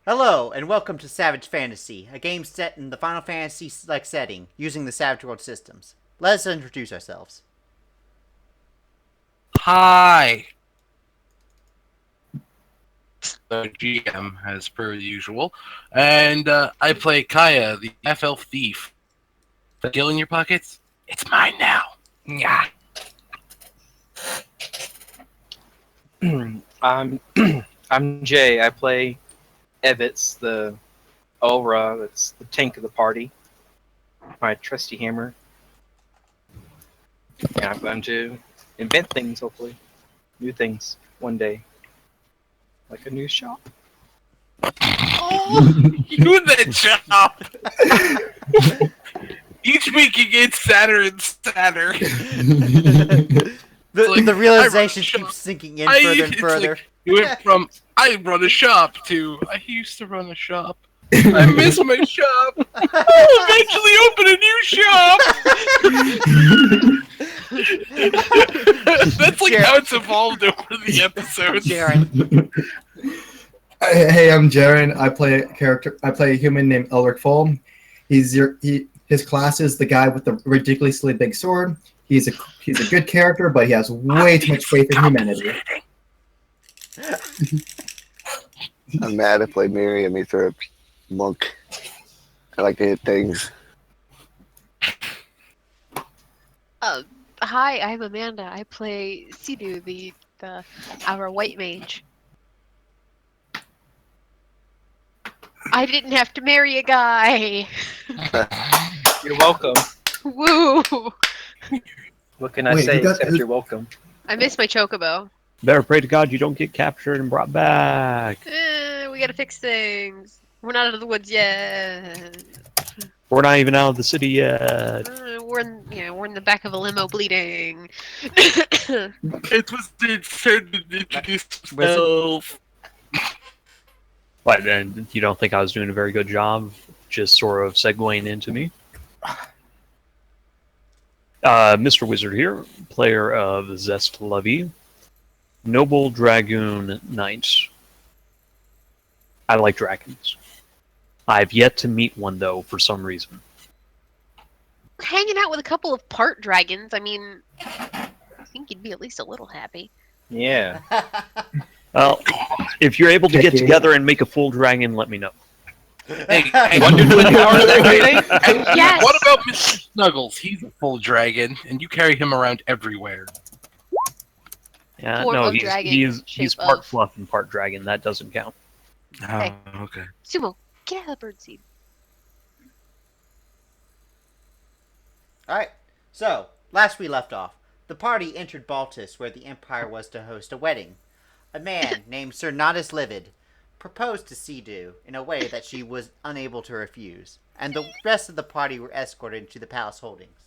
Hello, and welcome to Savage Fantasy, a game set in the Final Fantasy-like setting, using the Savage World systems. Let us introduce ourselves. Hi. The GM, as per usual. And I play Kaya, the half-elf thief. The gill in your pockets? It's mine now. Yeah. I'm Jay. I play Evets, the aura that's the tank of the party. My trusty hammer. And I'm going to invent things, hopefully. New things one day. Like a new shop. Oh, you that job. Each week it gets sadder and sadder. The realization keeps sinking in further and further. Like, you went from, I run a shop, to, I used to run a shop. I miss my shop. I'll eventually open a new shop. That's like how it's evolved over the episodes. Jaron. Hey, I'm Jaron. I play a human named Elric. His class is the guy with the ridiculously big sword. He's a good character, but he has way too much faith in humanity. I'm mad. I play Miri'ri, a Mithra monk. I like to hit things. Hi, I'm Amanda. I play Sidu, our white mage. I didn't have to marry a guy. You're welcome. Woo! What can I say except you're welcome? I miss my chocobo. Better pray to God you don't get captured and brought back. We gotta fix things. We're not out of the woods yet. We're not even out of the city yet. We're in the back of a limo bleeding. It was said to introduce himself. What, and you don't think I was doing a very good job just sort of segueing into me? Mr. Wizzard here, player of Zest Levy, Noble Dragoon Knight. I like dragons. I've yet to meet one, though, for some reason. Hanging out with a couple of part dragons, I mean, I think you'd be at least a little happy. Yeah. Well, if you're able to get together and make a full dragon, let me know. Hey, wonderful power that way. Yes! What about Mr. Snuggles? He's a full dragon, and you carry him around everywhere. Yeah, Form no, of dragon, he's shape part of- fluff and part dragon. That doesn't count. Oh, Hey. okay. Sumo, get out of the birdseed. Alright, so, last we left off, the party entered Baltus, where the Empire was to host a wedding. A man named Cernatus Livid proposed to Sidu in a way that she was unable to refuse, and the rest of the party were escorted into the palace holdings.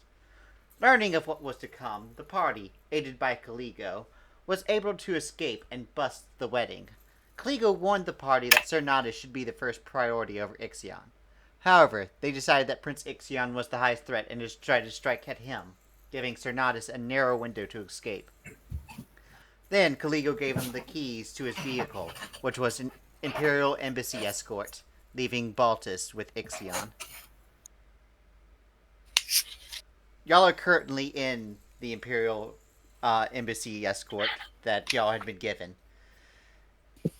Learning of what was to come, the party, aided by Caligo, was able to escape and bust the wedding. Caligo warned the party that Cernatus should be the first priority over Ixion. However, they decided that Prince Ixion was the highest threat and just tried to strike at him, giving Cernatus a narrow window to escape. Then Caligo gave him the keys to his vehicle, which was an Imperial Embassy escort, leaving Baltus with Ixion. Y'all are currently in the Imperial Embassy escort that y'all had been given.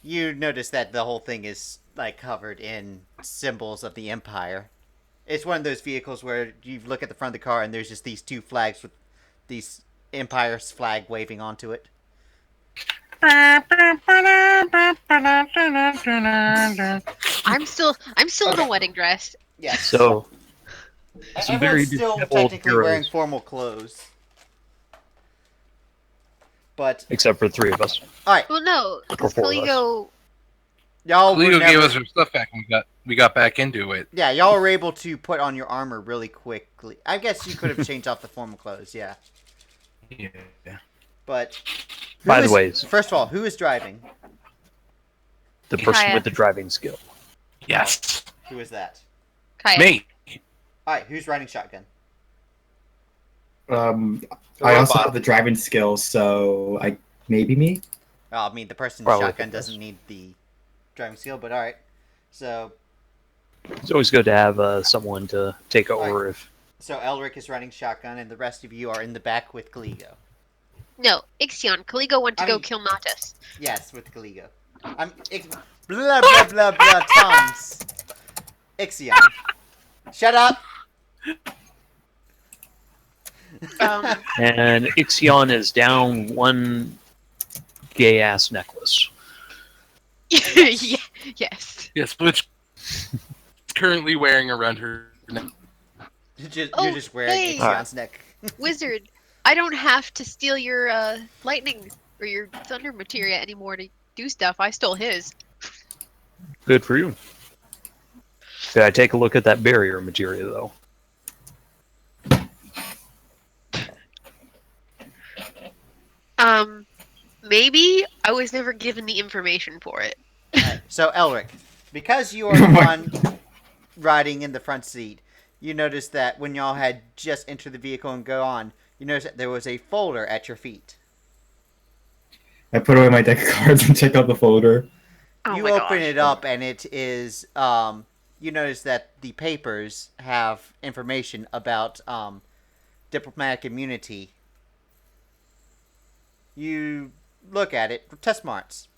You notice that the whole thing is covered in symbols of the Empire. It's one of those vehicles where you look at the front of the car and there's just these two flags with these Empire's flag waving onto it. I'm still in a wedding dress. Yes. So, some very everyone's still disheveled technically wearing heroes. formal clothes. But Except for the three of us. alright, Well, no, because Or four of us. Caligo. y'all were Cleo never, gave us our stuff back, and we got back into it. yeah, y'all were able to put on your armor really quickly. I guess you could have changed off the formal clothes, yeah. Yeah. But By the way, first of all, who is driving? the person Kaya. with the driving skill. Yes. Who is that? Kaya. Me. Alright, who's riding shotgun? I also have the driving skills, so maybe me. Well, I mean, the person in Probably shotgun for this. doesn't need the driving skill, but alright. So It's always good to have someone to take over if. So Elric is running shotgun, and the rest of you are in the back with Caligo. No, Ixion. Caligo went to go kill Natus. Yes, with Caligo. Blah blah blah blah tongues. Ixion. Shut up. And Ixion is down one gay ass necklace. Yes. Yes, which currently wearing around her neck. You're just wearing hey. Ixion's neck. Wizard, I don't have to steal your lightning or your thunder materia anymore to do stuff. I stole his. Good for you. Could I take a look at that barrier materia, though? Maybe. I was never given the information for it. Right. So Elric, because you are the one riding in the front seat, you notice that when y'all had just entered the vehicle and go on, you notice that there was a folder at your feet. I put away my deck of cards and check out the folder. Oh You my open gosh. it up and it is, you notice that the papers have information about diplomatic immunity. You look at it, test smarts.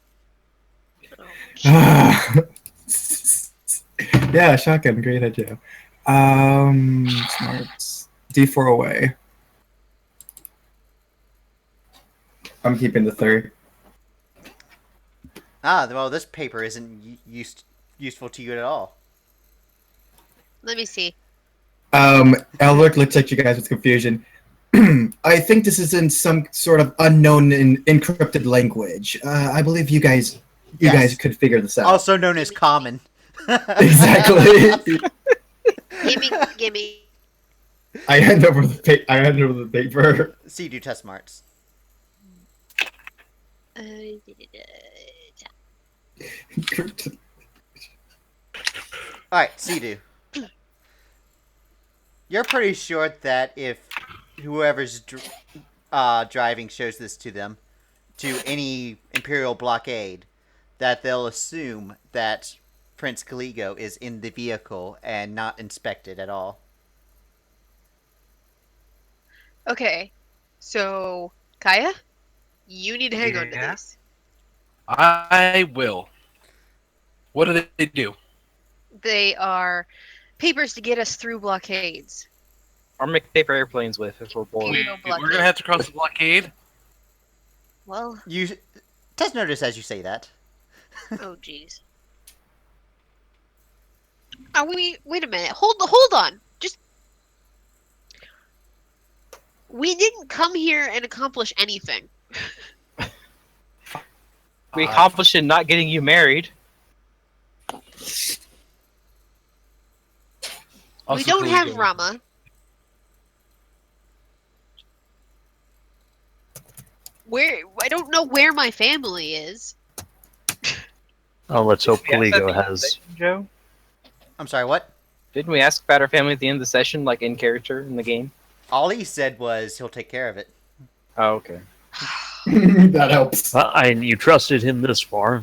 Yeah, shotgun, great idea. Smarts. D4 away. I'm keeping the 3rd. Well, this paper isn't useful to you at all. Let me see. Elric looks at you guys with confusion. I think this is in some sort of unknown and encrypted language. I believe you guys could figure this out. Also known as common. Exactly. Gimme. I hand over the paper. Sidu test smarts. Alright, Sidu. You're pretty sure that if whoever's driving shows this to them, to any Imperial blockade, that they'll assume that Prince Caligo is in the vehicle and not inspected at all. Okay. So, Kaya? You need to hang on to this. I will. What do they do? They are papers to get us through blockades. Or make paper airplanes with if we're bored. We're gonna have to cross the blockade. Well, You test notice as you say that. oh jeez. Are we? Wait a minute. Hold on. Just. We didn't come here and accomplish anything. We accomplished in not getting you married. We don't have Rama. I don't know where my family is. Oh, let's hope Did we ask that Caligo at the end of the has. session, Joe? I'm sorry, what? Didn't we ask about our family at the end of the session, like in character in the game? All he said was he'll take care of it. Oh, okay. That helps. You trusted him this far,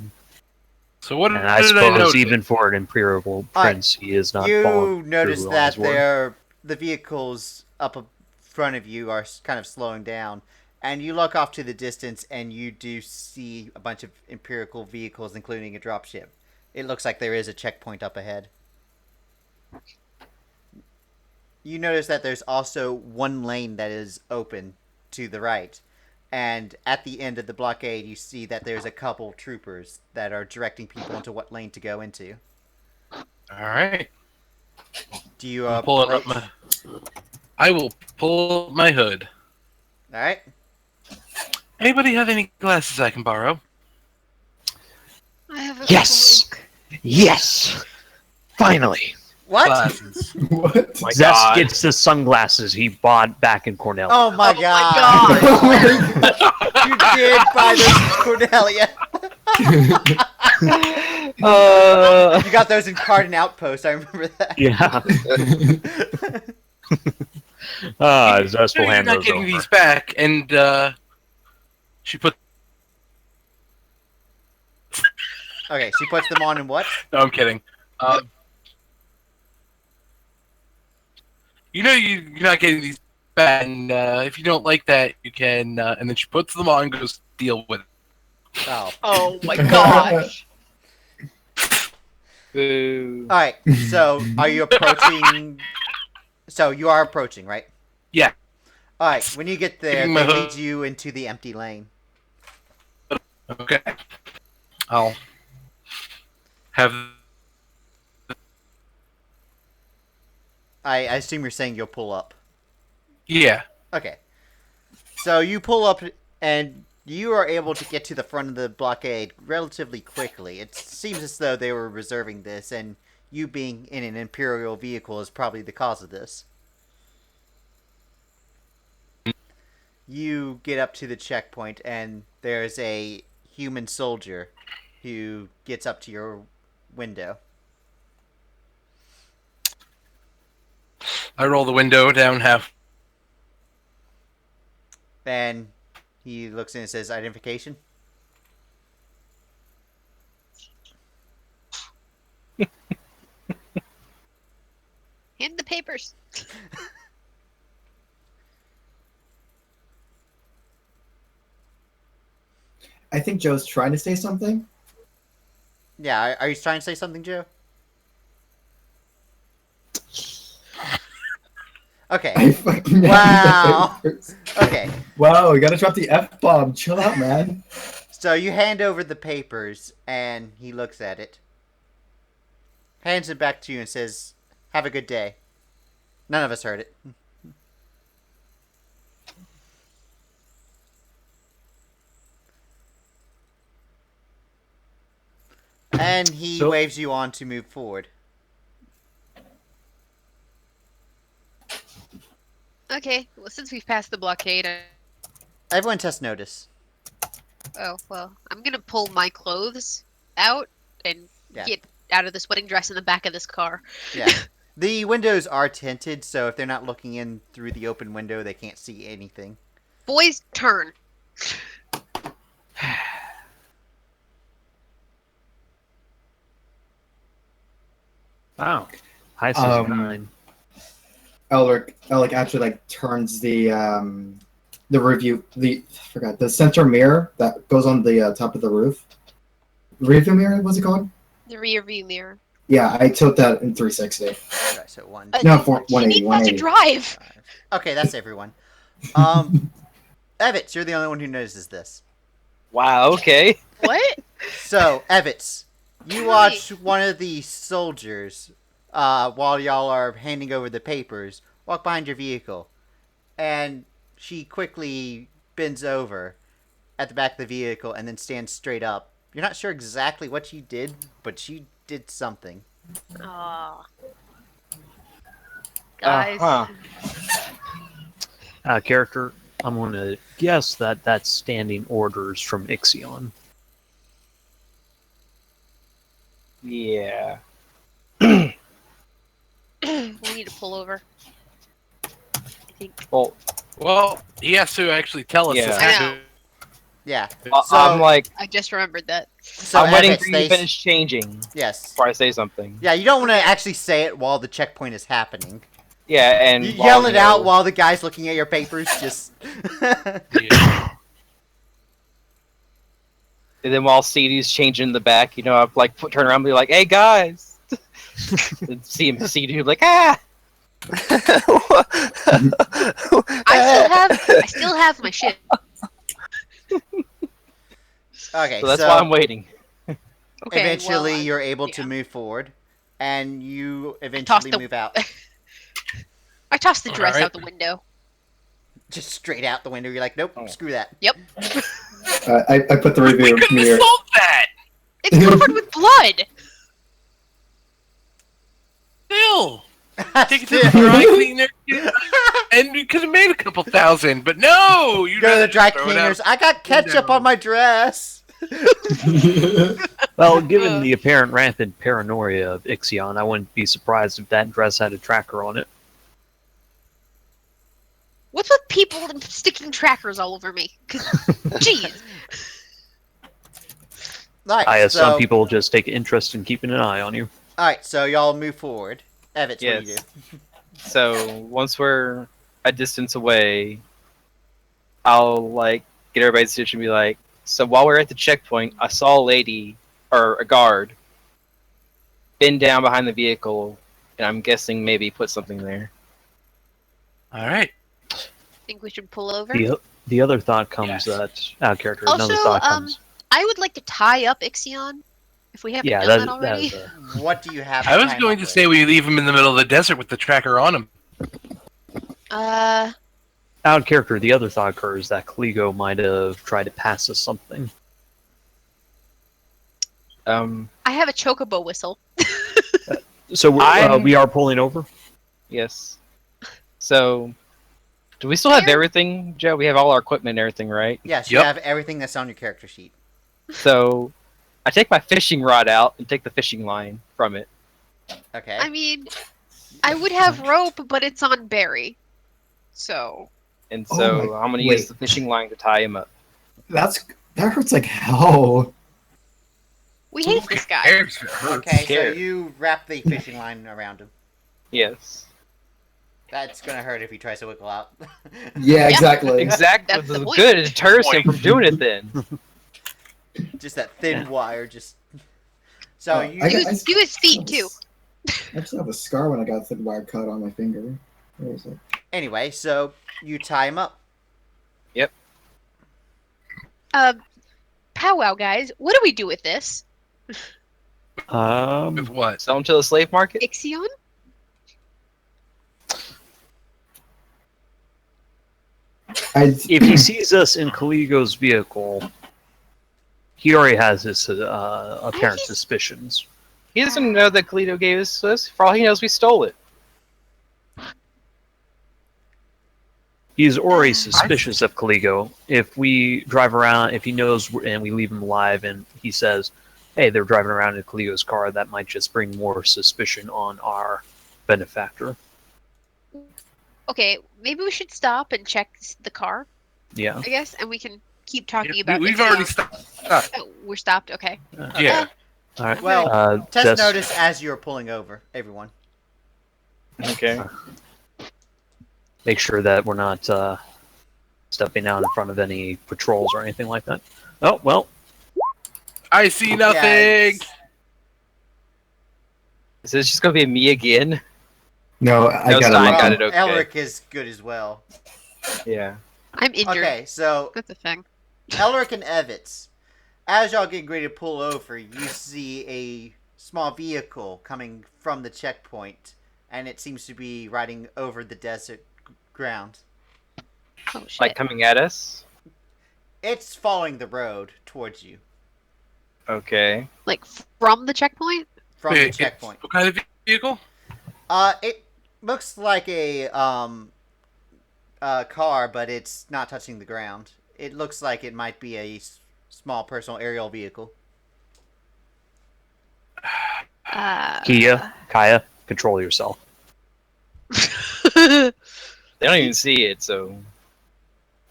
So what and did I I suppose notice? even for an Imperial Prince, he is not You fallen notice through that on his word. the vehicles up in front of you are kind of slowing down, and you look off to the distance and you do see a bunch of Imperial vehicles, including a dropship. It looks like there is a checkpoint up ahead. You notice that there's also one lane that is open to the right. And at the end of the blockade, you see that there's a couple troopers that are directing people into what lane to go into. All right. Do you I'm pulling up approach? I will pull up my hood. All right. Anybody have any glasses I can borrow? I have a Yes! cloak. Yes! Finally! What? Glasses. What? My Zest God. gets the sunglasses he bought back in Cornell. Oh my Oh god! my god! You did buy those Cordelia. You got those in Cardin Outpost. I remember that. Yeah. Zest will You're hand not those getting over. these back, and she put. Okay, she puts them on and what? No, I'm kidding. You know you're not getting these back, and if you don't like that, you can. And then she puts them on and goes deal with it. Oh. Oh my gosh. Boo. All right. So, are you approaching? So you are approaching, right? Yeah. All right. When you get there, they lead you into the empty lane. Okay. I'll have. I assume you're saying you'll pull up. Yeah. Okay. So you pull up, and you are able to get to the front of the blockade relatively quickly. It seems as though they were reserving this, and you being in an Imperial vehicle is probably the cause of this. You get up to the checkpoint, and there's a human soldier who gets up to your window. I roll the window down half. Then he looks in and says, "Identification." Hand the papers. I think Joe's trying to say something. Yeah, are you trying to say something, Joe? Okay. I fucking Wow. the papers. Okay. Wow, we gotta drop the F-bomb. Chill out, man. So you hand over the papers, and he looks at it, hands it back to you, and says, "Have a good day." None of us heard it. And he So- waves you on to move forward. Okay, well, since we've passed the blockade, Everyone test notice. oh, well, I'm gonna pull my clothes out and Yeah. get out of this wedding dress in the back of this car. Yeah. The windows are tinted, so if they're not looking in through the open window, they can't see anything. Boys, turn. Wow. High 69. Elric actually like turns the review the center mirror that goes on the top of the roof. Review mirror, what's it called? The rear view mirror. Yeah, I tilt that in 360. Right, so one, No, two, for She 180. needs not to 180. drive. five. Okay, that's everyone. Evets, you're the only one who notices this. Wow. Okay. What? So, Evets, you watch one of the soldiers, while y'all are handing over the papers, walk behind your vehicle. And she quickly bends over at the back of the vehicle and then stands straight up. You're not sure exactly what she did, but she did something. Aw. Guys. Uh-huh. Character, I'm going to guess that that's standing orders from Ixion. Yeah. We need to pull over. I think. Well, he has to actually tell us. Yeah. this. I know. Yeah. I'm like, I just remembered that. So I'm waiting Evets, for you to finish changing Yes. before I say something. Yeah, you don't want to actually say it while the checkpoint is happening. Yeah, and You yell while, it you out know- while the guy's looking at your papers. Just. Yeah. And then while Sidu's changing in the back, I'd like turn around and be like, "Hey guys," and see him, Sidu like, "Ah." I still have my shit. Okay, So that's why I'm waiting. Okay. Eventually, well, you're able to yeah. move forward, and you tossed eventually the- move out. I tossed the dress Alright. out the window. Just straight out the window. You're like, nope, screw that. Yep. I put the review We couldn't mirror. have sold that. It's covered with blood. Still, take it to the dry cleaner, and you could have made a couple thousand. But no, you Go to the dry throw it out. cleaners. I got ketchup on my dress. Well, given the apparent rampant paranoia of Ixion, I wouldn't be surprised if that dress had a tracker on it. What's with people sticking trackers all over me? 'Cause, jeez. Nice. I guess so, some people just take interest in keeping an eye on you. Alright, so y'all move forward. Evets, what do you Yes. do? So once we're a distance away, I'll like get everybody's attention and be like, so while we're at the checkpoint, I saw a lady or a guard bend down behind the vehicle, and I'm guessing maybe put something there. All right. Think we should pull over? The other thought comes Yes. that out of character. Also, another thought comes. I would like to tie up Ixion, if we haven't Yeah, done that, that already. What do you have? I was time going up to with? say we leave him in the middle of the desert with the tracker on him. Out of character, the other thought occurs that Kligo might have tried to pass us something. I have a chocobo whistle. So we are pulling over. Yes. So, do we still have Where? everything, Joe? We have all our equipment and everything, right? Yes, you Yep. have everything that's on your character sheet. So, I take my fishing rod out and take the fishing line from it. Okay. I mean, I would have rope, but it's on Barry. So, And Oh so my- I'm going to wait. use the fishing line to tie him up. That hurts like hell. we hate this guy. Cares if it hurts. Okay, so Scared. you wrap the fishing line around him. Yes. That's gonna hurt if he tries to wiggle out. Yeah, exactly. Exactly. That's the point. Good. It deters him from doing it then. Just that thin wire, just. So you. I Do got- his, do his feet, too. I just have a scar when I got the wire cut on my finger. Where is it? Anyway, so you tie him up. Powwow, guys. What do we do with this? With what? Sell him to the slave market? Ixion? If he sees us in Kaligo's vehicle, he already has his apparent He's- suspicions. He doesn't know that Kalito gave us this. For all he knows, we stole it. He's already suspicious of Kaligo. If we drive around, if he knows and we leave him alive and he says, hey, they're driving around in Kaligo's car, that might just bring more suspicion on our benefactor. Okay, maybe we should stop and check the car, Yeah. I guess, and we can keep talking about We've Ixion. already stopped. Oh, we're stopped, okay. Yeah. All right. Well, test Zest- notice as you're pulling over, everyone. Okay. Make sure that we're not stepping out in front of any patrols or anything like that. Oh, well, I see nothing. it's- Is this just going to be me again? No, I No, got Stein it. got it okay. Elric is good as well. Yeah. I'm injured. Okay, so That's a thing. Elric and Evets, as y'all get ready to pull over, you see a small vehicle coming from the checkpoint, and it seems to be riding over the desert ground. Oh, shit. Like coming at us? It's following the road towards you Okay. Like, from the checkpoint? from the Wait, checkpoint. What kind of vehicle? It looks like a car, but it's not touching the ground. It looks like it might be a small personal aerial vehicle. Kaya, control yourself. They don't even see it, so.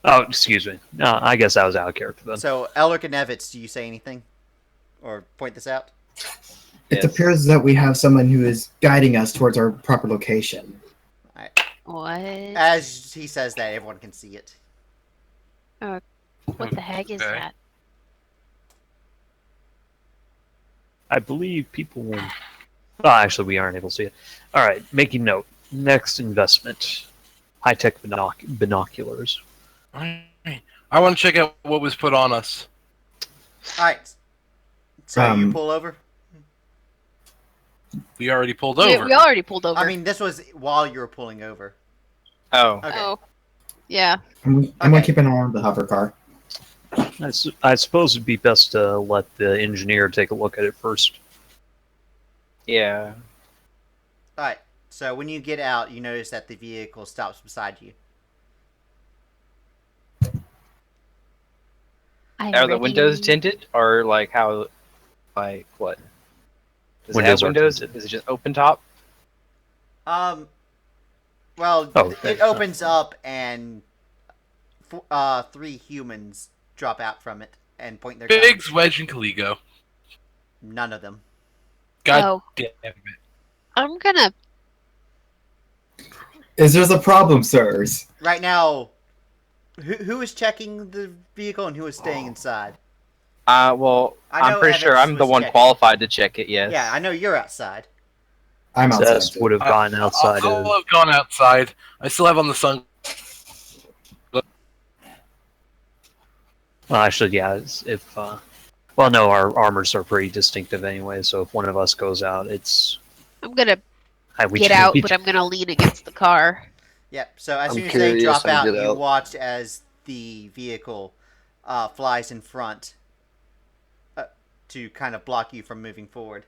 Oh, excuse me. No, I guess I was out of character then. So, Elric and Evets, do you say anything? Or point this out? It Yes. appears that we have someone who is guiding us towards our proper location. What? As he says that, everyone can see it. What the heck is Okay. that? I believe people will... Oh, actually, we aren't able to see it. All right, making note. Next investment. High-tech binoculars. Alright. I want to check out what was put on us. Alright. So, you Um, pull over? We already pulled We, over. we already pulled over. I mean, this was while you were pulling over. Oh. Okay. Oh. Yeah. I'm gonna Okay. keep an eye on the hover car. I suppose it'd be best to let the engineer take a look at it first. Yeah. Alright. So, when you get out, you notice that the vehicle stops beside you. Are the windows tinted? Or, like, how. Like, what? Does Windows it are have windows? tinted. Is it just open top? Well, Oh, it okay. opens up and 3 humans drop out from it and point their guns. Biggs, Wedge, and Caligo. None of them. God Oh. damn it. I'm gonna. Is there a problem, sirs? Right now, who is checking the vehicle and who is staying inside? Well, I know I'm pretty sure Evets I'm the was one checking. qualified to check it. Yes. Yeah, I know you're outside. I'm outside. Zest too. would have gone outside. I'll have gone outside. I still have on the sun. Well, actually, yeah. If well, no, our armors are pretty distinctive anyway. So if one of us goes out, it's I'm gonna we get out, but I'm gonna lean against the car. Yep. So as I'm soon as they curious drop to out, get you out. watch as the vehicle flies in front to kind of block you from moving forward.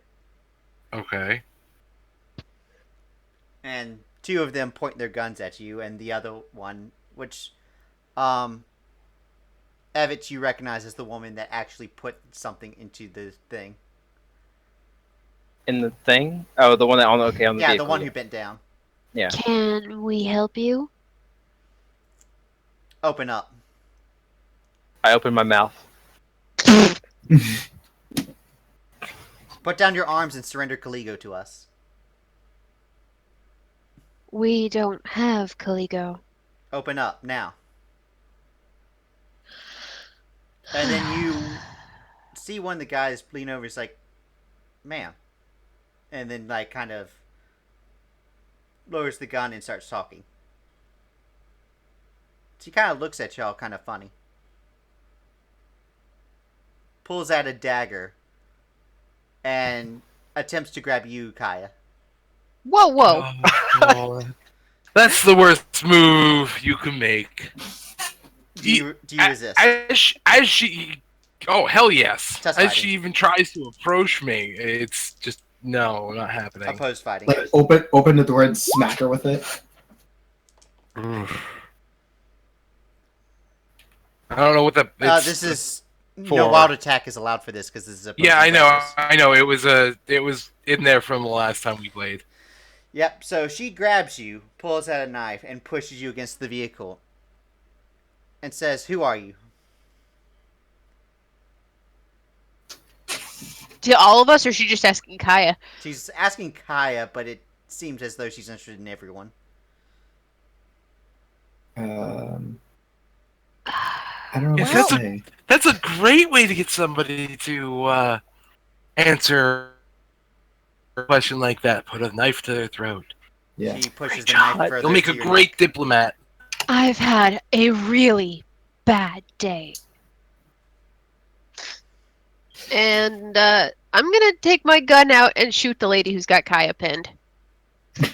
Okay. And two of them point their guns at you, and the other one, which, Evets, you recognize as the woman that actually put something into the thing. In the thing? Oh, the one that on the Yeah, vehicle. the one who bent down. Yeah. Can we help you? Open up. I opened my mouth. Put down your arms and surrender Caligo to us. We don't have Caligo. Open up now. And then you see one of the guys lean over. He's like, "Ma'am," and then like kind of lowers the gun and starts talking. So he kind of looks at y'all, kind of funny. Pulls out a dagger and attempts to grab you, Kaya. Whoa, whoa! Oh, God. That's the worst move you can make. Do you resist? As she, oh hell yes! Test As fighting. she even tries to approach me, it's just no, not happening. Opposed fighting. Like open the door and smack her with it. Oof. I don't know what the. This is no for- wild attack is allowed for this because this is a. Yeah, I know, versus. I know. It was in there from the last time we played. Yep. So she grabs you, pulls out a knife, and pushes you against the vehicle, and says, "Who are you?" To all of us, or is she just asking Kaya? She's asking Kaya, but it seems as though she's interested in everyone. I don't know If what to that's a- say. That's a great way to get somebody to answer a question like that. Put a knife to their throat. Yeah. She pushes Great the job. knife further. You'll make to a your great neck. diplomat. I've had a really bad day. And I'm gonna take my gun out and shoot the lady who's got Kaya pinned. All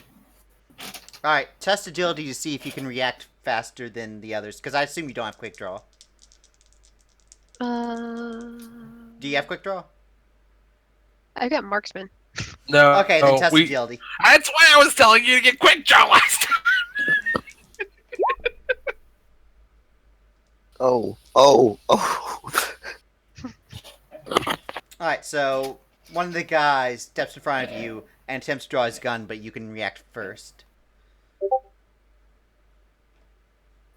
right, test agility to see if you can react faster than the others, because I assume you don't have quick draw. Do you have quick draw? I got marksman. No. Okay, then test agility. That's why I was telling you to get quick draw last time. Oh. All right, so one of the guys steps in front of you and attempts to draw his gun, but you can react first.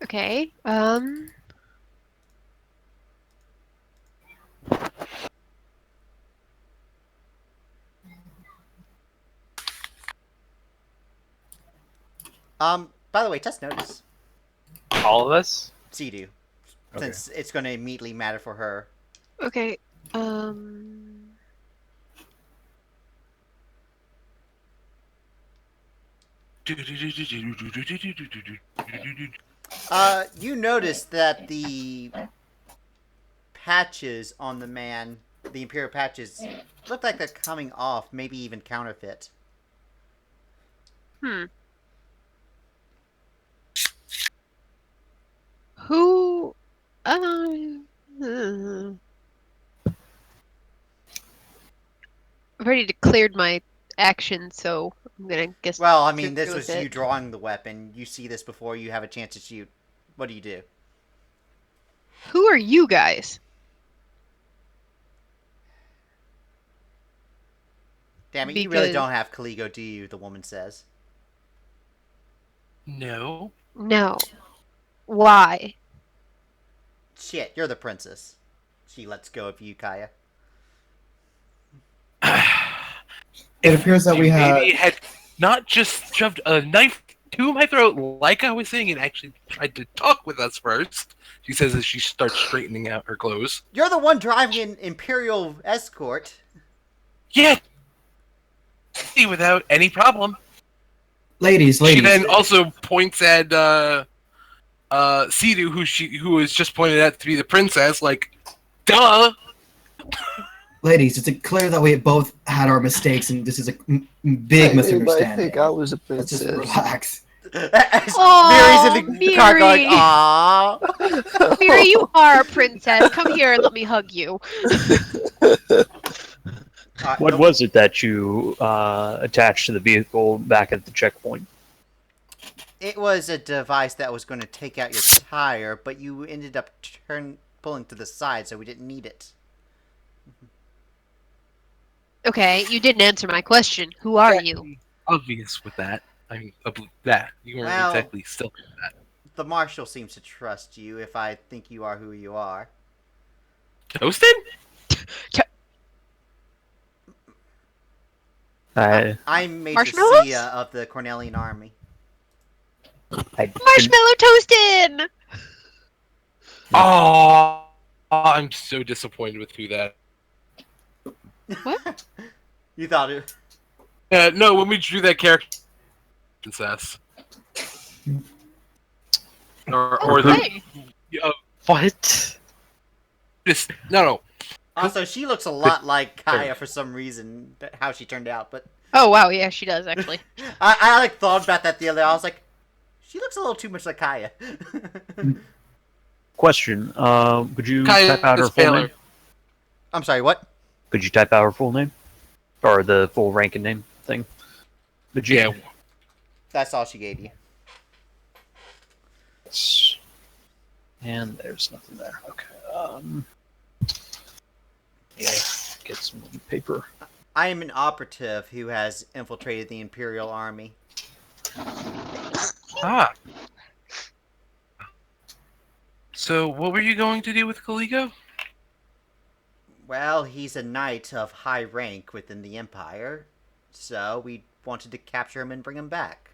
Okay. By the way, test notice. All of us? Sidu, Okay. since it's going to immediately matter for her. Okay. You notice that the patches on the man, the Imperial patches, look like they're coming off, maybe even counterfeit. Who? I've already declared my action, so I'm gonna guess. Well, I mean, go this with was you it. drawing the weapon. You see this before you have a chance to shoot. What do you do? Who are you guys? Damn it, you really Because- don't have Caligo, do you? The woman says. No. No. Why? Shit, you're the princess. She lets go of you, Kaya. It appears that we have. Maybe had not just shoved a knife to my throat like I was saying and actually tried to talk with us first. She says as she starts straightening out her clothes. You're the one driving an Imperial escort. Yeah. Without any problem. Ladies. She then also points at Sidu, who was just pointed out to be the princess, like, duh! Ladies, it's clear that we both had our mistakes, and this is a big misunderstanding. I think I was a Let's just princess. relax. Miri's in the car going, aww. Miri, you are a princess. Come here and let me hug you. What was it that you attached to the vehicle back at the checkpoint? It was a device that was going to take out your tire, but you ended up pulling to the side, so we didn't need it. Okay, you didn't answer my question. Who are you? Obvious with that. I mean, that. You weren't Well, exactly still with that. The marshal seems to trust you if I think you are who you are. Toasted? I'm Major Marshmallows? Sia of the Cornelian Army. Marshmallow toasted! Oh, I'm so disappointed with who that. What? You thought it... No, when we drew that character, princess. Or Okay. the What? no. Also, she looks a lot like Kaya for some reason, how she turned out, but... Oh, wow, yeah, she does, actually. I like thought about that the other day. I was like, she looks a little too much like Kaya. Question. Could you Kaya type out her is full paler. name? I'm sorry, what? Could you type out her full name? Or the full rank and name thing? But Yeah. That's all she gave you. And there's nothing there. Okay. Yeah, get some paper. I am an operative who has infiltrated the Imperial Army. Ah. So, what were you going to do with Caligo? Well, he's a knight of high rank within the Empire, so we wanted to capture him and bring him back.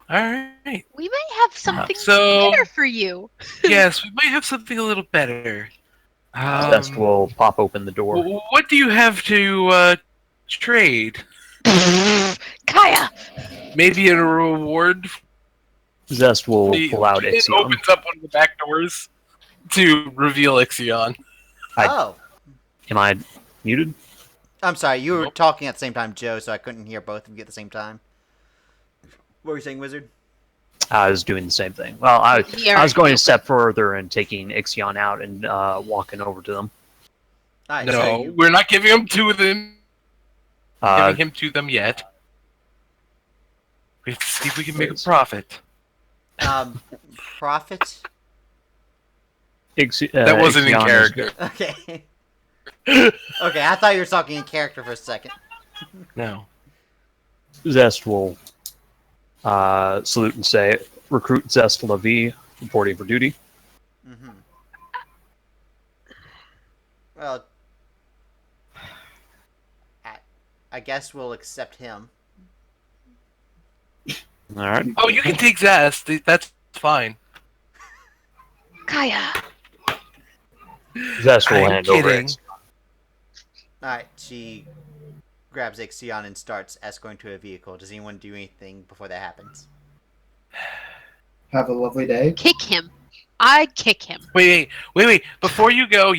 Alright. We may have something So- better for you. Yes, we might have something a little better. Zest will pop open the door. What do you have to trade? Kaya! Maybe a reward? Zest will He pull out it Ixion. opens up one of the back doors to reveal Ixion. Oh! Am I muted? I'm sorry, you were Nope. talking at the same time, Joe, so I couldn't hear both of you at the same time. What were you saying, Wizzard? I was doing the same thing. Well, I Yeah. was going a step further and taking Ixion out and walking over to them. Alright, No, so you... we're not giving him to them. Uh, Giving him to them yet. We have to see if we can make a Please. profit. Profit? That wasn't in Ixion is- character. Okay. Okay, I thought you were talking in character for a second. No. Zest will salute and say, "Recruit Zest Lavi, reporting for duty." Mm-hmm. Well, I guess we'll accept him. All right. Oh, you can take Zest. That's fine. Kaya! Zest will I'm hand over kidding. Ixion. Alright, she grabs Ixion and starts escorting to a vehicle. Does anyone do anything before that happens? Have a lovely day. Kick him. I kick him. Wait. Before you go,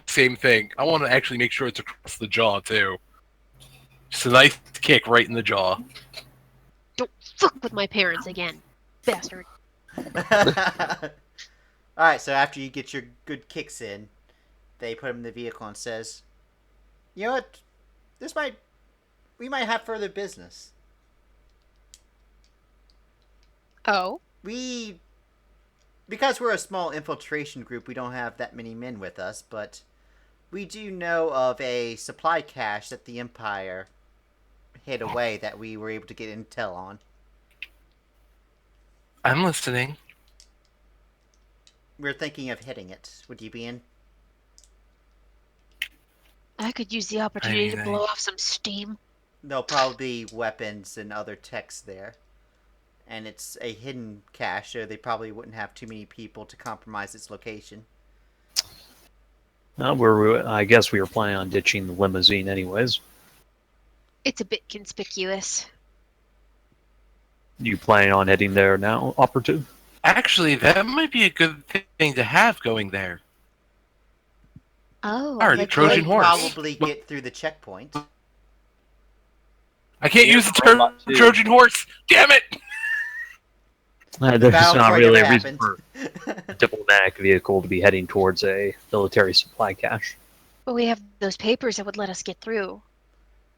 same thing. I want to actually make sure it's across the jaw, too. Just a nice kick right in the jaw. Don't fuck with my parents again, bastard. Alright, so after you get your good kicks in, they put him in the vehicle and says, you know what? We might have further business. Oh? Because we're a small infiltration group, we don't have that many men with us, but we do know of a supply cache that the Empire hid away that we were able to get intel on. I'm listening. We're thinking of hitting it. Would you be in? I could use the opportunity to blow off some steam. There'll probably be weapons and other techs there. And it's a hidden cache, so they probably wouldn't have too many people to compromise its location. I guess we were planning on ditching the limousine anyways. It's a bit conspicuous. You planning on heading there now, Operative? Actually, that might be a good thing to have going there. Oh, Alright, I Trojan could- horse. Probably get through the checkpoint. I can't Yeah, use the robot too. Trojan horse. Damn it! There's battle not before it really ever a reason for a diplomatic vehicle to be heading towards a military supply cache. But we have those papers that would let us get through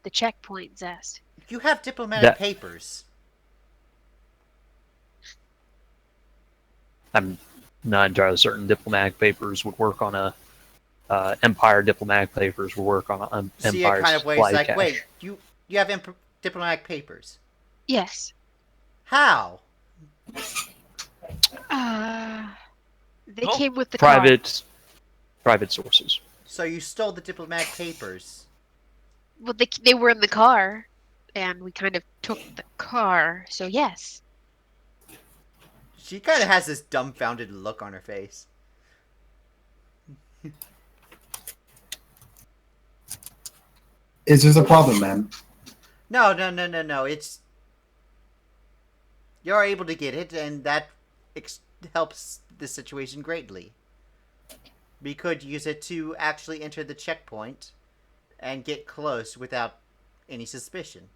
the checkpoint, Zest. You have diplomatic That- papers. I'm not entirely certain diplomatic papers would work on a Empire diplomatic papers would work on an See, it Empire kind of ways supply like, cache. wait, you have diplomatic papers. Yes. How? They came with the car. Private sources. So you stole the diplomatic papers. Well, they were in the car, and we kind of took the car. So yes. She kind of has this dumbfounded look on her face. Is this a problem, man? No. It's you're able to get it, and that helps the situation greatly. We could use it to actually enter the checkpoint and get close without any suspicion.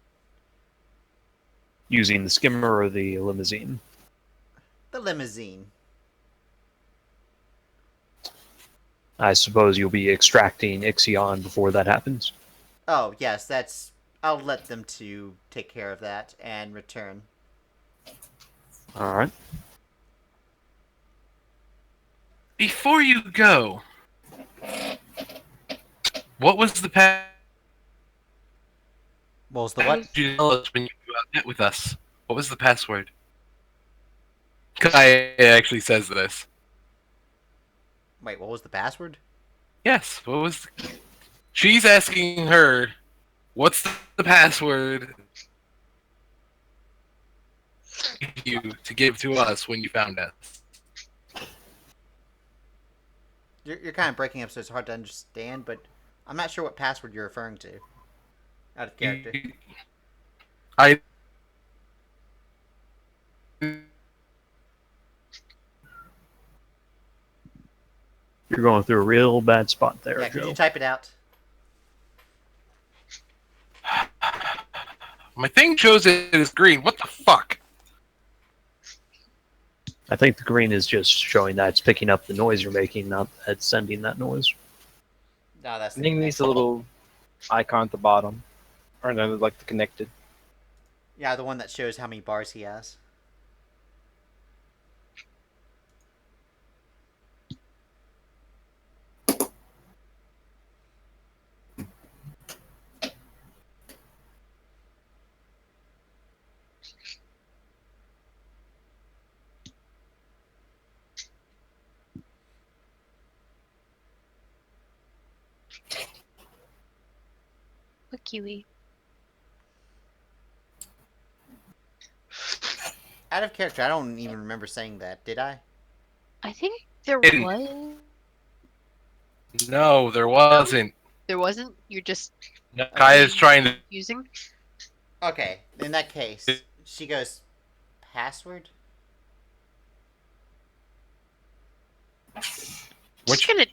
Using the skimmer or the limousine. The limousine. I suppose you'll be extracting Ixion before that happens. Oh, yes, that's... I'll let them to take care of that and return. Alright. Before you go, what was the password What was the what? you tell us when you met with us? What was the password? Kai actually says this. Wait, what was the password? Yes, what was... She's asking her, what's the password you to give to us when you found us? You're kind of breaking up, so it's hard to understand, but I'm not sure what password you're referring to. Out of character. I... You're going through a real bad spot there, Yeah, could Joe. you type it out? My thing shows it as green. What the fuck? I think the green is just showing that it's picking up the noise you're making, not that it's sending that noise. No, that's I think it needs a little icon at the bottom. Or no, like the connected. Yeah, the one that shows how many bars he has. Look, Kiwi. Out of character, I don't even remember saying that, did I? I think there Didn't. was. No, there wasn't. There wasn't. You're just No, Kaya's trying to... using. Okay, in that case, she goes, password? Just gonna.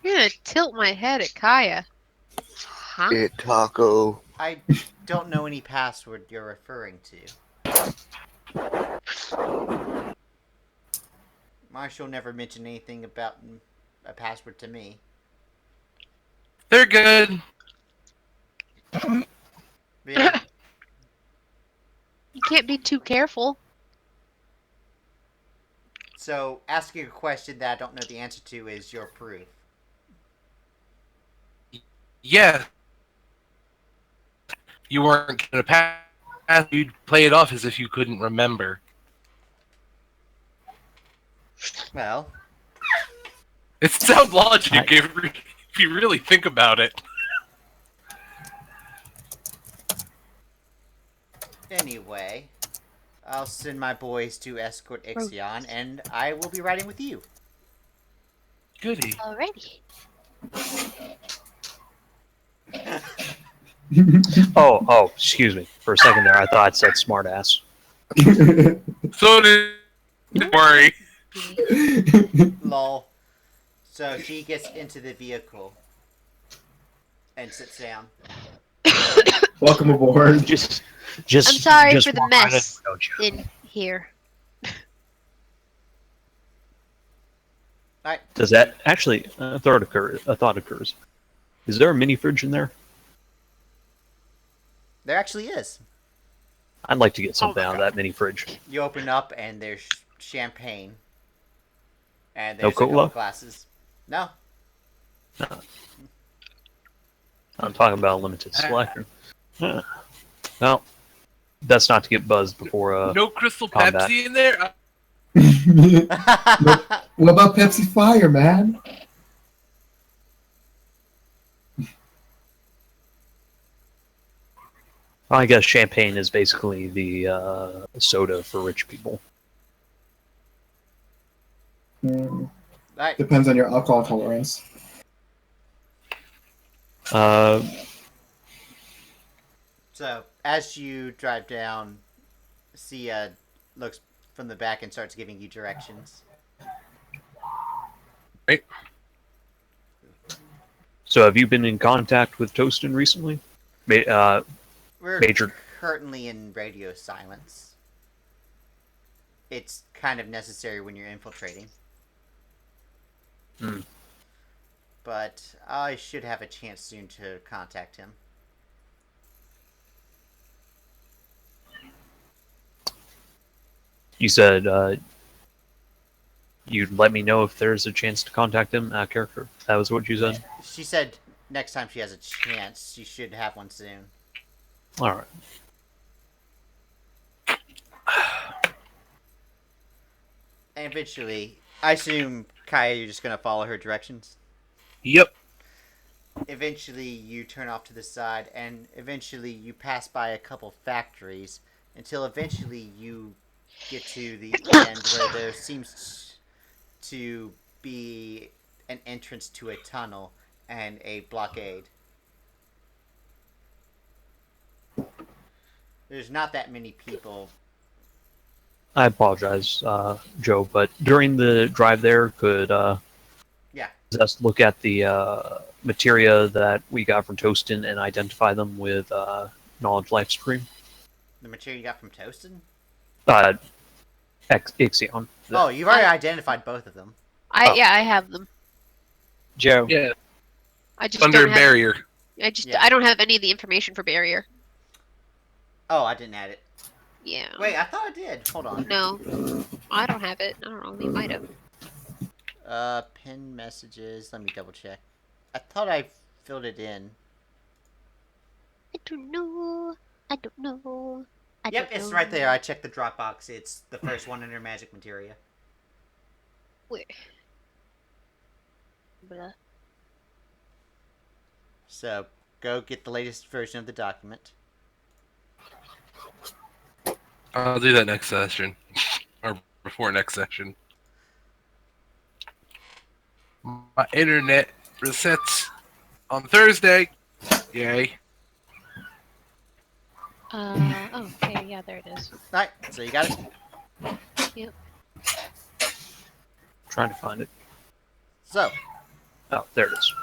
You're gonna tilt my head at Kaya. Huh? It taco. I don't know any password you're referring to. Marshall never mentioned anything about a password to me. They're good. Yeah. You can't be too careful. So, asking a question that I don't know the answer to is your proof. Yeah. You weren't gonna pass you'd play it off as if you couldn't remember. Well, It's sound logic if you really think about it. anyway, I'll send my boys to escort Ixion, and I will be riding with you. Goody. Alrighty. Oh, excuse me. For a second there, I thought it said smartass. So don't worry. Lol. So she gets into the vehicle and sits down. Welcome aboard. Just. I'm sorry just for the walk right mess in, don't you? in here. Alright. Does that actually a thought occurs? Is there a mini fridge in there? There actually is. I'd like to get something my out of that mini fridge. You open up and there's champagne. And No there's a couple cola? glasses. No. I'm talking about a limited selection. Huh. Well, that's not to get buzzed before. No Crystal combat. Pepsi in there? What about Pepsi Fire, man? I guess champagne is basically the soda for rich people. Alright. Depends on your alcohol tolerance. So, as you drive down, Sia looks from the back and starts giving you directions. Right. So, have you been in contact with Toastin recently? We're Major. currently in radio silence. It's kind of necessary when you're infiltrating. Hmm. But I should have a chance soon to contact him. You said you'd let me know if there's a chance to contact him, character. That was what you said? She said next time she has a chance, she should have one soon. Alright. And eventually, I assume, Kaya, you're just going to follow her directions? Yep. Eventually, you turn off to the side, and eventually you pass by a couple factories, until eventually you get to the end where there seems to be an entrance to a tunnel and a blockade. There's not that many people. I apologize, Joe, but during the drive there, could Yeah. Zest look at the materia that we got from Toastin and identify them with Knowledge Life Stream? The material you got from Toastin? Ixion. Oh, you've already identified both of them. Yeah, I have them. Joe. Yeah. I just Under don't have. barrier. I don't have any of the information for barrier. Oh, I didn't add it. Yeah. Wait, I thought I did. Hold on. No, I don't have it. I don't know. You might have. Pin messages. Let me double check. I thought I filled it in. I don't know. I don't know. Yep, it's right there. I checked the Dropbox. It's the first one under Magic Materia. Where? Blah. So, go get the latest version of the document. I'll do that next session. Or before next session. My internet resets on Thursday. Yay. Okay, yeah, there it is. Alright, so you got it? Yep. Trying to find it. So, Oh, there it is.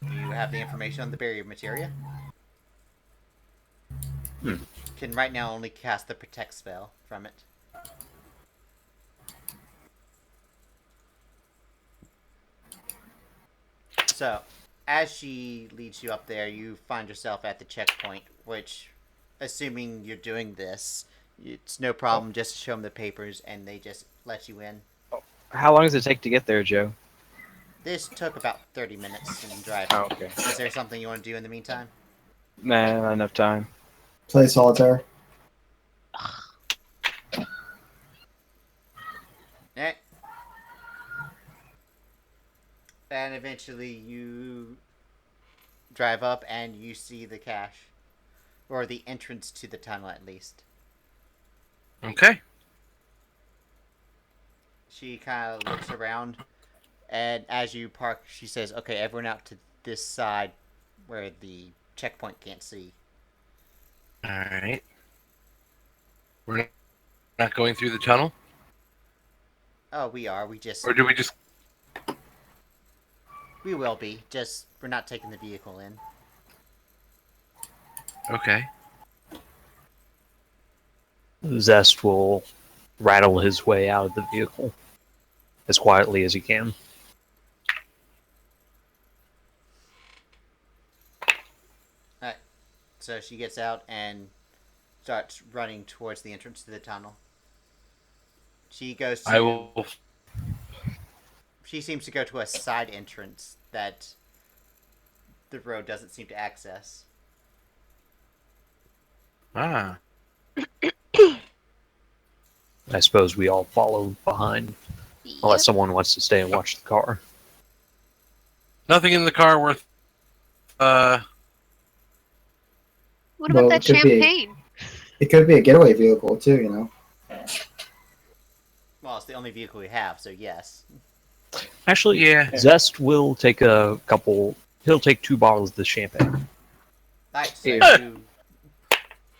you have the information on the barrier materia. Hmm. Can right now only cast the protect spell from it. So, as she leads you up there, you find yourself at the checkpoint, which, assuming you're doing this, it's no problem just to show them the papers and they just let you in. How long does it take to get there, Joe? This took about 30 minutes in driving. Oh, okay. Is there something you want to do in the meantime? Nah, not enough time. Play solitaire. Alright. And eventually you drive up and you see the cache. Or the entrance to the tunnel, at least. Okay. She kind of looks around, and as you park, she says, okay, everyone out to this side where the checkpoint can't see. Alright. We're not going through the tunnel? Oh, we are. Or do we just... We will be. Just, we're not taking the vehicle in. Okay. Zest will rattle his way out of the vehicle as quietly as he can. Alright. So she gets out and starts running towards the entrance to the tunnel. She goes to... I will... She seems to go to a side entrance that the road doesn't seem to access. Ah. I suppose we all follow behind, unless Yep. someone wants to stay and watch the car. Nothing in the car worth... What about Well, that it could be. champagne? It could be a getaway vehicle too, you know. Well, it's the only vehicle we have, so yes. Actually, Yeah. Zest will take a couple. He'll take 2 bottles of the champagne. Alright, so Yeah. you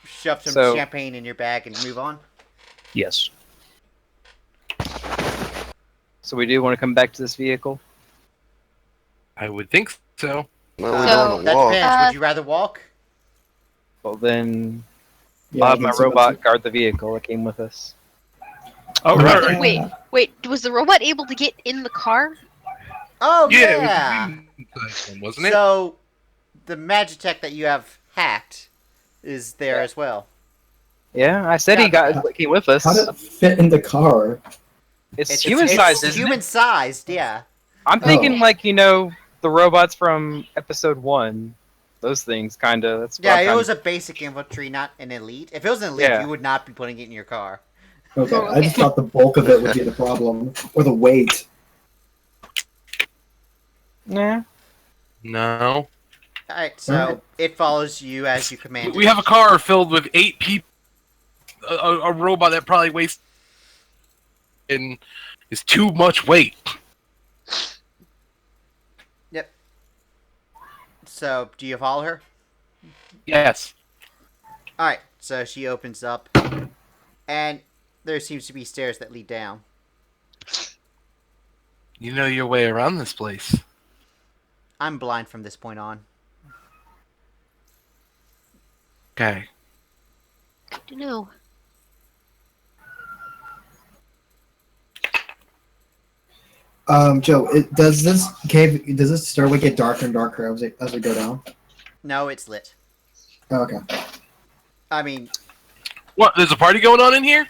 shove some So- champagne in your bag and move on. Yes. So we do want to come back to this vehicle. I would think so. Well, we So- don't want to That walk. depends. Would you rather walk? Well, then Yeah, Bob, I my can see robot, what's- guard the vehicle that came with us. Oh, right. Wait, was the robot able to get in the car? Oh, Yeah, yeah! it was the wasn't it? So, the Magitech that you have hacked is there as well. Yeah, I said Yeah. he came with us. How did it fit in the car? It's human sized, isn't it? Human-sized, yeah. I'm thinking Oh. like, the robots from episode 1. Those things, kind of. That's what Yeah, I'm it kinda- was a basic infantry, not an elite. If it was an elite, Yeah. you would not be putting it in your car. Okay, Oh, I just okay. thought the bulk of it would be the problem, or the weight. Nah. No. Alright, so Alright. it follows you as you command We it. have a car filled with 8 people. A robot that probably weighs... and is too much weight. So, do you follow her? Yes. Alright, so she opens up, and there seems to be stairs that lead down. You know your way around this place. I'm blind from this point on. Okay. I don't know. Joe, does this stairway get darker and darker as we go down? No, it's lit. Oh, okay. I mean, What, there's a party going on in here?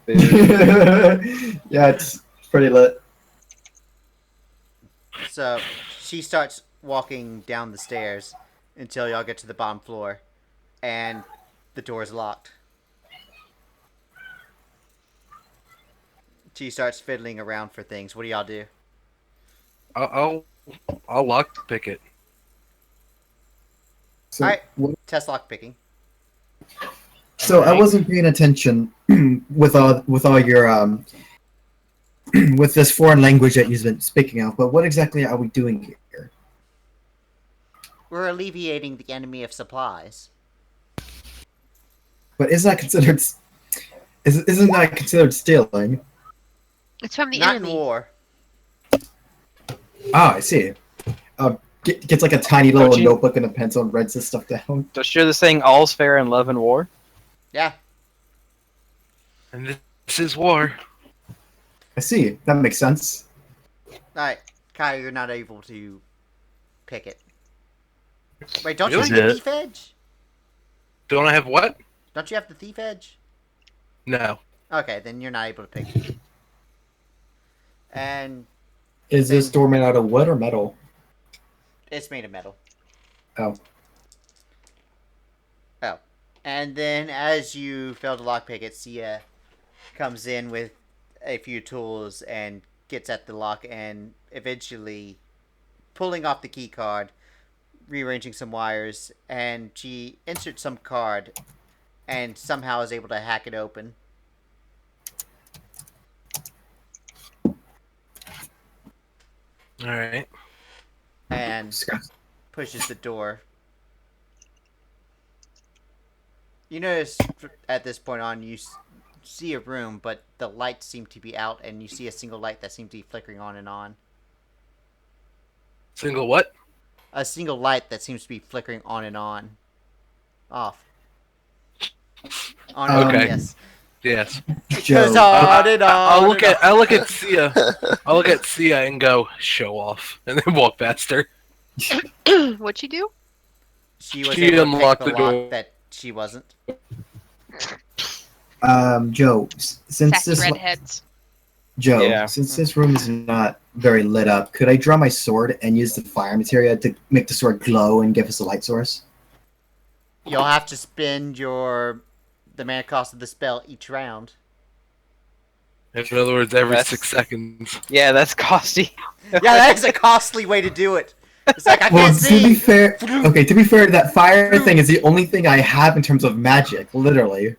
Yeah, it's pretty lit. so she starts walking down the stairs until y'all get to the bottom floor, and the door's locked. She starts fiddling around for things. What do y'all do? I'll lock pick it. So, Alright. what- Test lock picking. so I Okay. wasn't paying attention with all your with this foreign language that you've been speaking of. But what exactly are we doing here? We're alleviating the enemy of supplies. But isn't that considered stealing? It's from the Not enemy. in war. Ah, I see. Gets like a tiny little Don't you- notebook and a pencil and writes this stuff down. Does you're the saying all's fair in love and war? Yeah. And this is war. I see. That makes sense. Alright, Kyle, you're not able to pick it. Wait, don't Really? you have the Is thief edge? Don't I have what? Don't you have the thief edge? No. Okay, then you're not able to pick it. And Is this door made out of wood or metal? it's made of metal. Oh. And then, as you fail to lockpick it, Sia comes in with a few tools and gets at the lock and eventually pulling off the key card, rearranging some wires, and she inserts some card and somehow is able to hack it open. Alright. And pushes the door. You notice at this point on, you see a room, but the lights seem to be out, and you see a single light that seems to be flickering on and on. Single what? A single light that seems to be flickering on and on. Off. On and on, Okay. yes. Yes. It goes on and on. I'll look at Sia. I'll look at Sia and go, show off. And then walk past her. What'd she do? She was She able to unlocked pick the the lock door. that she wasn't. Joe, since Sassy this redheads. Joe, Yeah. since this room is not very lit up, could I draw my sword and use the fire materia to make the sword glow and give us a light source? You'll have to spend the mana cost of the spell each round. In other words, every That's- 6 seconds. Yeah, that's costly. Yeah, that is a costly way to do it. It's like, I Well, can't to be see! fair, that fire thing is the only thing I have in terms of magic, literally.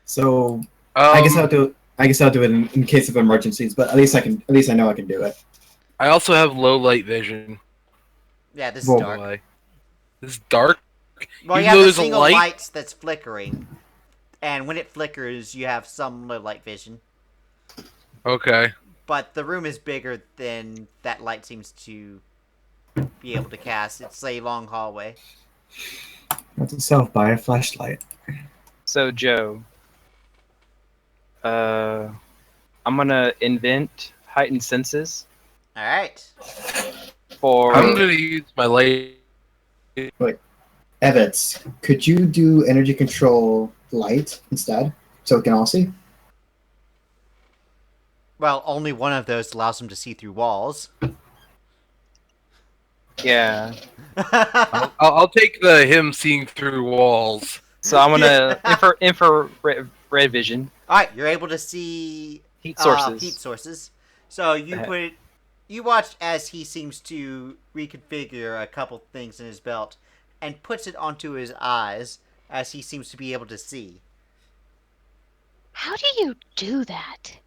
So I guess I'll do it in case of emergencies, but at least I know I can do it. I also have low light vision. Yeah, this is Whoa. dark. Why? This is dark? Well, you Even have though the there's a single light? lights that's flickering. And when it flickers, you have some low light vision. Okay. But the room is bigger than that light seems to be able to cast. It's a long hallway. That's itself by a flashlight. So Joe, I'm gonna invent heightened senses Alright. for. I'm gonna use my light. Evets, could you do energy control light instead, so we can all see? Well, only one of those allows him to see through walls. Yeah. I'll take the him seeing through walls. So I'm gonna infrared vision Alright, you're able to see heat sources. heat sources. So you watch as he seems to reconfigure a couple things in his belt and puts it onto his eyes as he seems to be able to see. How do you do that?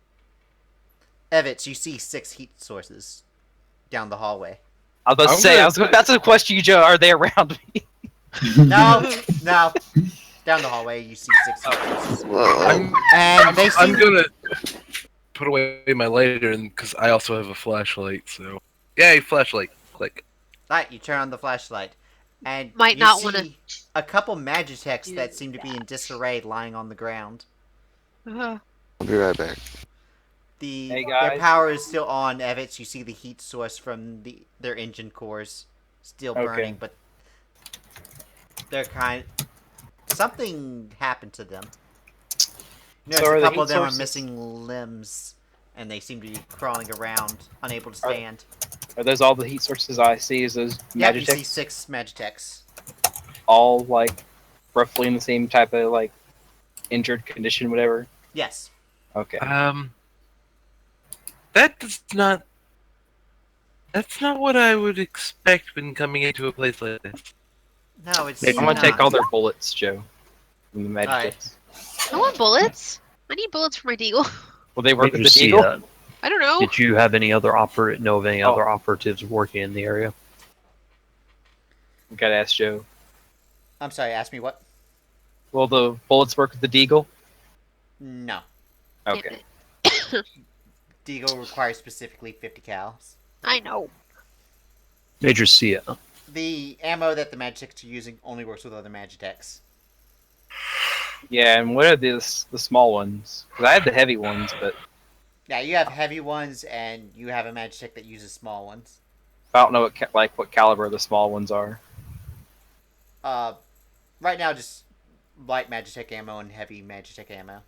Evets, you see 6 heat sources down the hallway. I was about to I'm say, gonna- I was about to question you, Joe. Are they around me? No, no. Down the hallway, you see 6 heat sources. Whoa. And they I'm seem gonna put away my lighter because I also have a flashlight. So, yay, flashlight! Click. Alright, you turn on the flashlight. And Might you not see wanna a couple magitechs do that seem to be in that. disarray lying on the ground. Uh, I'll be right back. Their Hey, guys. power is still on, Evets. You see the heat source from their engine cores still Okay. burning, but they're something happened to them. Notice So are a the couple of heat them sources- are missing limbs, and they seem to be crawling around, unable to Are- stand. Are those all the heat sources I see? Is those Yeah, you see Magitech? 6 magitechs. All like roughly in the same type of like injured condition, whatever. Yes. Okay. That's not what I would expect when coming into a place like this. No, it's I'm gonna not. take all their bullets, Joe. From the Magitechs. Alright. I want bullets. I need bullets for my deagle. Will they work with Major the Deagle? Sia, I don't know. did you have any other know of any Oh. other operatives working in the area? Gotta ask Joe. I'm sorry, ask me what? Will the bullets work with the Deagle? No. Damn Okay. it. Deagle requires specifically 50 cals. I know. Major Sia, The ammo that the Magitechs are using only works with other Magitechs. Yeah, and what are the small ones? Because I have the heavy ones, but Yeah, you have heavy ones, and you have a Magitech that uses small ones. I don't know what caliber the small ones are. Right now, just light Magitech ammo and heavy Magitech ammo.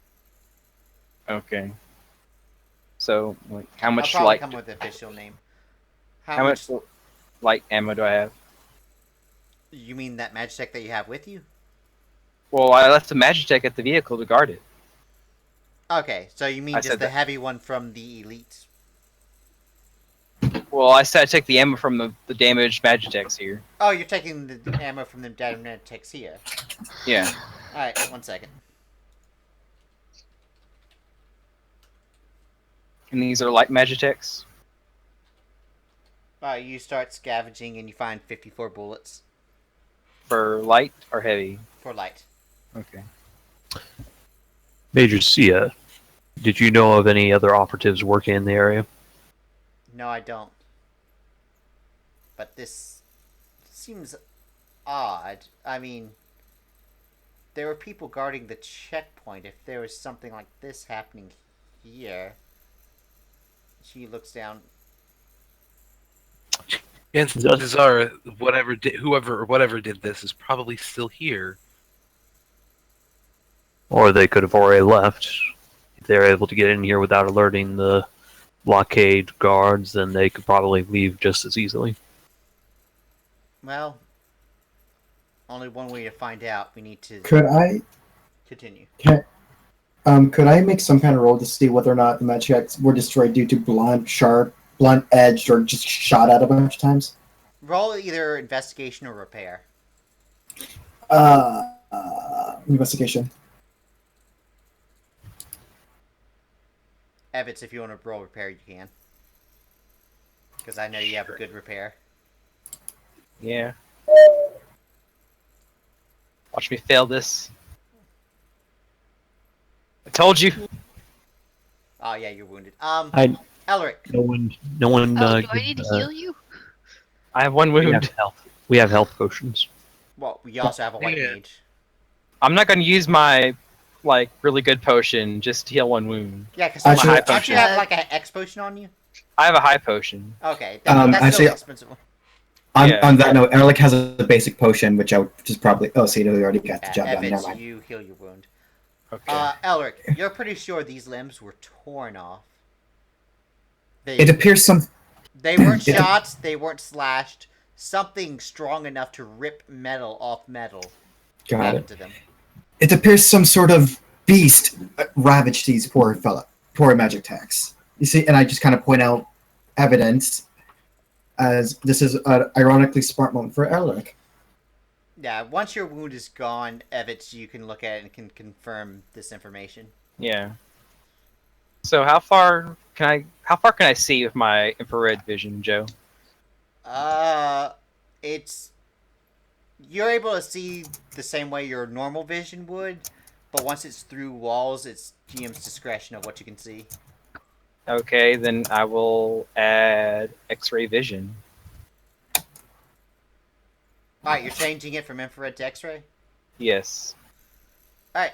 Okay. So, like, how I'll much probably light? come with the official name. How much light ammo do I have? You mean that Magitech that you have with you? Well, I left a Magitech at the vehicle to guard it. Okay, so you mean I just said the that. heavy one from the elites? Well, I said I took the ammo from the damaged Magitechs here. Oh, you're taking the ammo from the Dynamitex here. Yeah. Alright, 1 second. And these are light Magitechs. Alright, you start scavenging and you find 54 bullets For light or heavy? for light. Okay. Major Sia, did you know of any other operatives working in the area? No, I don't. But this seems odd. I mean, there were people guarding the checkpoint. If there was something like this happening here... She looks down. Chances are, whoever did this is probably still here. Or they could have already left. If they're able to get in here without alerting the blockade guards, then they could probably leave just as easily. Well, only one way to find out. We need to Could I continue. could I make some kind of roll to see whether or not the Magitechs were destroyed due to blunt edged, or just shot at a bunch of times? Roll either investigation or repair. Investigation. Evets, if you want to roll repair, you can. Because I know you have a good repair. Yeah. Watch me fail this. I told you. Oh yeah, you're wounded. Elric. No one. Oh, do I need to heal you? I have one We wound. have health. We have health potions. Well, we also have a white Yeah. mage. I'm not going to use my really good potion just to heal one wound. Yeah, because Actually- don't you have like an X potion on you? I have a high potion. Okay, that's actually- still an expensive one. Yeah. On that note, Erlich has a basic potion, which I would just probably... Oh, Sidu already got the job done. Never Evets, mind. you heal your wound. Okay. Elric, you're pretty sure these limbs were torn off. It appears some... They weren't it- shot, they weren't slashed. Something strong enough to rip metal off metal Got happened it. to them. It appears some sort of beast ravaged these poor Magitechs. You see, and I just kind of point out evidence, as this is an ironically smart moment for Elric. Yeah, once your wound is gone, Evets, you can look at it and can confirm this information. Yeah. So how far can I see with my infrared vision, Joe? You're able to see the same way your normal vision would, but once it's through walls, it's GM's discretion of what you can see. Okay, then I will add X-ray vision. Alright, you're changing it from infrared to X-ray? Yes. Alright.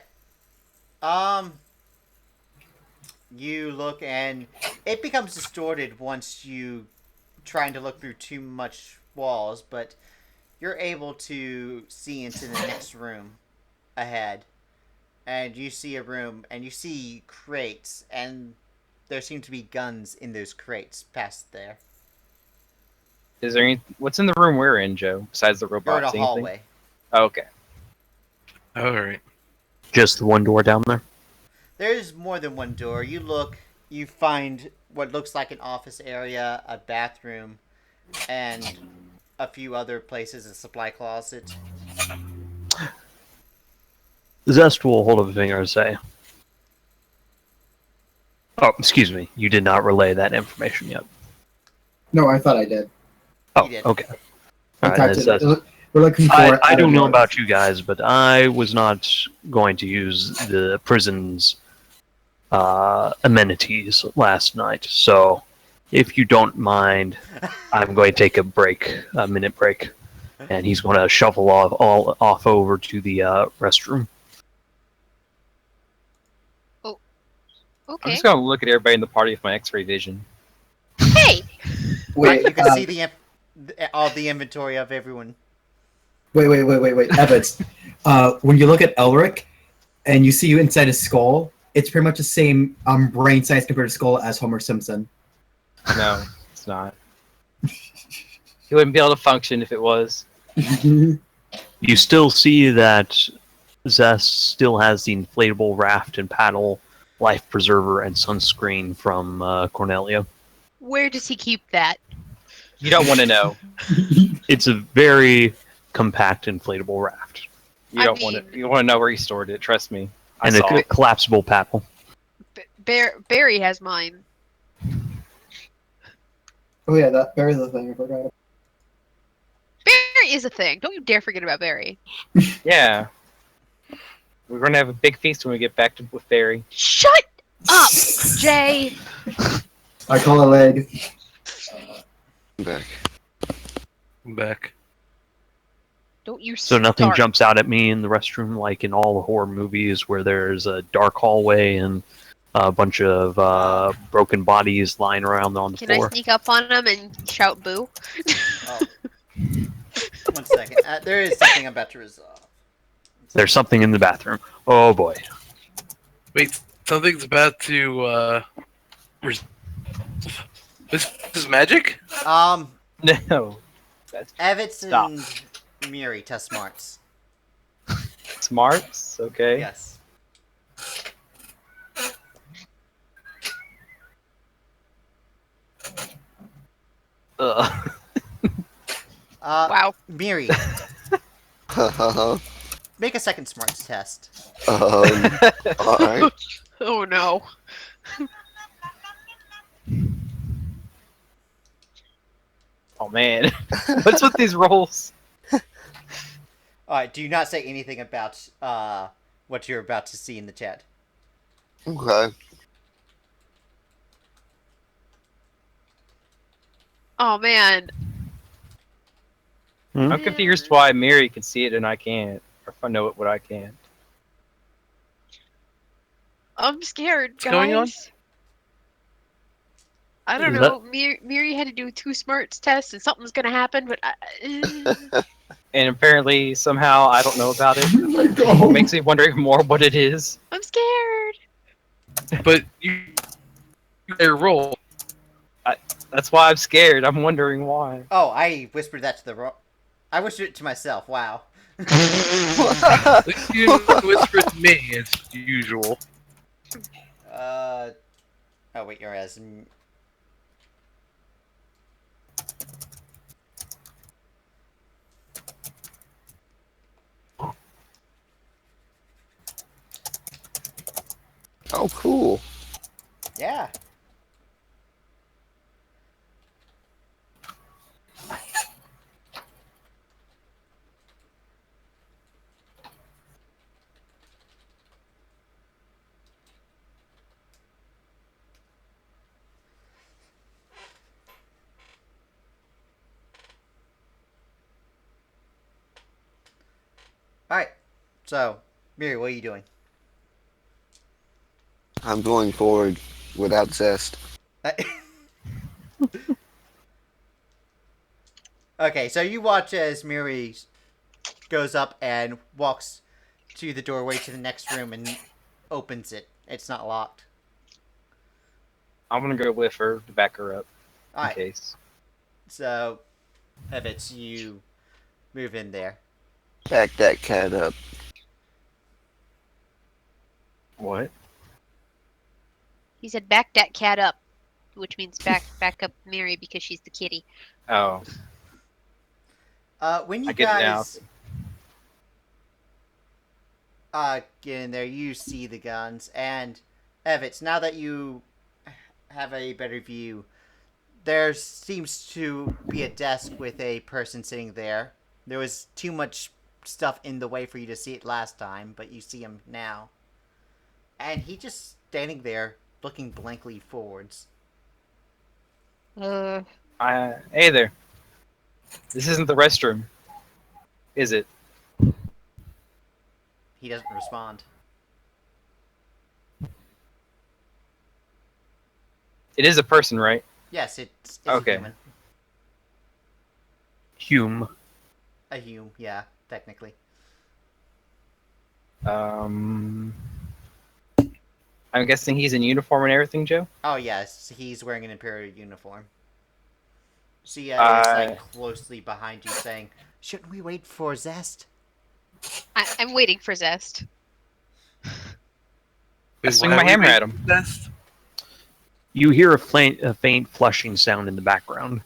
You look and it becomes distorted once you trying to look through too much walls, but you're able to see into the next room ahead. And you see a room and you see crates, and there seem to be guns in those crates past there. Is there what's in the room we're in, Joe? Besides the You're robots? in a anything? hallway. Oh, okay. Alright. Just the one door down there. There's more than one door. You look, you find what looks like an office area, a bathroom, and a few other places, a supply closet. Zest will hold up a finger and say, "Oh, excuse me. You did not relay that information yet." No, I thought I did. Oh, You did. okay. I All right, typed that's- it. We're looking for... I don't know about you guys, but I was not going to use the prison's amenities last night. So, if you don't mind, I'm going to take a minute break, and he's going to shuffle off over to the restroom. I'm Okay. just gonna look at everybody in the party with my X-ray vision. Hey! Right, Wait, you can see all the inventory of everyone. Wait, Evans. When you look at Elric, and you see you inside his skull, it's pretty much the same brain size compared to skull as Homer Simpson. No, it's not. He wouldn't be able to function if it was. You still see that Zest still has the inflatable raft and paddle, life preserver, and sunscreen from Cornelia. Where does he keep that? You don't want to know. It's a very compact inflatable raft. You don't want to. You want to know where he stored it. Trust me. I And saw a it. collapsible paddle. Barry has mine. Oh yeah, that Barry's the thing. I forgot. Barry is a thing. Don't you dare forget about Barry. Yeah. We're gonna have a big feast when we get back with Barry. Shut up, Jay. I call a leg. I'm back. I'm back. Don't you So nothing start. jumps out at me in the restroom like in all the horror movies where there's a dark hallway and a bunch of broken bodies lying around on the Can floor. I sneak up on him and shout boo? Oh. 1 second. There is something I'm about to resolve. There's something in the bathroom. Oh boy. Wait, something's about to. This is magic? No. Evets Stop. and Miri'ri test smarts. Smarts. Okay. Yes. Ugh. Wow. Miri, make a second smarts test. Alright. Oh no. Oh man. What's with these rolls? Alright, do not say anything about what you're about to see in the chat. Okay. Oh man. I'm confused why Mary can see it and I can't. Or if I know it, what I can't. I'm scared, guys. going on? I don't Is know. Miri had to do 2 smarts tests and something's gonna happen, but And apparently, somehow, I don't know about it. Oh. Makes me wonder even more what it is. I'm scared. But you roll. That's why I'm scared. I'm wondering why. Oh, I whispered that to the I whispered it to myself. Wow. You whisper to me as usual. Oh wait, you're as. Oh, cool. Yeah. Alright. So, Miri, what are you doing? I'm going forward without Zest. Okay, so you watch as Miri goes up and walks to the doorway to the next room and opens it. It's not locked. I'm gonna go with her to back her up. In Alright, case. so, Evets, you move in there. Back that cat up. What? He said back that cat up, which means back up Miri because she's the kitty. Oh. When you I get it now. guys get in there, you see the guns, and Evets, now that you have a better view, there seems to be a desk with a person sitting there. There was too much stuff in the way for you to see it last time, but you see him now. And he just standing there, looking blankly forwards. Hey there. This isn't the restroom. Is it? He doesn't respond. It is a person, right? Yes, it's Okay. a human. Hume. A hume, yeah, technically. I'm guessing he's in uniform and everything, Joe? Oh yes, he's wearing an Imperial uniform. See, is like closely behind you, saying, "Shouldn't we wait for Zest?" I'm waiting for Zest. I swing my hammer at him. Zest? You hear a faint flushing sound in the background.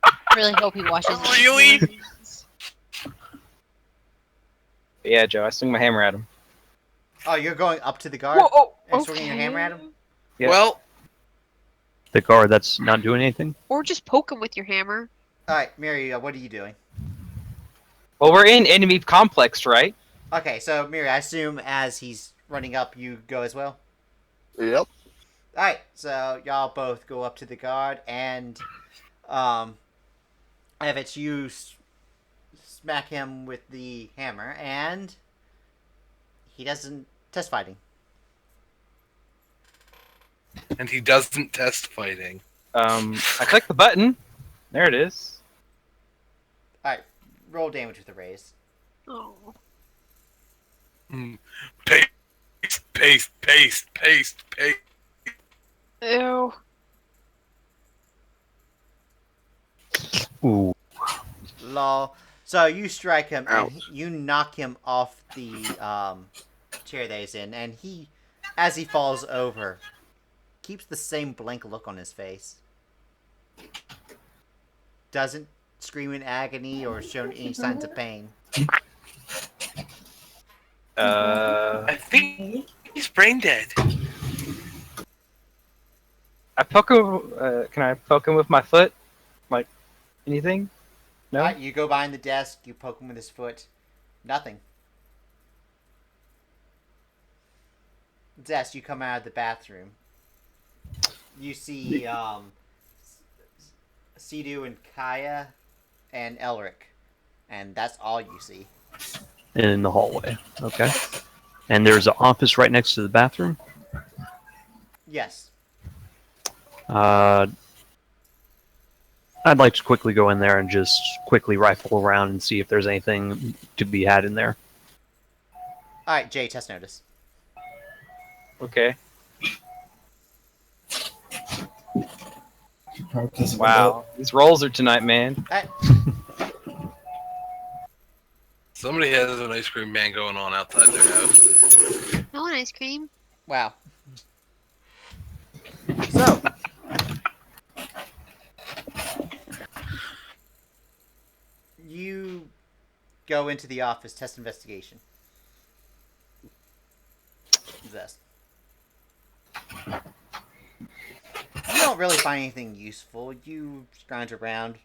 I really hope he watches. Really? Yeah, Joe, I swing my hammer at him. Oh, you're going up to the guard and swinging your hammer at him? Yeah. Well, The guard that's not doing anything. Or just poke him with your hammer. All right, Miri, what are you doing? Well, we're in enemy complex, right? Okay, so Miri, I assume as he's running up, you go as well? Yep. All right, so y'all both go up to the guard, and Evets, you smack him with the hammer, and he doesn't test fighting. and he doesn't test fighting. I click the button. There it is. All right, roll damage with the raise. Oh. Paste. Ew. Ooh. Lol. So you strike him, and Ouch. you knock him off the chair that he's in, and he, as he falls over, keeps the same blank look on his face. Doesn't scream in agony or show any signs of pain. I think he's brain dead. I poke him. Can I poke him with my foot? Like anything? No. Alright, you go behind the desk, you poke him with his foot. Nothing. Zest, you come out of the bathroom. You see Sidu and Kaya and Elric. And that's all you see. In the hallway. Okay. And there's an office right next to the bathroom. Yes. I'd like to quickly go in there and just quickly rifle around and see if there's anything to be had in there. Alright, Jay, test notice. Okay. Practice Wow. These rolls are tonight, man. Alright, Somebody has an ice cream man going on outside their house. I want ice cream. wow. So, you go into the office, test investigation. Zest. You don't really find anything useful. You scrounge around.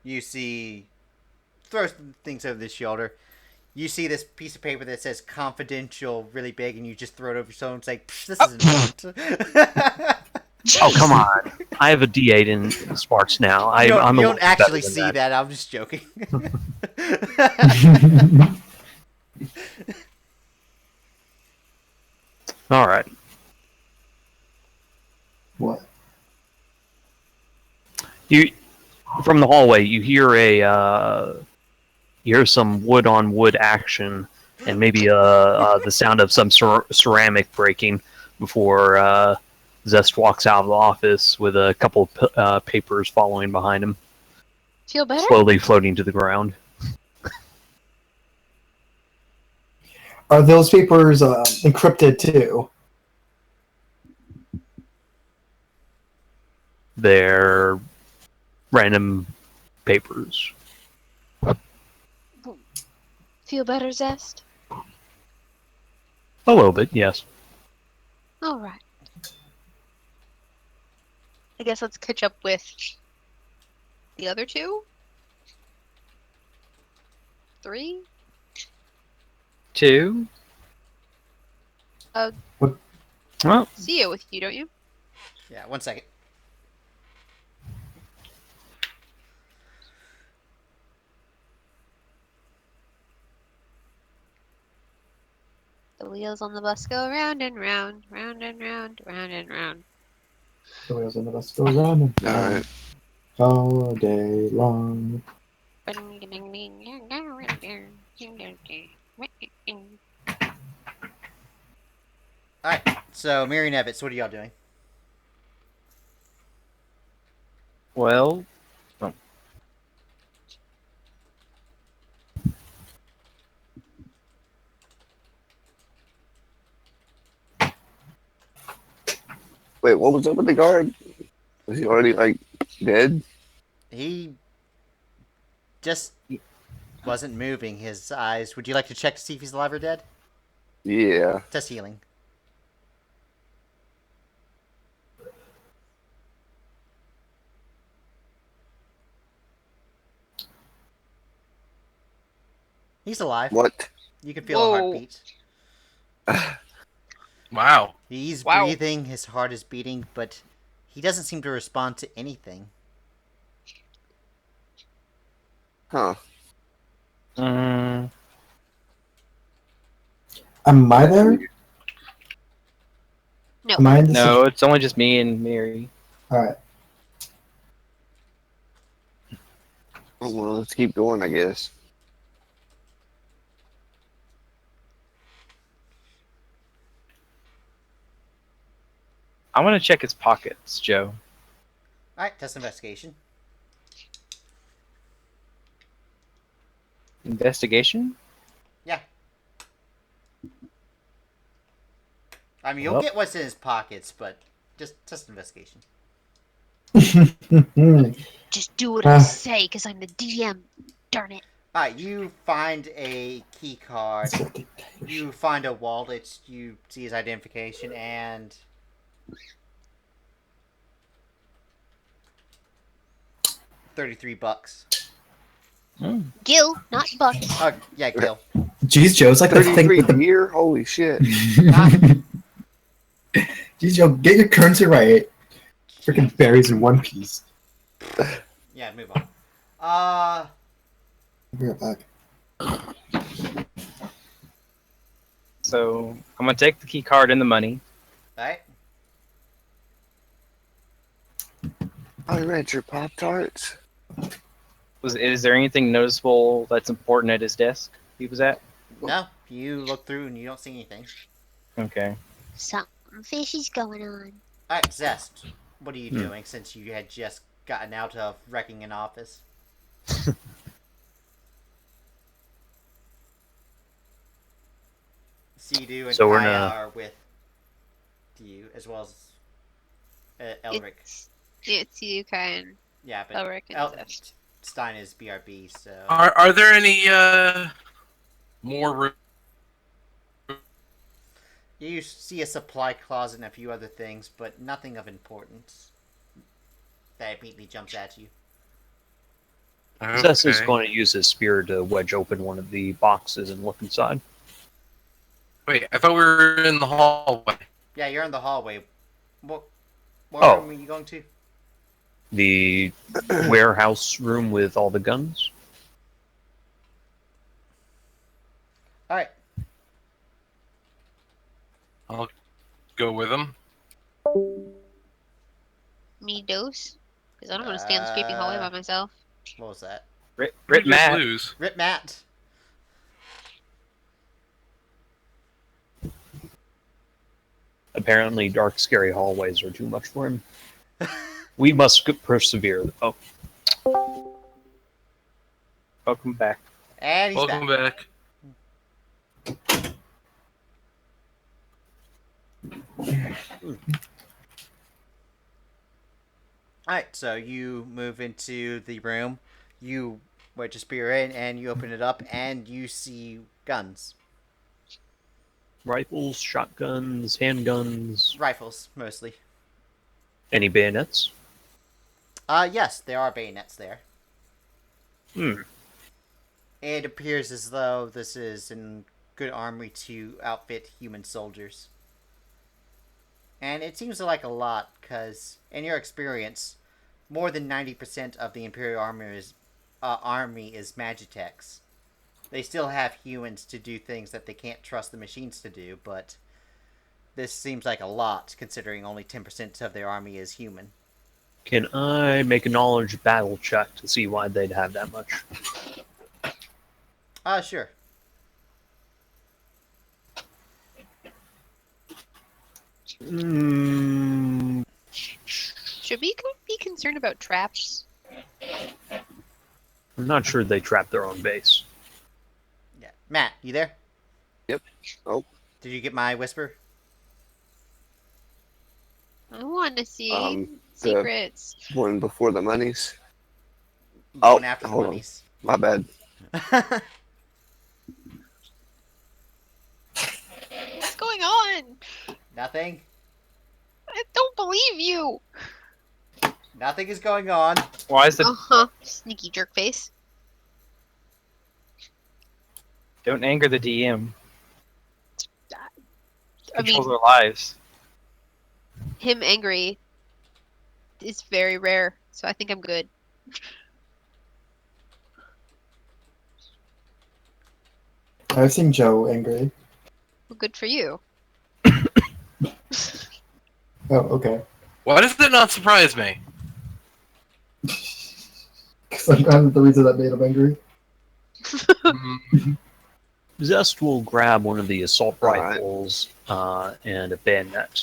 You see... Throw some things over the shoulder. You see this piece of paper that says confidential really big, and you just throw it over your shoulder and say, "Psh, this isn't important." Oh, come on. I have a D8 in Sparks now. You don't, I'm you a don't little actually better than see that. I'm just joking. All right. What? You from the hallway, you hear some wood on wood action, and maybe the sound of some ceramic breaking before Zest walks out of the office with a couple of papers following behind him, Feel better? slowly floating to the ground. Are those papers encrypted too? They're random papers. Feel better, Zest? A little bit, yes. All right. I guess let's catch up with the other two. 3. 2. Well, See you with you, don't you? Yeah, 1 second. The wheels on the bus go round and round, round and round, round and round. The wheels on the bus go round and round Alright. all day long. Alright, so Miri and Evets, what are y'all doing? Well, Wait, what was up with the guard? Was he already like dead? He just wasn't moving his eyes. Would you like to check to see if he's alive or dead? Yeah. Test healing. He's alive. What? You can feel a Whoa. heartbeat. Wow. He's Wow. breathing, his heart is beating, but he doesn't seem to respond to anything. Huh. Mm, Am I there? No. Am I in the no, it's only just me and Mary. Alright. Oh, well, let's keep going, I guess. I want to check his pockets, Joe. Alright, test investigation. Investigation? Yeah. I mean, you'll Well. get what's in his pockets, but just test investigation. Just do what I say, because I'm the DM. Darn it. Alright, you find a key card. You find a wallet. You see his identification, and $33. Gil, not Buck. Oh, yeah, Gil. Jeez, Joe, it's like the thing 33 with the... year? Holy shit. Jeez, Joe, get your currency right. Freaking berries in one piece. Yeah, move on. I'll be right back. So I'm gonna take the key card and the money. Alright. I read your Pop Tarts. Is there anything noticeable that's important at his desk he was at? No, you look through and you don't see anything. Okay. Something fishy's going on. Alright, Zest. What are you doing since you had just gotten out of wrecking an office? Sidu and So we're Kaya gonna- are with you, as well as Elric. It's you, and Yeah, but Elric and Zest. Stein is BRB, so... Are there any more You see a supply closet and a few other things, but nothing of importance that immediately jumps at you. Zest is going to use his spear to wedge open one of the boxes and look inside. Wait, I thought we were in the hallway. Yeah, you're in the hallway. What Oh. room are you going to? The warehouse room with all the guns. Alright. I'll go with him. Me dose? Because I don't want to stand in the creepy hallway by myself. What was that? Rip You just Matt. lose. Rip Matt. Apparently, dark, scary hallways are too much for him. We must persevere. Oh, Welcome back. And he's Welcome back. back. Alright, so you move into the room. You wedge a spear in and you open it up and you see guns. rifles, shotguns, handguns, Rifles, mostly. any bayonets? Yes, there are bayonets there. Hmm. It appears as though this is a good armory to outfit human soldiers. And it seems like a lot, because, in your experience, more than 90% of the Imperial army is Magitex. They still have humans to do things that they can't trust the machines to do, but this seems like a lot, considering only 10% of their army is human. Can I make a knowledge battle check to see why they'd have that much? Sure. Mm, Should we be concerned about traps? I'm not sure they trap their own base. Yeah. Matt, you there? Yep. Oh. Did you get my whisper? I want to see the secrets. one before the monies. Going after the hold on. monies. My bad. What's going on? Nothing. I don't believe you. Nothing is going on. Why is the Sneaky jerk face. don't anger the DM? I mean, Controls our lives. him angry is very rare, so I think I'm good. I've seen Joe angry. Well, good for you. Oh, okay. Why does it not surprise me? Because I'm the reason that made him angry. Zest will grab one of the assault Alright. rifles and a bayonet.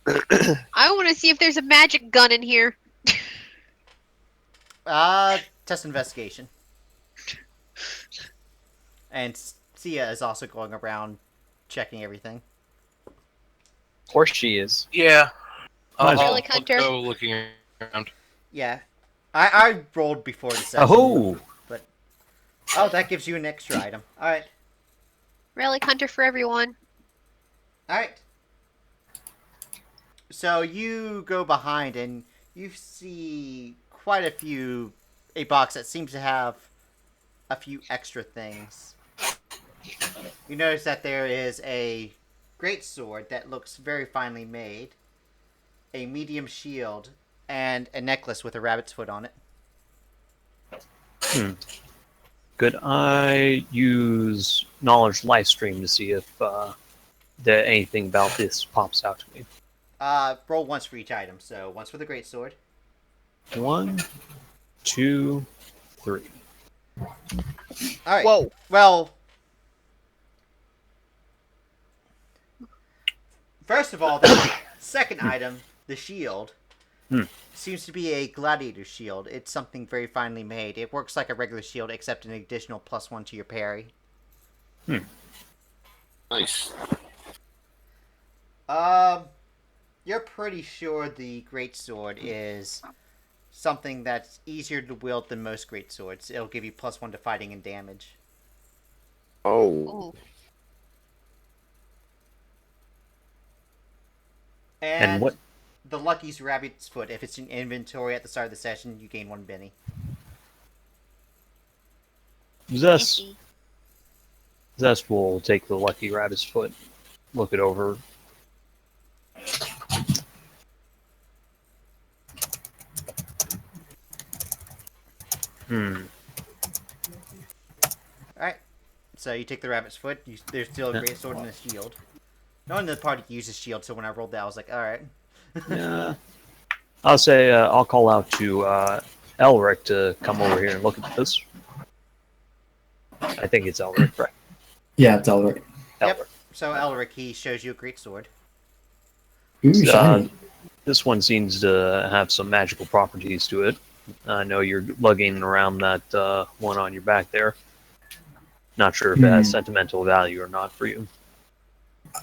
I want to see if there's a magic gun in here. Test investigation. And Sia is also going around checking everything. Of course she is. Yeah. Nice. Relic Hunter. Go looking around. Yeah. I rolled before the session. Oh! Oh, that gives you an extra item. Alright. Relic Hunter for everyone. Alright. So you go behind and you see quite a box that seems to have a few extra things. You notice that there is a great sword that looks very finely made, a medium shield, and a necklace with a rabbit's foot on it. Could I use Knowledge Livestream to see if anything about this pops out to me? Roll once for each item. So once for the great sword. 1, 2, 3. Alright. Whoa. Well, first of all, the second item, the shield, seems to be a gladiator shield. It's something very finely made. It works like a regular shield, except an additional +1 to your parry. Nice. You're pretty sure the greatsword is something that's easier to wield than most greatswords. It'll give you +1 to fighting and damage. Oh. Ooh. And what? The Lucky's Rabbit's Foot. If it's in inventory at the start of the session, you gain 1 Benny. Zest will take the Lucky Rabbit's Foot, look it over. Alright. So you take the rabbit's foot. There's still a great sword and a shield. No one in the party uses shield, so when I rolled that, I was like, alright. Yeah. I'll say I'll call out to Elric to come over here and look at this. I think it's Elric, right? Yeah, it's Elric. Yep. So Elric, he shows you a great sword. Ooh, shiny. This one seems to have some magical properties to it. I know you're lugging around that one on your back there. Not sure if it has sentimental value or not for you.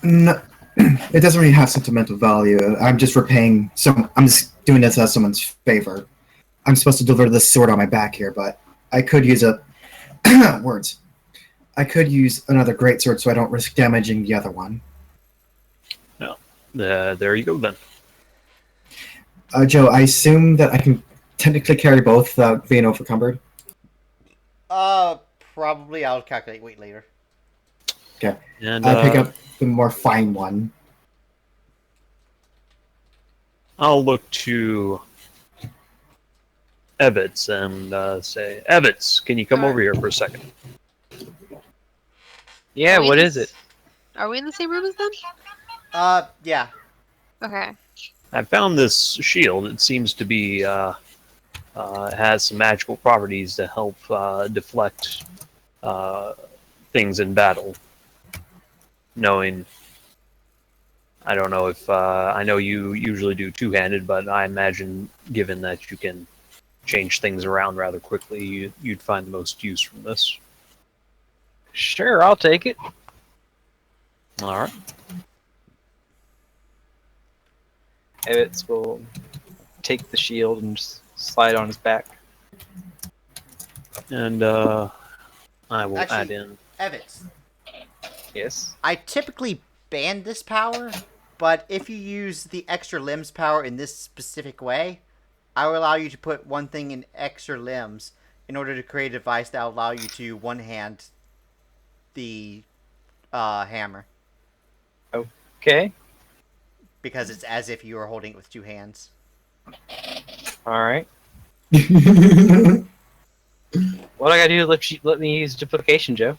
No, it doesn't really have sentimental value. I'm just repaying I'm just doing this as someone's favor. I'm supposed to deliver this sword on my back here, but I could use words. I could use another greatsword so I don't risk damaging the other one. No. There you go then. Joe, I assume that I can technically carry both without being overcumbered. Probably. I'll calculate weight later. Okay. And I pick up the more fine one. I'll look to Evets and say, Evets, can you come over here for a second? Yeah, Are we what in is it? Are we in the same room as them? Yeah. Okay. I found this shield. It seems to be has some magical properties to help deflect things in battle. I don't know if I know you usually do two-handed, but I imagine given that you can change things around rather quickly, you'd find the most use from this. Sure, I'll take it. All right. Evets will take the shield and just slide on his back. And I will Actually- add in. Evets, Yes. I typically ban this power, but if you use the extra limbs power in this specific way, I will allow you to put one thing in extra limbs in order to create a device that will allow you to one-hand the hammer. Okay. Because it's as if you were holding it with two hands. All right. What I gotta do to let me use duplication, Joe?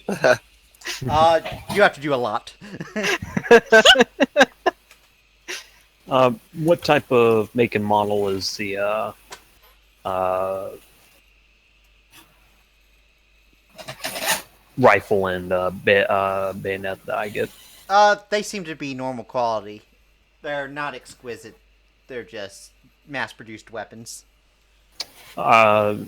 You have to do a lot. What type of make and model is the rifle and bayonet that I get? They seem to be normal quality. They're not exquisite. They're just mass-produced weapons. What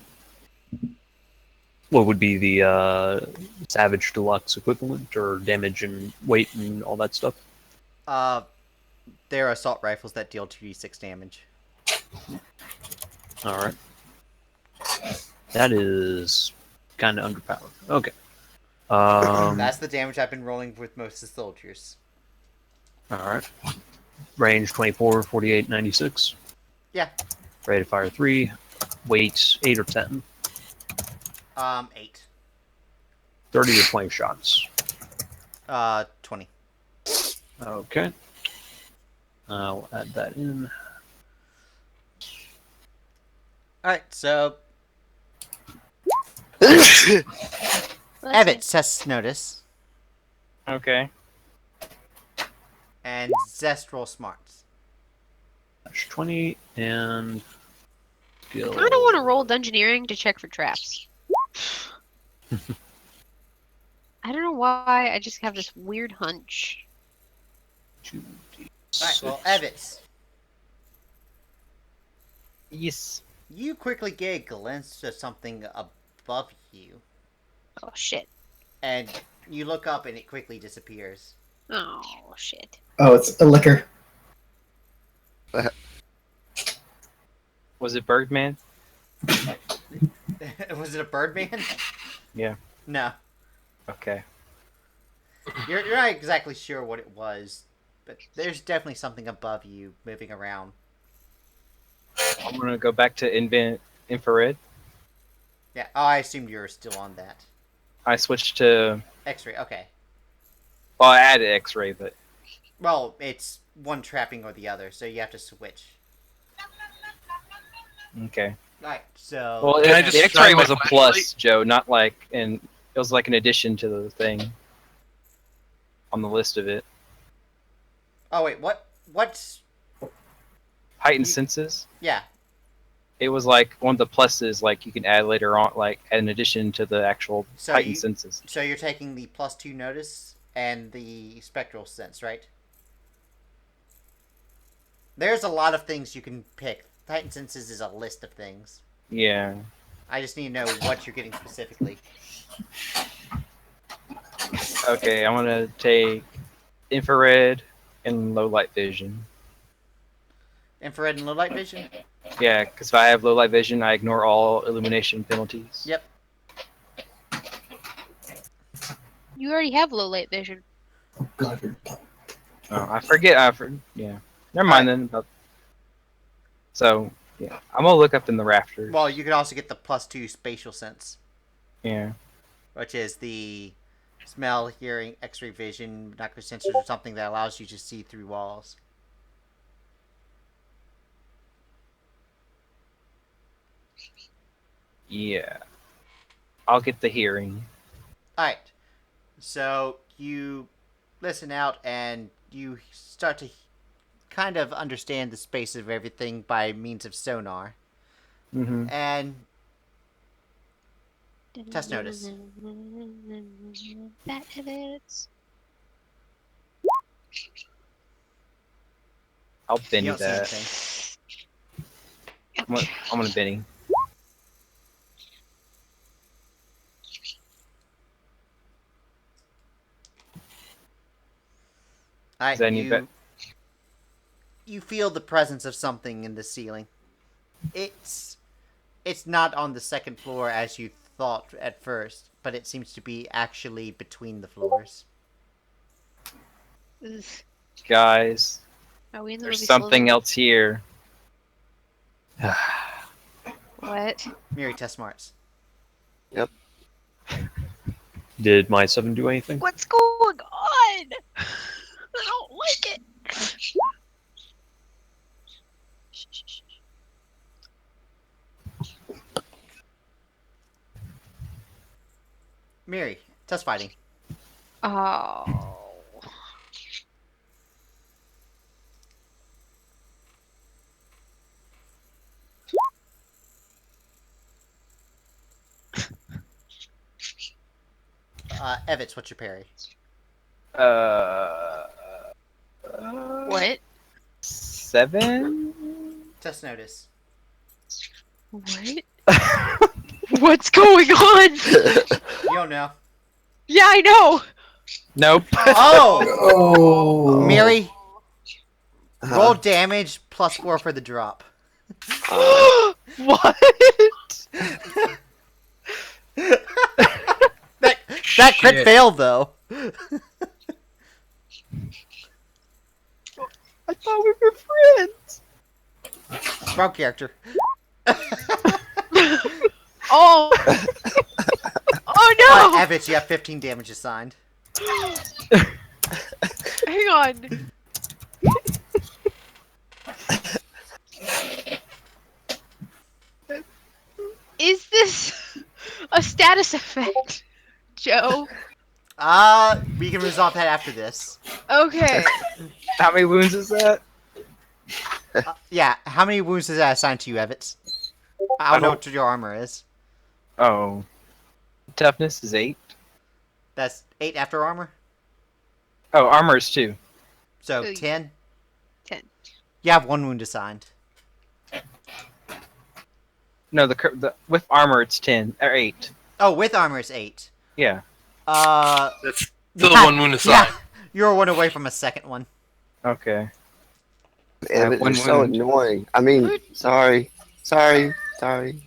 would be the Savage Deluxe equivalent, or damage and weight and all that stuff? They're assault rifles that deal 2d6 damage. All right. That is kind of underpowered. Okay. That's the damage I've been rolling with most of the soldiers. All right. Range 24, 48, 96. Yeah. Rate of fire 3. Weight 8 or 10. 8. 30 or 20 shots. 20. Okay. I'll add that in. Alright, so Let's Evets tests notice, Okay. and Zest roll smarts. That's 20 and skill. I don't want to roll Dungeoneering to check for traps. I don't know why. I just have this weird hunch. 2d6. Alright, well, Evets, Yes. you quickly get a glimpse of something above you, Oh shit. and you look up and it quickly disappears. Oh shit. Oh, it's a liquor. Was it Birdman? Was it a birdman? Yeah. No. Okay. You're not exactly sure what it was, but there's definitely something above you moving around. I'm gonna go back to infrared. Yeah, oh, I assumed you were still on that. I switched to. X-ray, okay. Well, I added X-ray, but Well, it's one trapping or the other, so you have to switch. okay. Alright, so... Well, Can I the just X-ray shine my was a plus, flashlight? Joe, not like an. It was like an addition to the thing. On the list of it, Oh, wait, what's... heightened You- senses. Yeah, It was like one of the pluses, like you can add later on, like in addition to the actual So heightened you- senses. so you're taking the +2 notice and the spectral sense, right? There's a lot of things you can pick. Titan Senses is a list of things. Yeah. I just need to know what you're getting specifically. Okay, I'm gonna take infrared and low light vision. Infrared and low light vision? Yeah, because if I have low light vision, I ignore all illumination penalties. Yep. You already have low light vision. Oh, God, you're... Oh, I forget. Yeah. Never mind then. So yeah, I'm gonna look up in the rafters. Well, you can also get the +2 spatial sense, Yeah. which is the smell, hearing, X-ray vision, binocular sensors, or something that allows you to see through walls. Yeah. I'll get the hearing. Alright, so you listen out and you start to kind of understand the space of everything by means of sonar. Mm-hmm. And Test notice. That Evets. I'll you Benny don't see that. anything. I'm gonna Benny. Alright, Is that any bet- you feel the presence of something in the ceiling. It's not on the second floor as you thought at first, but it seems to be actually between the floors. Ugh. Guys, Are we in the there's movie something Slither? else here. What? Miri'ri, test smarts. Did my 7 do anything? What's going on? I don't like it. Miri'ri, test fighting. Oh. Evets, what's your parry? What? 7? Test notice. What? What's going on? You don't know. Yeah, I know. Nope. Oh! Oh. Miri'ri, Uh-huh. roll damage +4 for the drop. What? That crit Shit. failed, though. I thought we were friends. Wrong character. Oh. Oh no! Evets, you have 15 damage assigned. Hang on. Is this a status effect, Joe? We can resolve that after this. Okay. How many wounds is that? Yeah, how many wounds is that assigned to you, Evets? I don't know what your armor is. Oh. Toughness is 8. That's 8 after armor? Oh, armor is 2. So, So 10? 10. You have 1 wound assigned. No, the with armor it's 10 or 8. Oh, with armor is 8. Yeah. That's still yeah, one wound aside. Yeah, you're 1 away from a second one. Okay. Damn it, one you're so wound. annoying. I mean, sorry. Sorry. Sorry.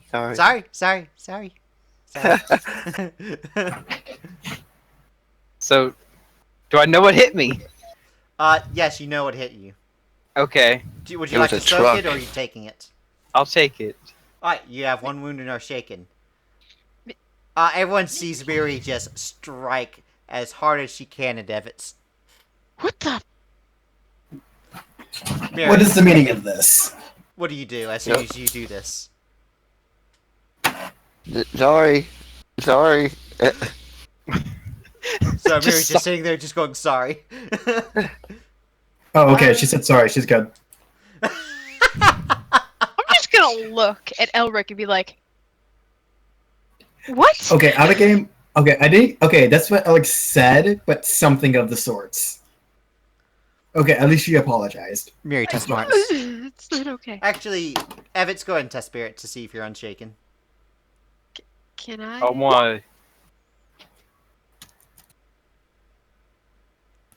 So, do I know what hit me? Yes, you know what hit you. Okay, Would It you like to was a soak truck. it, or are you taking it? I'll take it. Alright, you have 1 wound and are shaken. Everyone sees Miri'ri just strike as hard as she can at Evets. What the? Miri'ri, What is the meaning of this? what do you do as soon as you do this? Sorry. So Miri'ri's Just just sitting there just going, sorry. Oh, okay. She said sorry. She's good. I'm just gonna look at Elric and be like, "What?" Okay, out of game. Okay, I didn't. Okay, that's what Alex said, but something of the sorts. Okay, at least she apologized. Miri'ri, test smarts. It's not okay. Actually, Evets, go ahead and test spirit to see if you're unshaken. Can I? Oh my.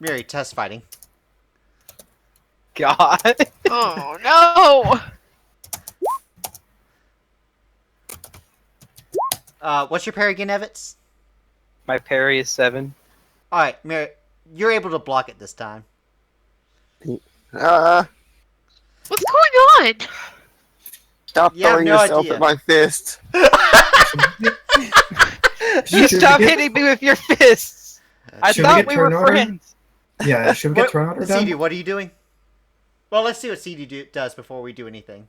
Miri'ri, test fighting. God. Oh no! What's your parry again, Evets? My parry is 7. Alright, Miri'ri, you're able to block it this time. What's going on? Stop You have throwing no yourself idea. at my fist. You stop hitting me with your fists. I Should we thought get we were turn order? friends. Yeah, should we get turn order done? Sidu, what are you doing? Well, let's see what Sidu does before we do anything.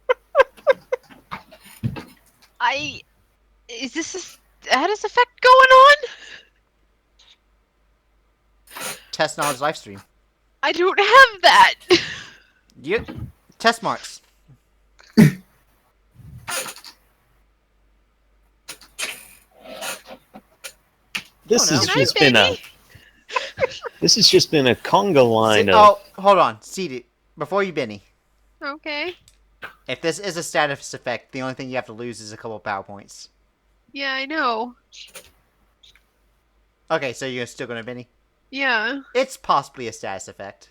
Is this a status effect going on? Test knowledge livestream. I don't have that. Yep. Test marks. This Oh, no. has Can I, just been baby? this has just been a conga line of Oh, hold on. Sidu, before you Benny. Okay. If this is a status effect, the only thing you have to lose is a couple power points. Yeah, I know. Okay, so you're still gonna Benny? Yeah. It's possibly a status effect.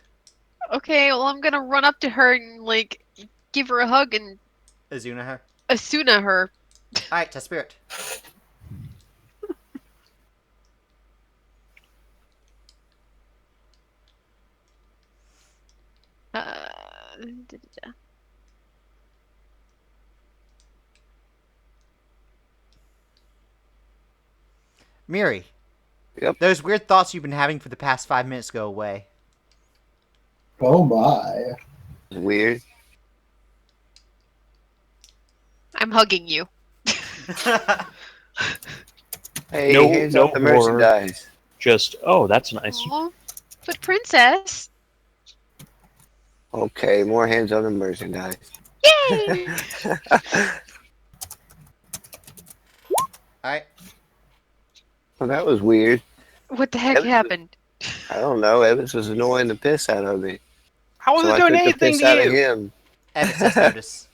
Okay, well, I'm gonna run up to her and, like, give her a hug and Azuna her. Asuna her. Alright, test spirit. Da-da-da. Miri. Yep. Those weird thoughts you've been having for the past 5 minutes go away. Oh my. Weird. I'm hugging you. Hey, No- here's no all the more. merchandise. Just, oh, that's nice. Aw, but princess. Okay, more hands on the merchandise. Yay! Alright. Well, that was weird. What the heck Evan- happened? I don't know. Evans was annoying the piss out of me. I wasn't I doing took the anything piss to out of you. him. Evets has notice.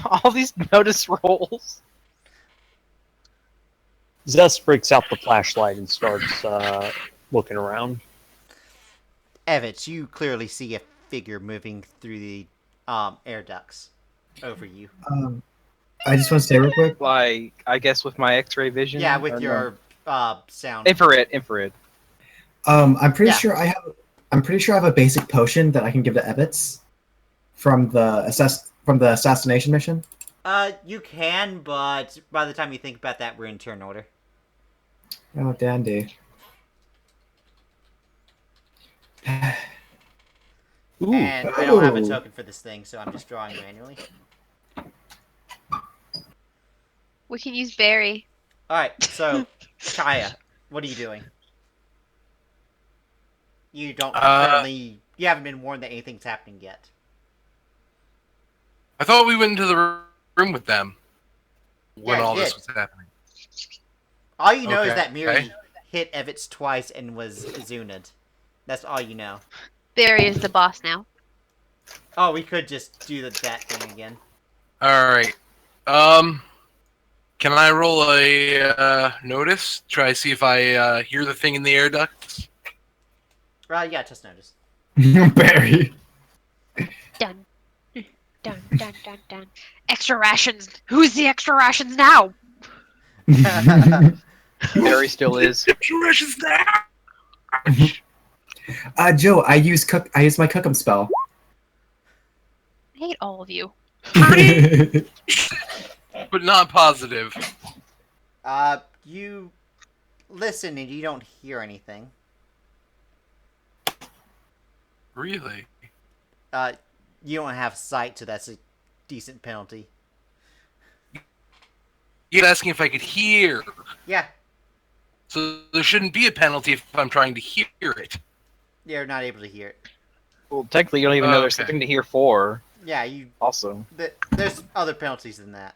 All these notice rolls. Zest breaks out the flashlight and starts looking around. Evets, you clearly see a figure moving through the air ducts over you. I just want to say real quick. Like, I guess with my X-ray vision. Yeah, or with no? your sound. Infrared. I'm pretty Yeah. sure I have. I'm pretty sure I have a basic potion that I can give to Evets from the assassination mission. You can, but by the time you think about that, we're in turn order. Oh, dandy. Ooh, And I don't have a Ooh. token for this thing, so I'm just drawing manually. We can use Barry. Alright, so, Kaya, what are you doing? You don't currently... You haven't been warned that anything's happening yet. I thought we went into the room with them when Yeah, you all this did. was happening. All you know is Okay, that Miri okay. hit Evets twice and was Zuna'd. That's all you know. Barry is the boss now. Oh, we could just do that thing again. Alright. Can I roll a notice? Try to see if I hear the thing in the air ducts? Yeah, just notice. Barry. Done. Dun, dun, dun, dun. Extra rations. Who's the extra rations now? Barry still is. Situations now! Joe, I use my cookum spell. I hate all of you. But not positive. You listen and you don't hear anything. Really? You don't have sight, so that's a decent penalty. You're asking if I could hear. Yeah, So there shouldn't be a penalty if I'm trying to hear it. you're not able to hear it. Well, technically, you don't even know there's Okay. something to hear for. Yeah, you. Also, There's other penalties than that.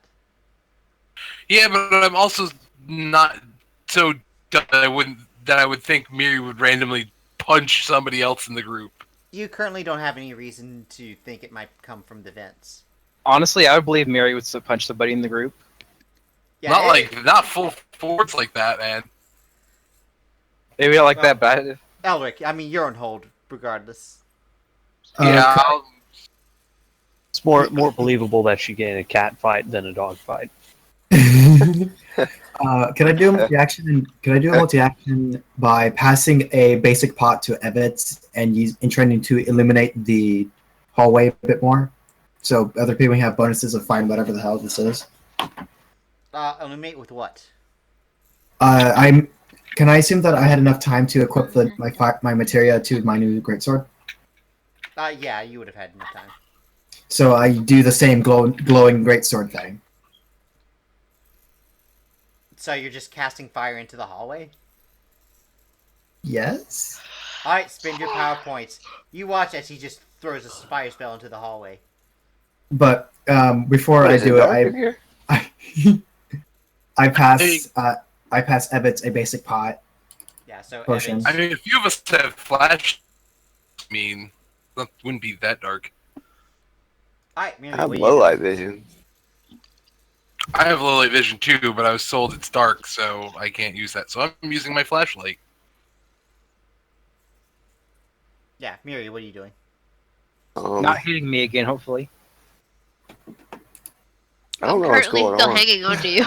Yeah, but I'm also not so dumb that I would think Miri would randomly punch somebody else in the group. You currently don't have any reason to think it might come from the vents. honestly, I would believe Mary would punch somebody in the group. Yeah, Not full force like that, man. Maybe not like Well, that bad. Elric, I mean, you're on hold regardless. Yeah, it's more believable that she get in a cat fight than a dog fight. Can I do a multi-action? Can I do a multi-action by passing a basic pot to Evets and trying to illuminate the hallway a bit more, so other people have bonuses of find whatever the hell this is. Illuminate with what? Can I assume that I had enough time to equip my materia to my new greatsword? Yeah, you would have had enough time. So I do the same glowing greatsword thing. So you're just casting fire into the hallway? Yes. Alright, spend your power points. You watch as he just throws a fire spell into the hallway. But before What, I is do dark in it, here? I pass Hey. I pass Evets a basic pot. Yeah, so Potion. Evans, I mean, a few of us have flash. I mean, that wouldn't be that dark. Alright, Miri, I have what low do you light vision. I have low light vision too, but I was told it's dark, so I can't use that. So I'm using my flashlight. Yeah, Miri'ri, what are you doing? Not hitting me again, hopefully. I don't I'm know what's currently going still on. hanging on to you.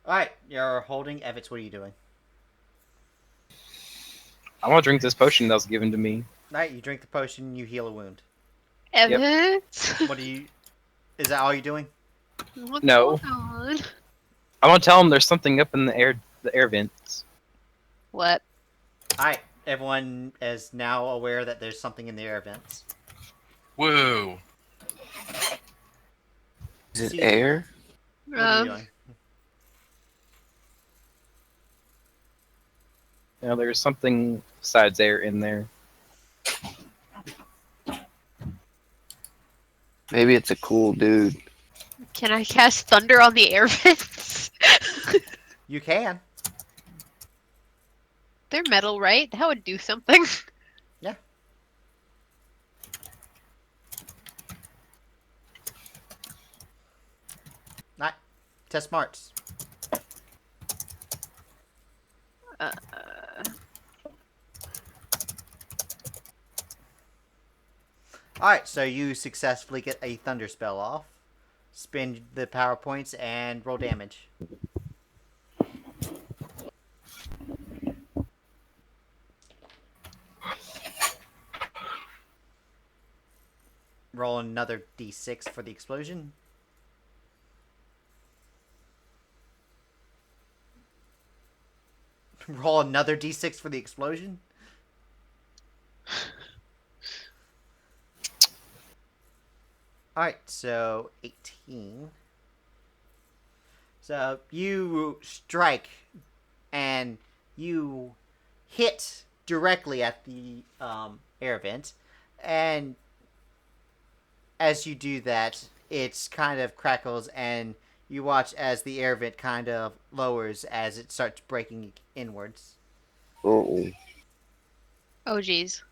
Alright, you're holding. Evets, what are you doing? I want to drink this potion that was given to me. Alright, you drink the potion, you heal a wound. Evets. What do you... Is that all you're doing? What's No. going on? I want to tell him there's something up in the air vents. What? Alright, everyone is now aware that there's something in the air vents. Whoa. Is it See- air? What are you Um, doing? You know, there's something besides air in there. Maybe it's a cool dude. can I cast thunder on the air vents? You can. They're metal, right? That would do something. Not. Test smarts. Uh, Alright, so you successfully get a thunder spell off. Spend the power points and roll damage. Roll another d6 for the explosion. Roll another d6 for the explosion. Alright, so 18. So you strike and you hit directly at the air vent, and as you do that, it kind of crackles, and you watch as the air vent kind of lowers as it starts breaking inwards. Oh. oh, geez.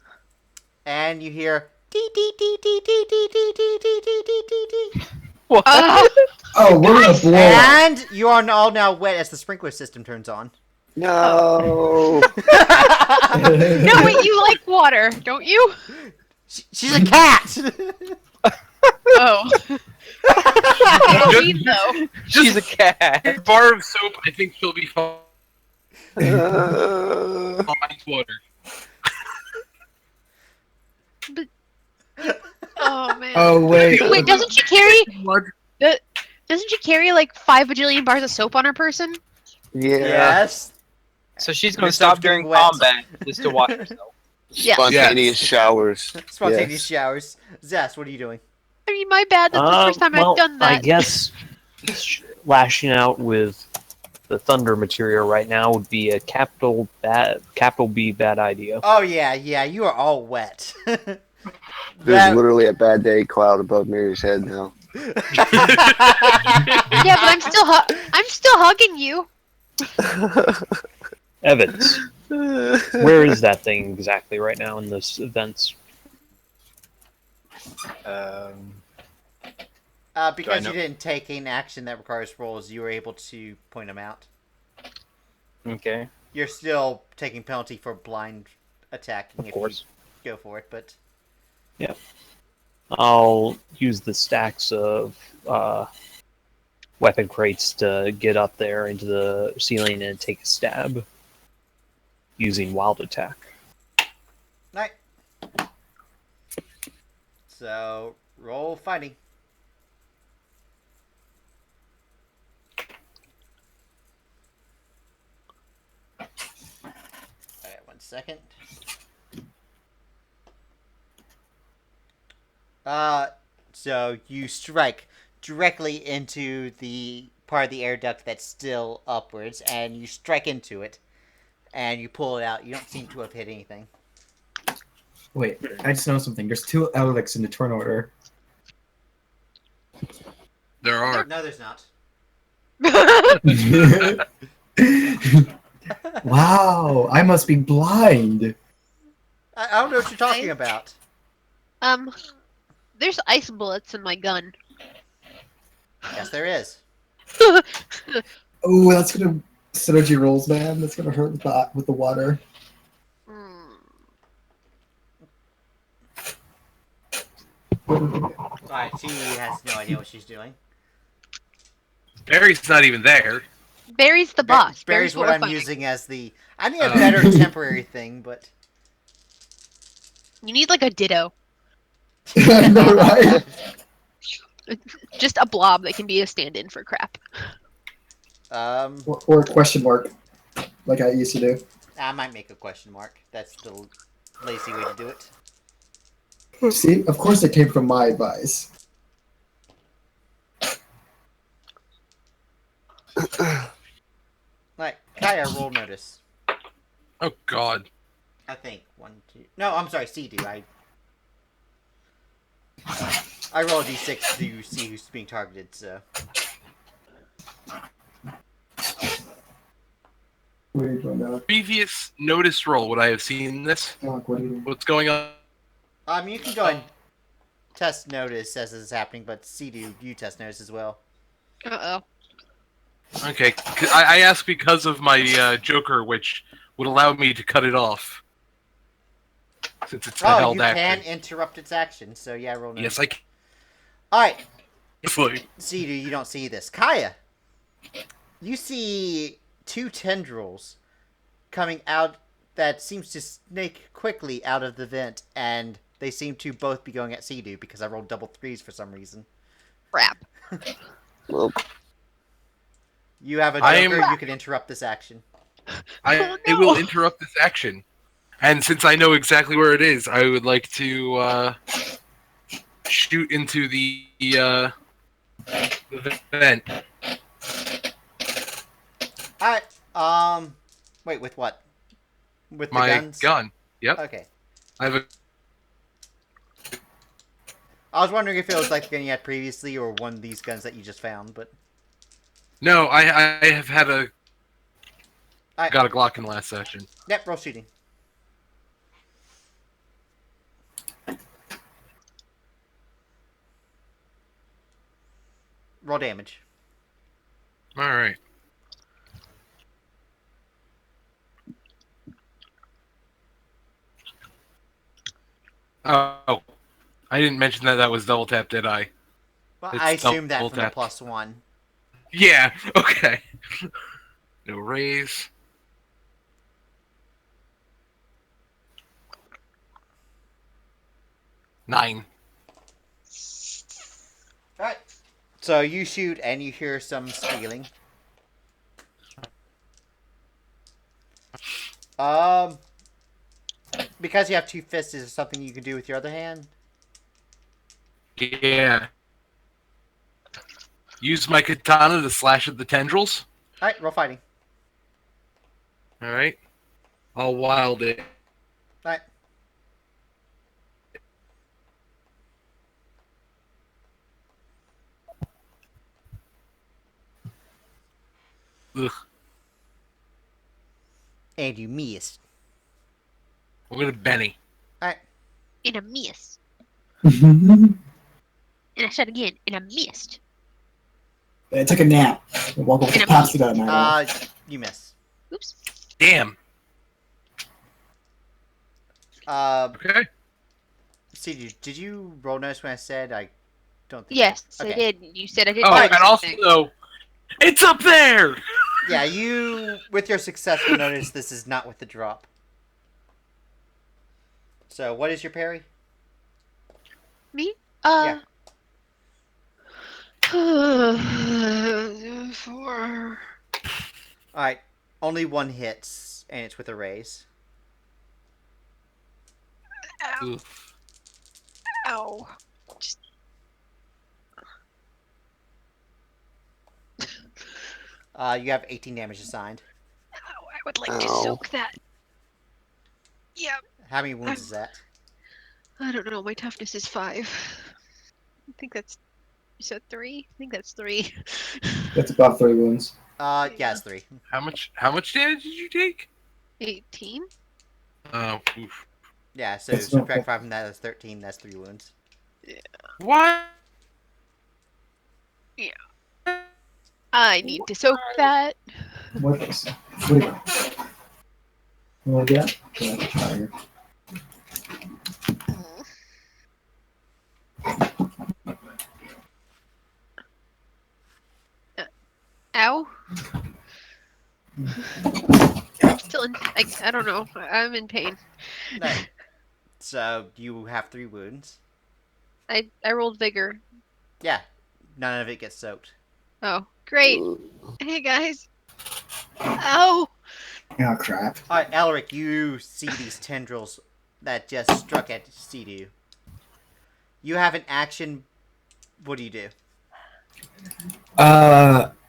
And you hear dee dee dee dee dee dee dee dee dee dee dee dee dee. What? Oh, we're gonna blow up. And you are all now wet as the sprinkler system turns on. No. No, wait, you like water, don't you? She's a cat! Oh. Oh, geez, though. She's a cat. Bar of soap, I think she'll be fine. Uh, Fine water. Oh, man. Oh wait. Wait, doesn't she carry like 5 bajillion bars of soap on her person? yeah. Yes. So she's gonna Yourself stop during getting wet. combat just to wash herself. Yeah. Spontaneous showers. Spontaneous Yes. showers. Zest, what are you doing? I mean, my bad. That's the first time well, I've done that. I guess lashing out with the thunder material right now would be a capital B bad idea. Oh, yeah, you are all wet. There's That- literally a bad day cloud above Miri's head now. Yeah, but I'm still hugging you. Evans, where is that thing exactly right now in this events? Because know? you didn't take an action that requires rolls, you were able to point them out. Okay. You're still taking penalty for blind attacking Of if course. you go for it, but... I'll use the stacks of weapon crates to get up there into the ceiling and take a stab using wild attack. Alright. So, roll fighting. Alright, 1 second. So you strike directly into the part of the air duct that's still upwards, and you strike into it, and you pull it out. You don't seem to have hit anything. Wait, I just know something. There's 2 Elrics in the turn order. There are. No, there's not. Wow, I must be blind. I don't know what you're talking about. There's ice bullets in my gun. Yes, there is. Oh, that's gonna synergy rolls, man. That's gonna hurt with the water. Hmm. Alright, she has no idea what she's doing. Barry's not even there. Barry's the boss. Barry's what we're I'm finding. using as the... I need a better temporary thing, but... You need like a ditto. I know, right? Just a blob that can be a stand-in for crap. Or a question mark, like I used to do. I might make a question mark. That's the lazy way to do it. See, of course it came from my advice. Like, Kaya, roll notice. Oh God. I think. 1, 2... No, I'm sorry, Sidu. I roll a d6 to see who's being targeted, so... What are you doing now? Previous notice roll. Would I have seen this? Doc, what are you doing? What's going on? You can go and test notice as this is happening, but Sidu, you test notice as well. Uh-oh. Okay, I asked because of my Joker, which would allow me to cut it off. Since it's a Oh, held you action. can interrupt its action, so yeah, roll notice. Yes, I can. Alright, Easily. Sidu, you don't see this. Kaya, you see 2 tendrils coming out that seems to snake quickly out of the vent, and they seem to both be going at Sidu because I rolled double 3s for some reason. Crap. Well, You have a I Joker, am- you can interrupt this action. Oh, It no. will interrupt this action. And since I know exactly where it is, I would like to shoot into the vent. Alright, wait, with what? With the My guns? gun. Yep. Okay. I have a. I was wondering if it was like the gun you had previously or one of these guns that you just found, but... No, I have had a. Alright. Got a Glock in last session. Yep, roll shooting. Roll damage. All right. Oh, I didn't mention that was double tap, did I? Well, It's I assumed that double from the tap. +1. Yeah. Okay. No raise. Nine. Alright. So you shoot and you hear some squealing. Because you have 2 fists, is there something you can do with your other hand? Yeah. Use my katana to slash at the tendrils. Alright, roll fighting. All right. I'll wild it. Alright. Ugh. And you missed. We're gonna Benny. Alright. In a miss. And I said again, in a mist. I took a nap. Welcome to Popsy that night. You miss. Oops. Damn. Okay. Okay. See, did you roll notice when I said I don't think Yes, okay. I did. You said I didn't Oh, notice and also, anything. it's up there. Yeah, you, with your successful notice, this is not with the drop. So, what is your parry? Me? Yeah. 4. Alright, only 1 hits, and it's with a raise. Ow. Oof. Ow. Just... You have 18 damage assigned. Ow, I would like to Ow. soak that. Yeah, How many wounds is that? I don't know. My toughness is 5. I think that's... You said 3? I think that's 3. That's about 3 wounds. Yeah, it's 3. How much damage did you take? 18? Oh, oof. Yeah, so That's subtract not- 5 from that, that's 13, that's 3 wounds. What? I need to soak that. What is what do you got? Yeah, try here. I'm still in. I don't know. I'm in pain. No. So you have 3 wounds. I rolled vigor. Yeah. None of it gets soaked. Oh, great. Hey guys. Ow. Oh crap. Alright, Elric, you see these tendrils that just struck at Sidu. You have an action. What do you do?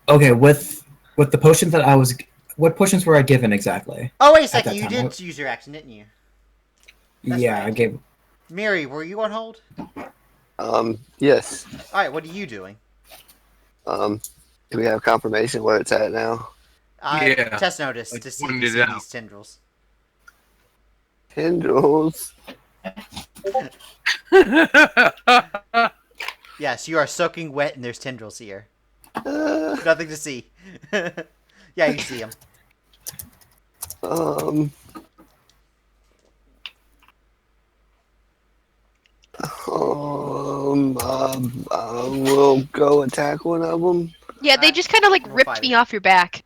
Okay, with the potions that I was, what potions were I given exactly? Oh, wait a At second. that You time, did use your action, didn't you? That's yeah, right. I gave. Miri, were you on hold? Yes. Alright, what are you doing? Do we have confirmation where it's at now? Yeah. Test notice I to see if pointed you it see out. these tendrils. Tendrils. Yes, you are soaking wet and there's tendrils here. Uh, Nothing to see. Yeah, you see them. um, we'll go attack one of them. Yeah, they just kind of like We'll ripped fight me it. off your back.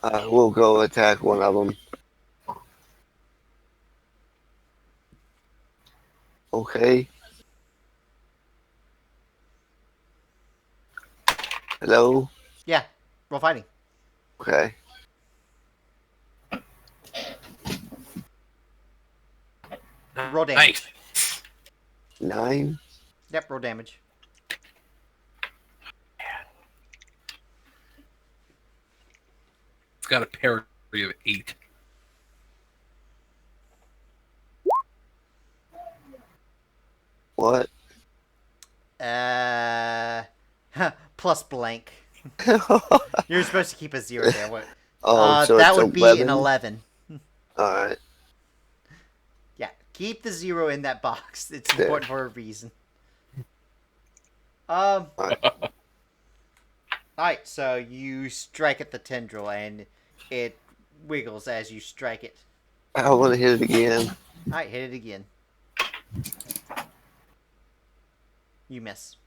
We'll go attack one of them. Okay. Hello? Yeah, roll fighting. Okay. Roll damage. Nice. 9. Yep, roll damage. It's got a parry of 8. What? Plus blank. You're supposed to keep a 0 there. What? So that it's would be an 11. Alright. Yeah, keep the 0 in that box. It's There. important for a reason. Alright. Alright, so you strike at the tendril and it wiggles as you strike it. I want to hit it again. Alright, hit it again. You miss.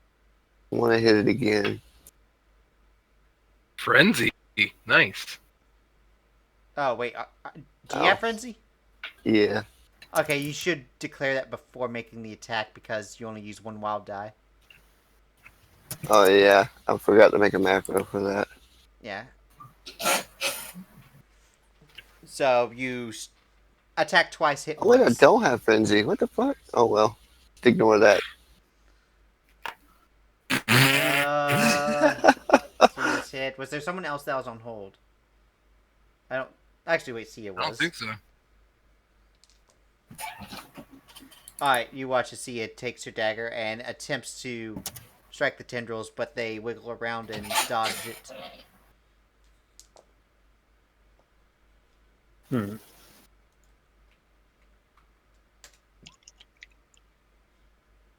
I want to hit it again. Frenzy. Nice. Oh, wait. Do you Oh. have frenzy? Yeah. Okay, you should declare that before making the attack because you only use 1 wild die. Oh, yeah. I forgot to make a macro for that. Yeah. So you attack twice, hit Oh, wait, I once. don't have frenzy. What the fuck? Oh, well. Ignore that. Sia's hit. Was there someone else that was on hold? I don't. Actually, wait, Sia was. I don't think so. Alright, you watch as Sia takes her dagger and attempts to strike the tendrils, but they wiggle around and dodge it.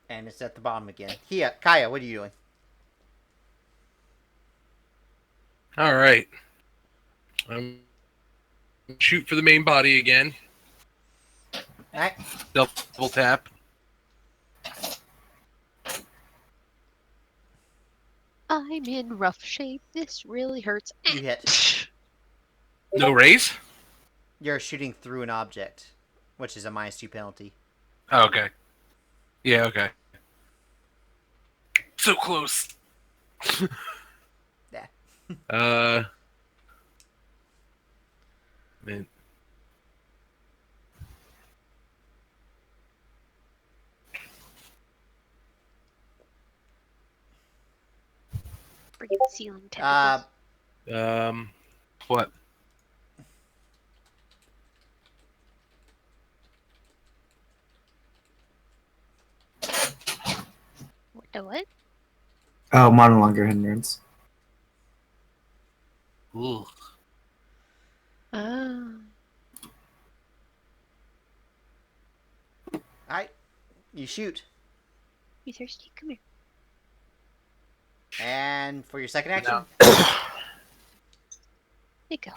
And it's at the bottom again. Kaya, what are you doing? All right. Shoot for the main body again. Alright. Double tap. I'm in rough shape. This really hurts. You hit. No raise? You're shooting through an object, which is a -2 penalty. Oh, okay. Yeah, okay. So close. Yeah. Man. Freaking ceiling tentacles. What? What the what? Oh, monolonger hindrance. Ooh. Oh. Alright. You shoot. You thirsty? Come here. And for your second action, No. There you go.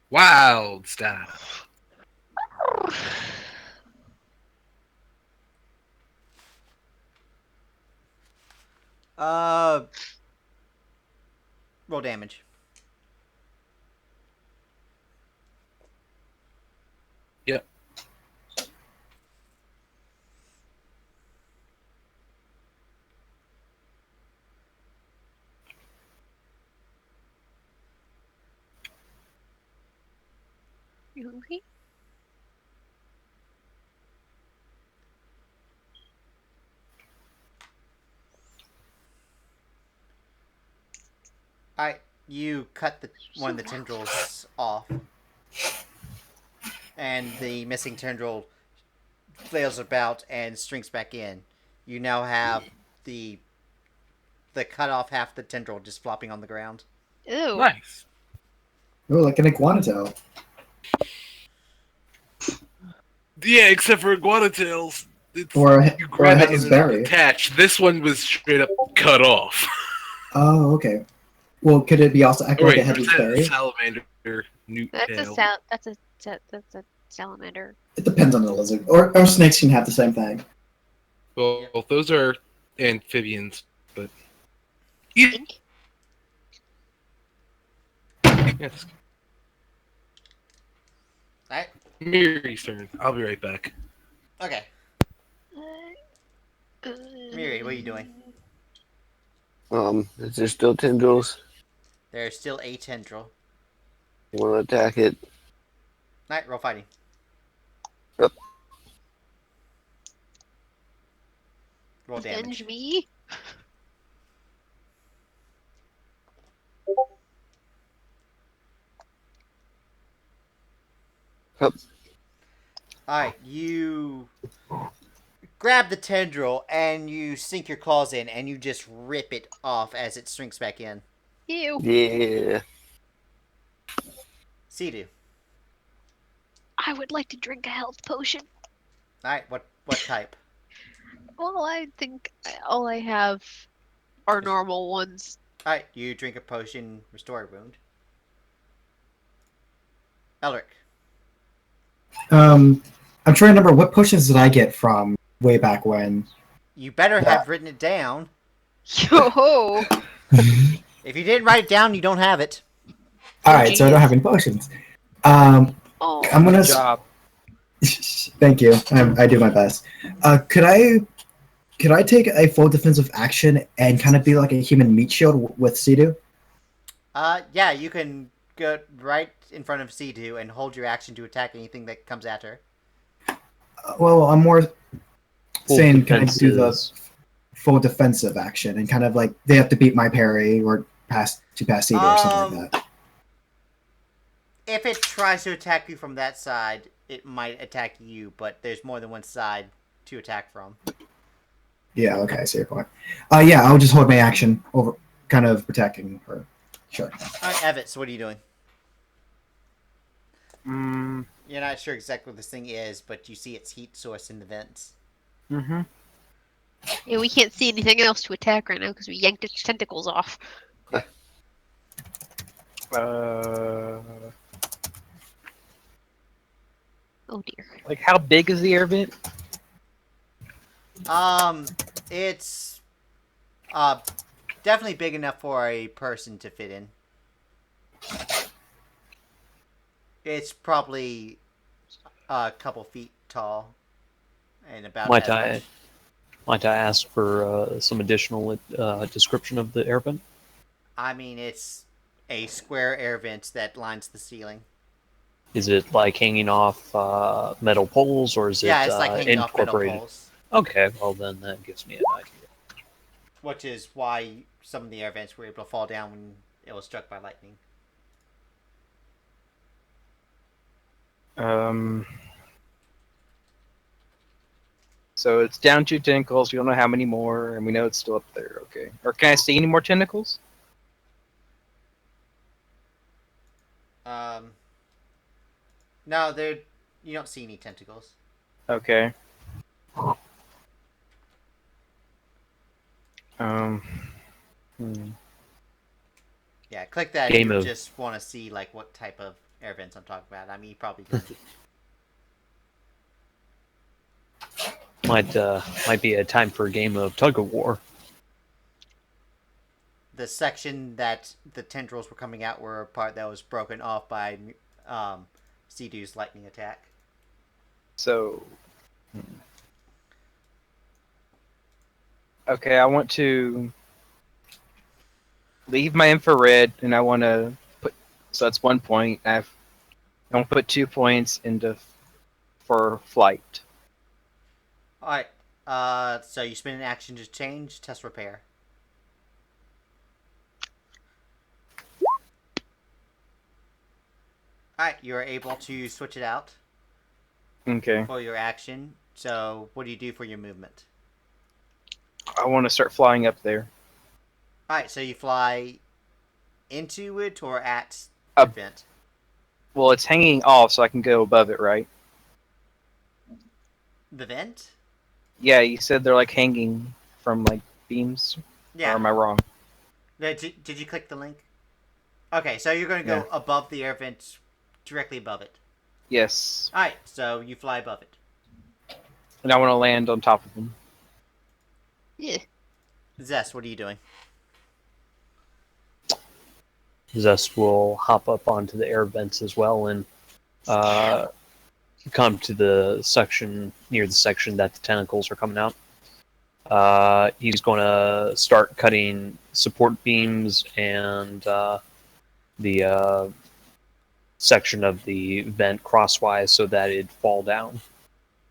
Wild style. Roll damage. Yep. You hungry? Alright, you cut one of the tendrils off. And the missing tendril flails about and shrinks back in. You now have the cut off half the tendril just flopping on the ground. Ew. Nice. Oh, like an iguanatail. Yeah, except for iguana tails. Or you a grab it headless and berry. attach. This one was straight up cut off. Oh, okay. Well, could it be also act Oh, like a wait, headless that's a berry? salamander newt That's tail. that's a salamander. It depends on the lizard. Or snakes can have the same thing. Well, those are amphibians, but Pink? yes. Alright, Miri's turn. I'll be right back. okay. Miri'ri, what are you doing? Is there still tendrils? There's still a tendril. Want to attack it? Alright, roll fighting. Yep. Roll damage. Avenge me? Alright, you grab the tendril and you sink your claws in and you just rip it off as it shrinks back in. Ew. Yeah. Sidu. I would like to drink a health potion. Alright, what type? Well, I think all I have are normal ones. Alright, you drink a potion, restore a wound. Elric. I'm trying to remember what potions did I get from way back when. You better have written it down. Yo! If you didn't write it down, you don't have it. All right, so I don't have any potions. Oh, I'm gonna. Good job. Thank you. I do my best. Could I take a full defensive action and kind of be like a human meat shield with Sidu? Yeah, you can go right in front of Sidu and hold your action to attack anything that comes at her. Well, I'm more Full saying can I do the defenses. full defensive action and kind of like they have to beat my parry or pass Sidu or something like that. If it tries to attack you from that side, it might attack you, but there's more than one side to attack from. Yeah, okay, I see your point. Yeah, I'll just hold my action over, kind of protecting her. Sure. Alright, Evets, what are you doing? Mm, You're not sure exactly what this thing is, but you see its heat source in the vents. mm-hmm. yeah, we can't see anything else to attack right now because we yanked its tentacles off. Oh dear. Like, how big is the air vent? It's definitely big enough for a person to fit in. It's probably a couple feet tall and about Might as much. I ask for some additional description of the air vent? I mean, it's a square air vent that lines the ceiling. Is it like hanging off metal poles, or is Yeah, it it's like hanging off metal incorporated? poles. Okay, well then that gives me an idea. Which is why some of the air vents were able to fall down when it was struck by lightning. So it's down 2 tentacles. We don't know how many more, and we know it's still up there. Okay. Or can I see any more tentacles? No, you don't see any tentacles. Okay. Yeah, click that Game if you of- just want to see like what type of air vents I'm talking about. I mean, you probably don't. Might be a time for a game of tug of war. the section that the tendrils were coming out were a part that was broken off by Sidu's lightning attack. So, okay, I want to leave my infrared, and I want to put. So that's 1 point. I want to put 2 points into for flight. All right. So you spend an action to change, test, repair. All right, you are able to switch it out Okay. for your action. So what do you do for your movement? I want to start flying up there. All right, so you fly into it or at the Up. vent? Well, it's hanging off, so I can go above it, right? The vent? Yeah, you said they're like hanging from like beams. Yeah. Or am I wrong? Did you click the link? Okay, so you're going to go above the air vent, directly above it. Yes. All right, so you fly above it. And I want to land on top of them. Yeah. Zest, what are you doing? Zest will hop up onto the air vents as well and come to the section near the section that the tentacles are coming out. He's going to start cutting support beams and the section of the vent crosswise so that it'd fall down.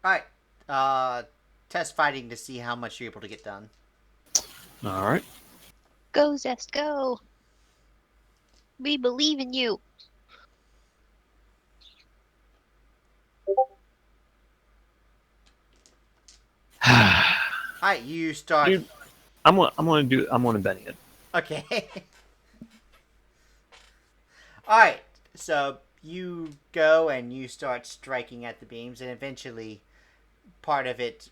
All right, test fighting to see how much you're able to get done. All right. Go, Zest, go. We believe in you. All right, you start. Dude, I'm gonna bend it. Okay. All right, so you go and you start striking at the beams, and eventually, part of it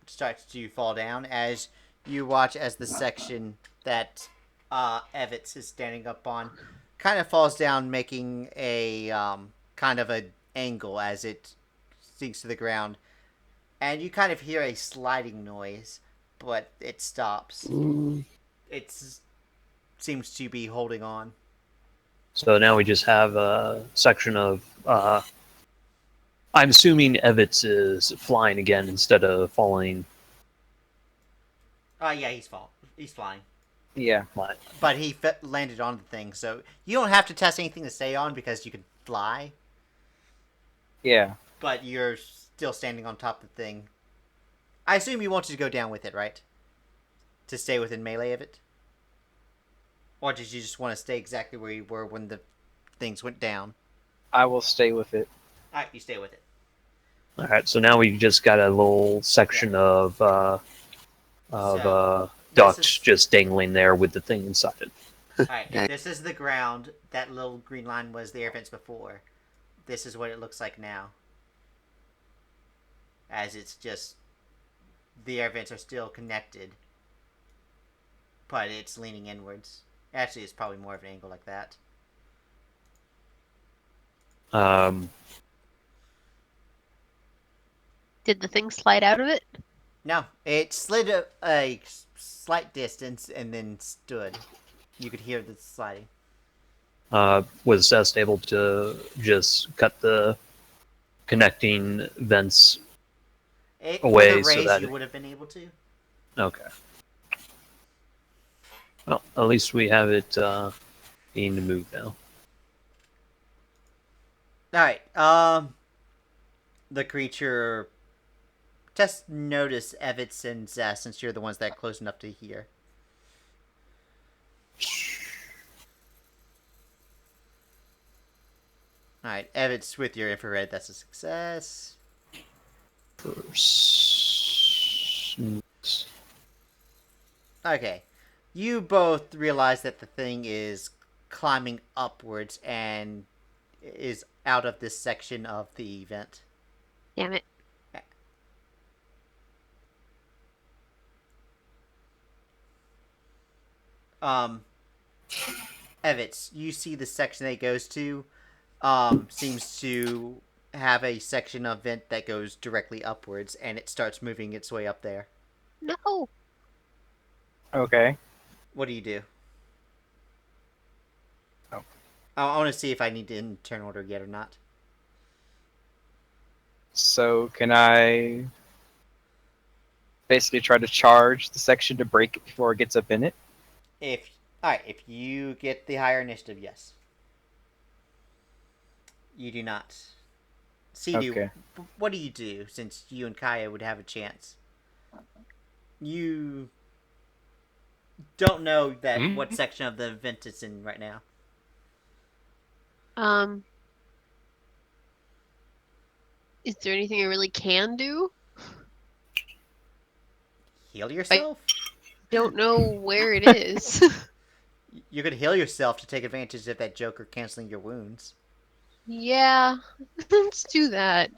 starts to fall down as you watch as the section that Evets is standing up on kind of falls down, making a kind of an angle as it sinks to the ground, and you kind of hear a sliding noise, but it stops. It seems to be holding on. So now we just have a section of. I'm assuming Evets is flying again instead of falling. Yeah, he's flying. Yeah. Flying. But he landed on the thing, so you don't have to test anything to stay on because you can fly. Yeah. But you're still standing on top of the thing. I assume you wanted to go down with it, right? To stay within melee of it? Or did you just want to stay exactly where you were when the things went down? I will stay with it. Alright, you stay with it. All right. So now we've just got a little section of ducts just dangling there with the thing inside it. Alright, this is the ground. That little green line was the air vents before. This is what it looks like now. As it's just... the air vents are still connected. But it's leaning inwards. Actually, it's probably more of an angle like that. Did the thing slide out of it? No, it slid a slight distance and then stood. You could hear the sliding. Was Zest able to just cut the connecting vents away with a raise, so that you would have been able to. Okay. Well, at least we have it being to move now. Alright, the creature... Just notice Evets and Zest since you're the ones that are close enough to hear. Alright, Evets with your infrared, that's a success. Okay. You both realize that the thing is climbing upwards and is out of this section of the event. Damn it. Evets, you see the section that it goes to, seems to have a section of vent that goes directly upwards, and it starts moving its way up there. No. Okay. What do you do? I want to see if I need to turn order yet or not. So can I basically try to charge the section to break it before it gets up in it? If you get the higher initiative, yes. You do not. Sidu, Okay. what do you do since you and Kaya would have a chance? You don't know that what section of the event it's in right now. Is there anything I really can do? Heal yourself? Don't know where it is. You could heal yourself to take advantage of that Joker canceling your wounds. Yeah, let's do that.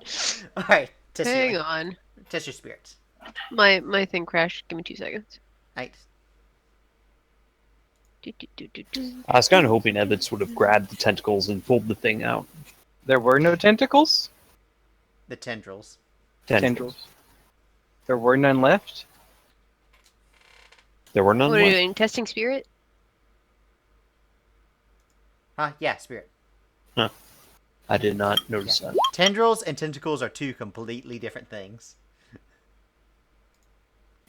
Alright, test Hang healing. on. Test your spirits. My thing crashed. Give me 2 seconds. Right. I was kind of hoping Evets would have grabbed the tentacles and pulled the thing out. There were no tentacles? The tendrils. Tendrils. There were none left? There were none What are you left. doing? Testing spirit? Huh? Yeah, spirit. I did not notice that. Tendrils and tentacles are two completely different things.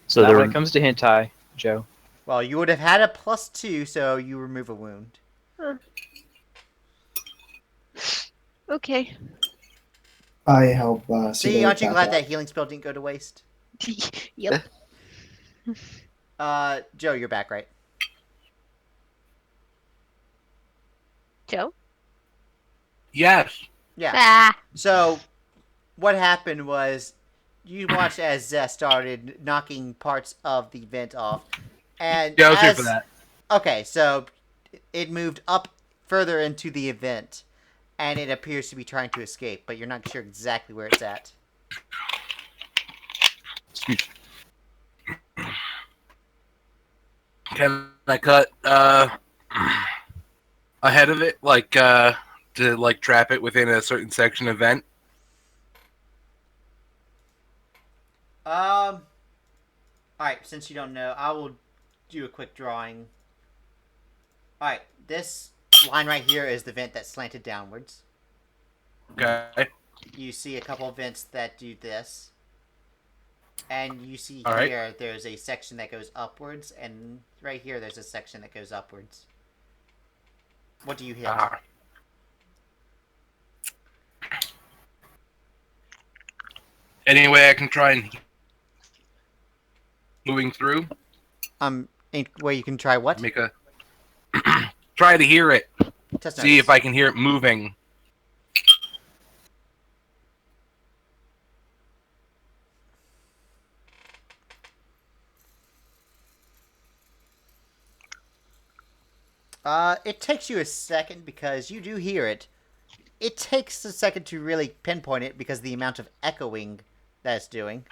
So Not there when were it comes to hentai, Joe. Well, you would have had a +2, so you remove a wound. Okay. I help. See, Sidu aren't you back glad up. that healing spell didn't go to waste? Yep. Joe, you're back, right? Joe? Yes. Yeah. Ah. So, what happened was, you watched as Zest started knocking parts of the vent off, and Yeah, I was here for that. Okay, so it moved up further into the event, and it appears to be trying to escape, but you're not sure exactly where it's at. Can I cut ahead of it, like to like trap it within a certain section event? Alright, since you don't know, I will do a quick drawing. Alright, this line right here is the vent that's slanted downwards. Okay. You see a couple of vents that do this. And you see All right. here, there's a section that goes upwards, and right here, there's a section that goes upwards. What do you hit? Anyway, I can try and moving through. Where you can try what? Make a try to hear it. Test See notice. if I can hear it moving. It takes you a second because you do hear it. It takes a second to really pinpoint it because of the amount of echoing that it's doing.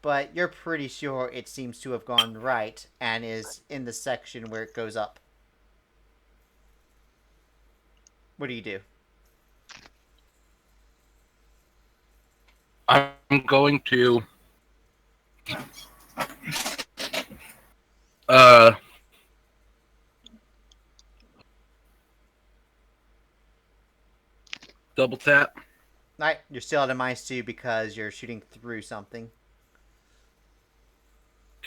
But you're pretty sure it seems to have gone right and is in the section where it goes up. What do you do? I'm going to double tap. Alright, you're still at a -2 because you're shooting through something.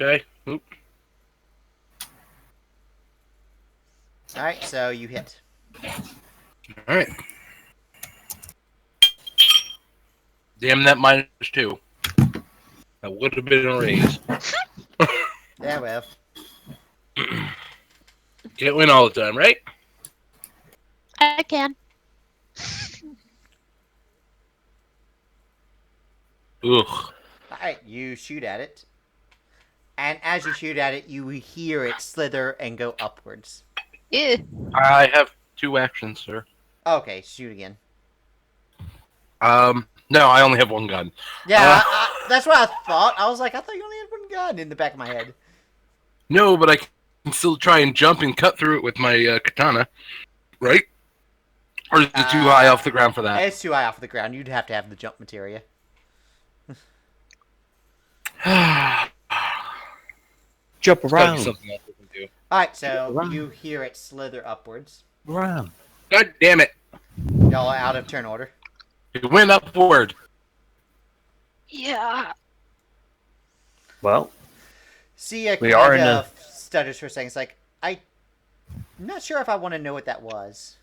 Okay. Oop. Alright, so you hit. All right. Damn that -2. That would have been a raise. Yeah, well. Can't win all the time, right? I can. Ugh. Alright, you shoot at it. And as you shoot at it, you hear it slither and go upwards. Yeah. I have 2 actions, sir. Okay, shoot again. No, I only have 1 gun. Yeah, that's what I thought. I was like, I thought you only had 1 gun in the back of my head. No, but I can still try and jump and cut through it with my katana, right? Or is it too high off the ground for that? It's too high off the ground. You'd have to have the jump materia. Jump There's gotta be around. something else we can do. Alright, so Around. you hear it slither upwards. Around. God damn it! Y'all are out of turn order. It went upward. Yeah. Well, Sia We kind are in of stutters for a second. It's like, I'm not sure if I want to know what that was.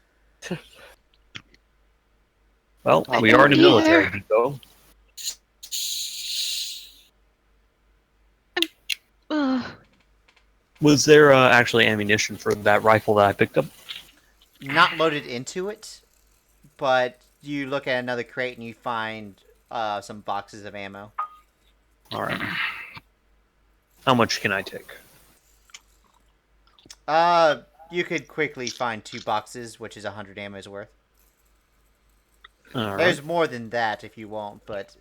we are in a don't military either. depot. Ugh. Was there actually ammunition for that rifle that I picked up? Not loaded into it, but you look at another crate and you find some boxes of ammo. All right. How much can I take? You could quickly find 2 boxes, which is 100 ammo's worth. All right. There's more than that if you want, but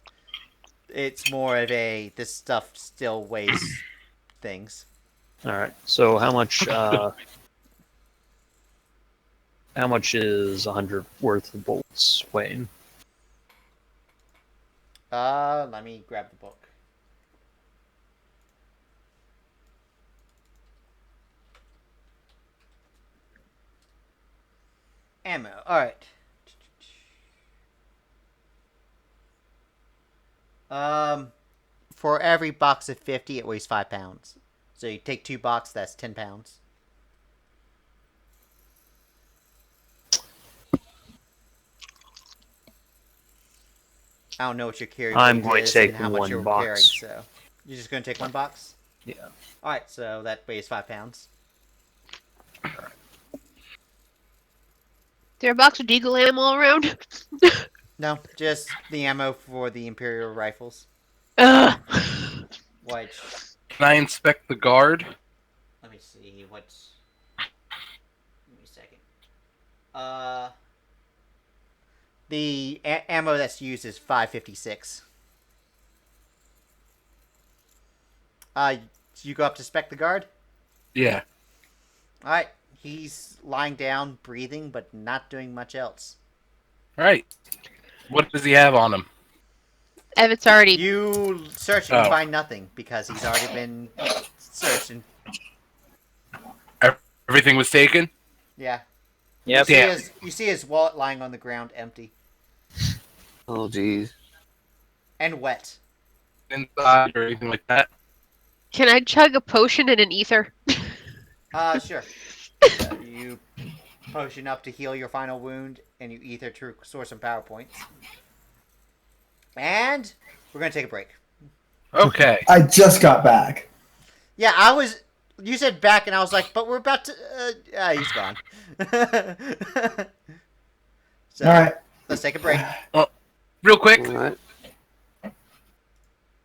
it's more of a this stuff still weighs things. All right. So how much? How much is 100 worth of bolts weighing? Let me grab the book. Ammo. All right. For every box of 50, it weighs 5 pounds. So you take 2 boxes, that's 10 pounds. I don't know what your carry I'm weight going to is take and how much one you're box. carrying, so you're just going to take 1 box? Yeah. Alright, so that weighs 5 pounds. Is there a box of Deagle ammo all around? No, just the ammo for the Imperial rifles. Ugh. Which, Can I inspect the guard? let me see, what's... Give me a second. The ammo that's used is 556. You go up to spec the guard? Yeah. Alright, he's lying down, breathing, but not doing much else. All right. What does he have on him? Evets already. You search and Oh. you find nothing, because he's already been searched and... Everything was taken? Yeah. Yep. Damn. You see his wallet lying on the ground, empty. Oh, jeez. And wet. Inside or anything like that? Can I chug a potion and an ether? Sure. So you potion up to heal your final wound, and you ether to restore some power points. And we're gonna take a break. Okay. I just got back. Yeah, you said back, and I was like, but we're about to... he's gone. So, All right. let's take a break. Real quick. All right.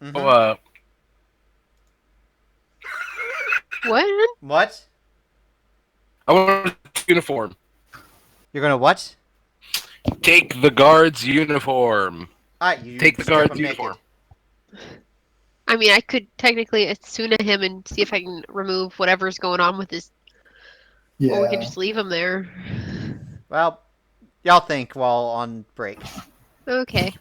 Mhm. What? What? I want a uniform. You're gonna what? Take the guard's uniform. Alright, you Take the strip guard's him naked. uniform. I mean, I could technically Asuna him and see if I can remove whatever's going on with his. Or we can Yeah. just leave him there. Well, y'all think while on break. Okay.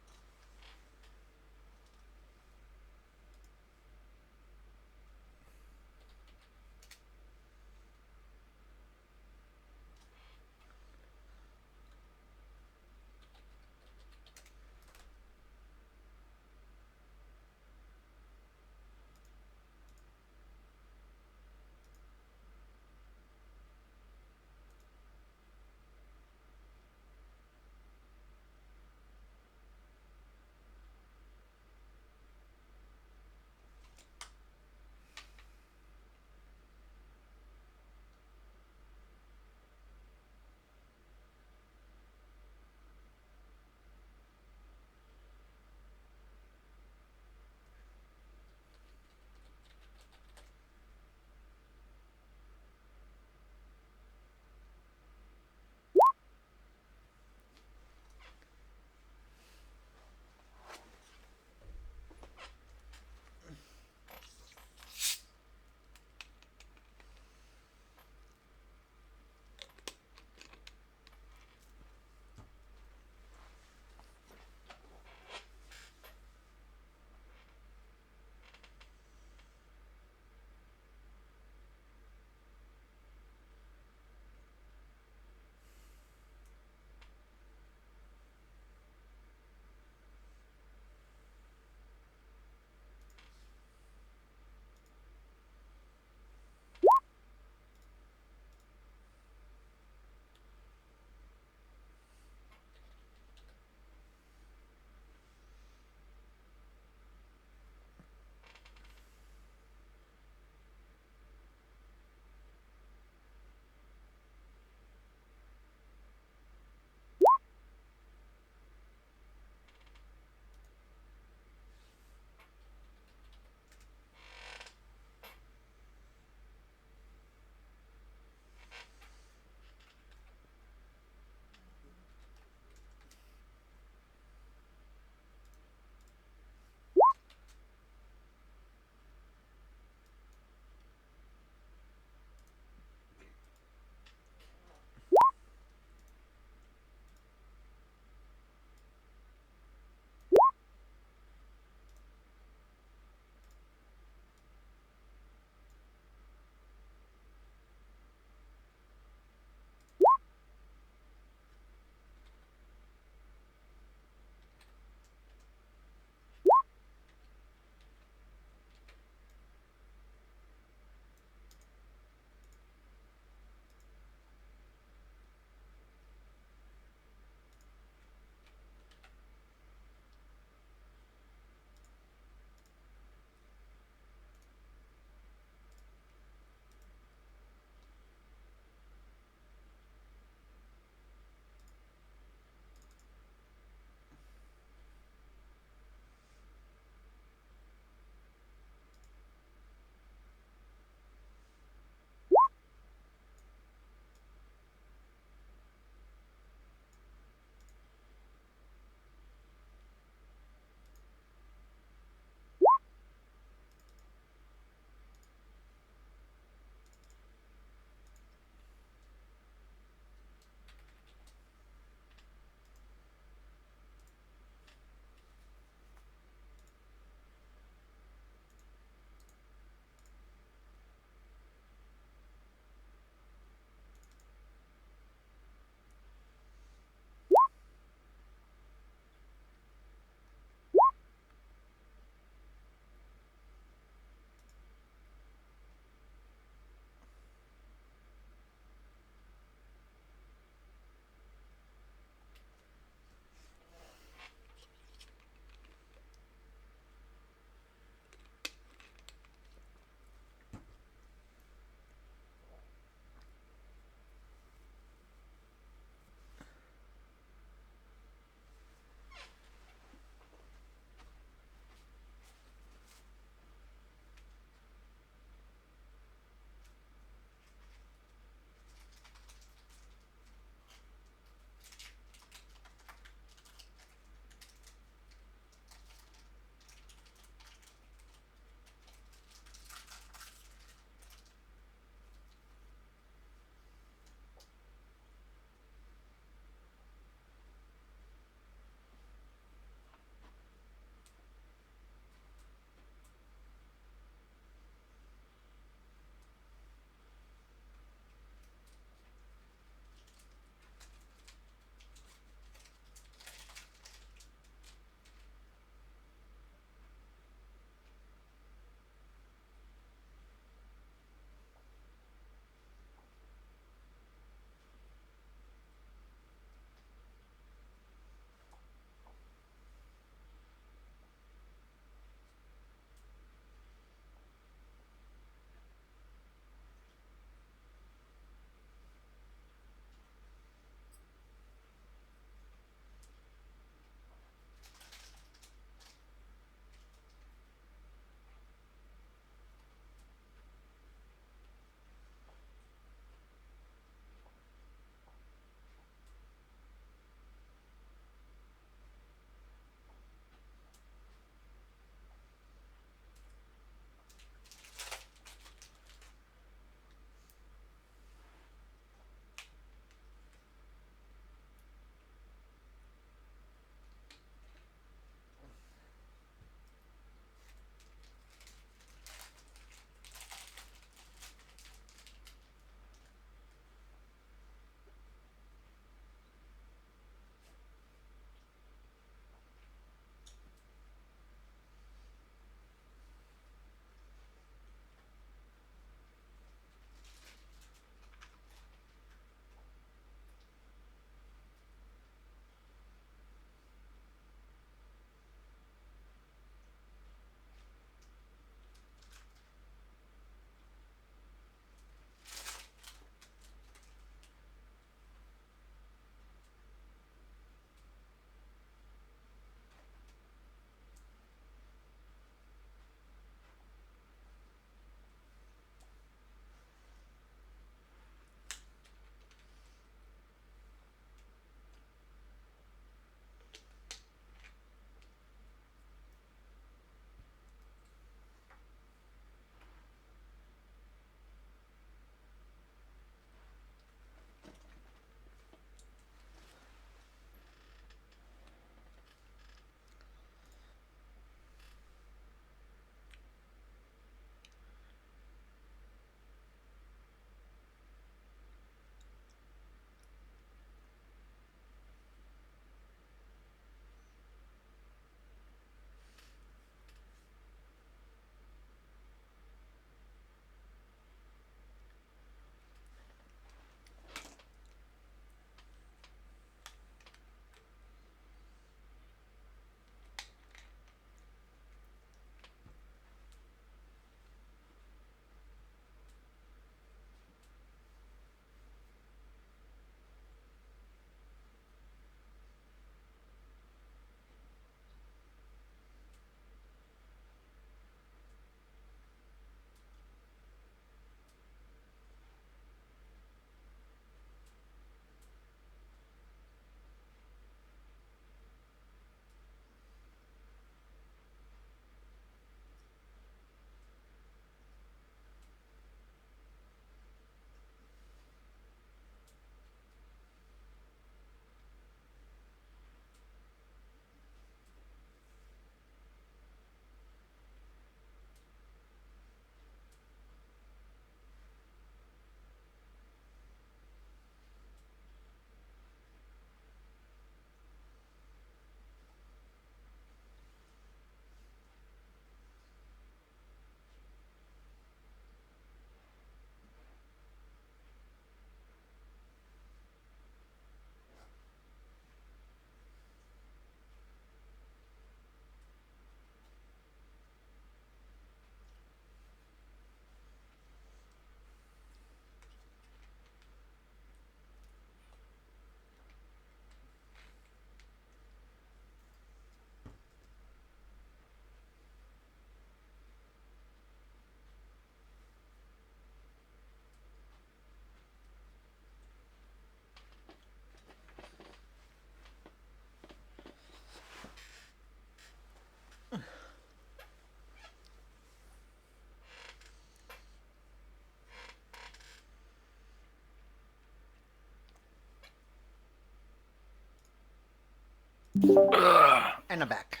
And I'm back.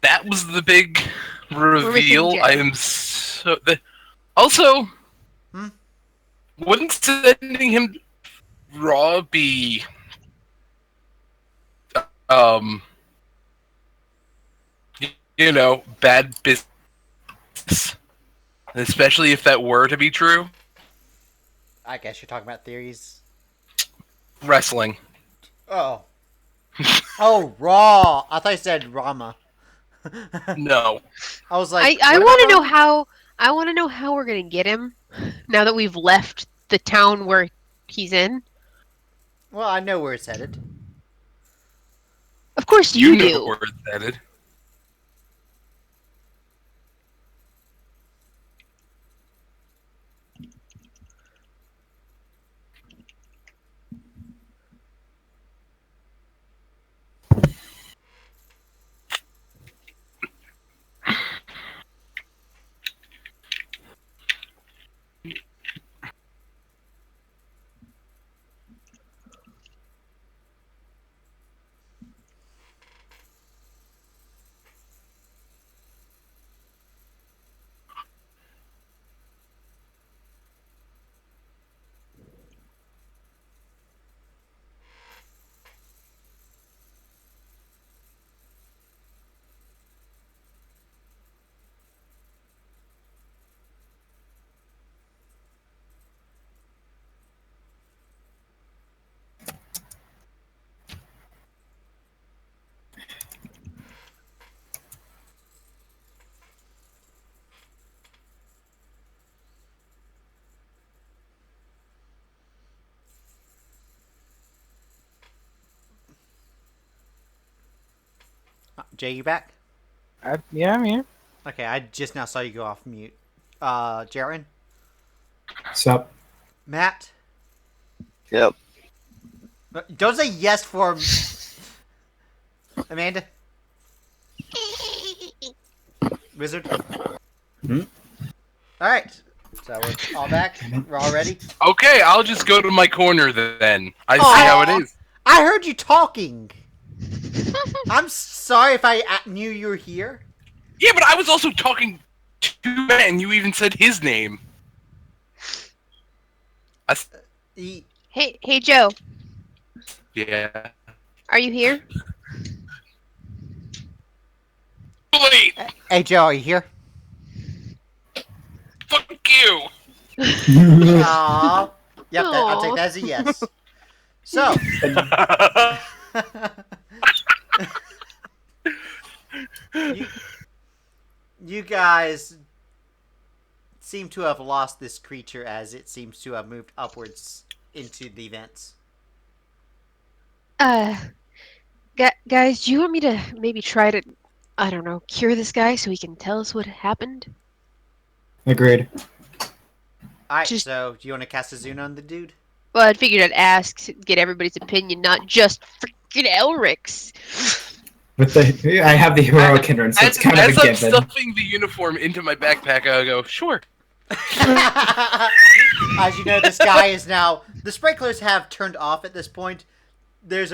That was the big reveal. Jet. I am so... Also, wouldn't sending him raw be... you know, bad business? Especially if that were to be true? I guess you're talking about theories. Wrestling. Oh. Oh, Raw. I thought you said Rama. No. I was like, I what want to about know how. I want to know how we're gonna get him now that we've left the town where he's in. Well, I know where it's headed. Of course You you know do. where it's headed. Jay, you back? Yeah, I'm here. Okay, I just now saw you go off mute. Jaron? Sup? Matt? Yep. Don't say yes for Amanda? Wizard? Alright. So we're all back? We're all ready? Okay, I'll just go to my corner then. I see Aw. how it is. I heard you talking! I'm sorry if I knew you were here. Yeah, but I was also talking to Matt, and you even said his name. Hey Joe, Yeah. are you here? Wait! Hey Joe, are you here? Fuck you! Aww. Yep, I'll take that as a yes. So. You guys seem to have lost this creature as it seems to have moved upwards into the vents. Guys, do you want me to maybe try to, I don't know, cure this guy so he can tell us what happened? Agreed. Alright, Just- so do you want to cast a Zune on the dude? Well, I figured I'd ask, get everybody's opinion, not just freaking Elric's. I have the heroic hindrance, so it's kind of As a I'm given. stuffing the uniform into my backpack, I'll go, sure. As you know, this guy is now... The sprinklers have turned off at this point. There's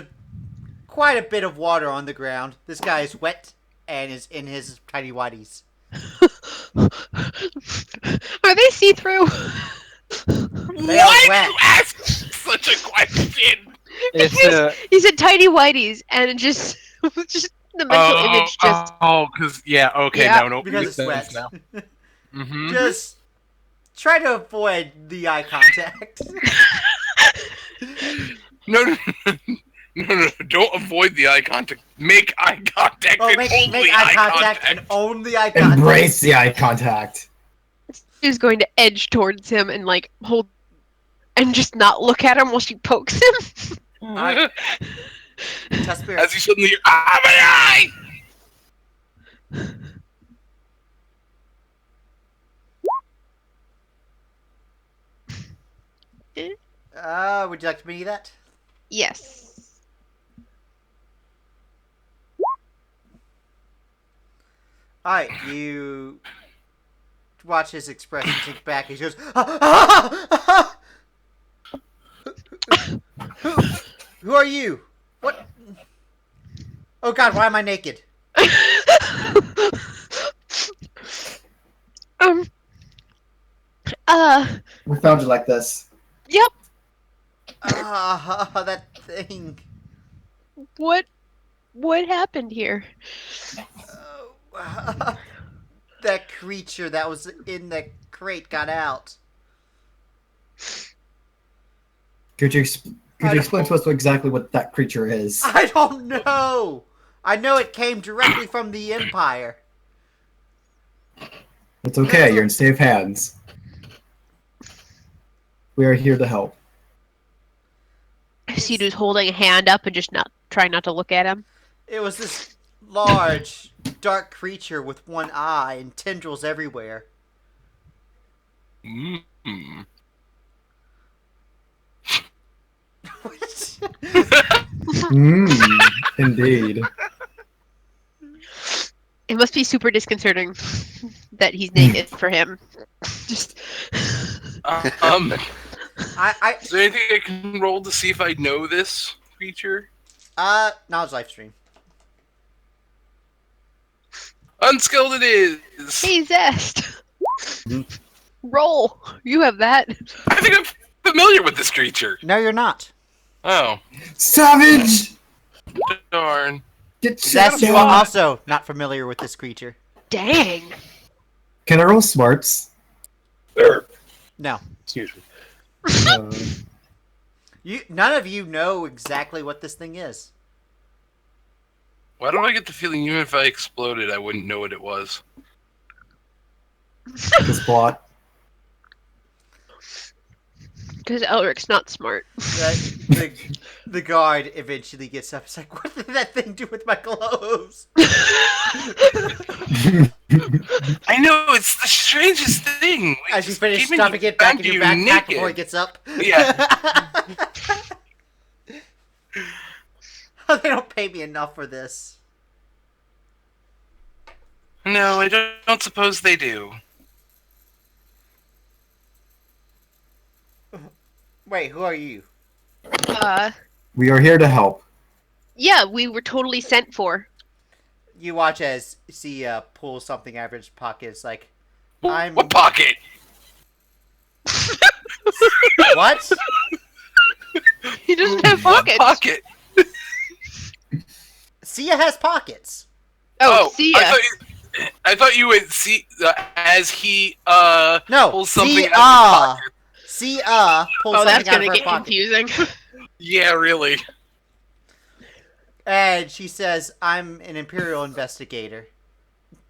quite a bit of water on the ground. This guy is wet and is in his tiny whities. Are they see-through? They are Why wet. do you ask such a question? It's He said tiny whiteys, and it just the mental image just. because, yeah, okay, Yeah, no, Because makes it's wet. sense now. Mm-hmm. Just try to avoid the eye contact. No, don't avoid the eye contact. Make eye contact Oh, and make only eye contact and only eye contact. Embrace the eye contact. She's going to edge towards him and like hold, and just not look at him while she pokes him. Alright. Test spirit. As you suddenly hear, my eye! Would you like to be that? Yes. Alright, you watch his expression take back. He goes, ah! Who are you? What? Oh god, why am I naked? um. We found you like this. Yep. That thing. What happened here? That creature that was in the crate got out. Could you explain to us exactly what that creature is? I don't know. I know it came directly from the Empire. It's okay. You're in safe hands. We are here to help. Sidu's holding a hand up and just trying not to look at him. It was this large, dark creature with one eye and tendrils everywhere. Mm. Indeed. It must be super disconcerting that he's naked for him. Just. Is there anything I can roll to see if I know this creature? Knowledge life stream. Unskilled it is! Hey, Zest! Roll! You have that. I think I'm familiar with this creature. No, you're not. Oh. Savage! Darn. Get Zest, you are also not familiar with this creature. Dang. Can I roll smarts? No. Excuse me. None of you know exactly what this thing is. Why don't I get the feeling even if I exploded, I wouldn't know what it was? This plot. Because Elric's not smart. The guard eventually gets up. It's like, what did that thing do with my clothes? I know, it's the strangest thing. As you finish stuffing it back in your backpack before he gets up. Yeah. They don't pay me enough for this. No, I don't suppose they do. Wait, who are you? We are here to help. Yeah, we were totally sent for. You watch as Sia pulls something out of his pocket. It's like, I'm... What pocket? What? He doesn't have What pockets. pocket? Sia has pockets. Oh, Sia. I thought you would see as he No, pulls something Sia. out of his pocket. Sia pulls Oh, that's something out gonna of her get pocket. confusing. Yeah, really. And she says, I'm an Imperial investigator.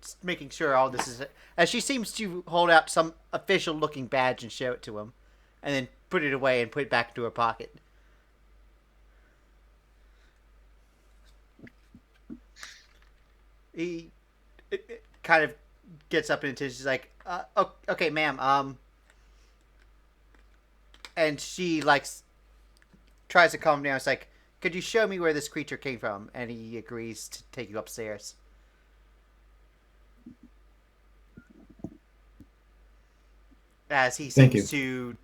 Just making sure all this is... As she seems to hold out some official-looking badge and show it to him. And then put it away and put it back into her pocket. He kind of gets up and she's like, okay, ma'am, and she, like, tries to calm him down. It's like, could you show me where this creature came from? And he agrees to take you upstairs. As he seems to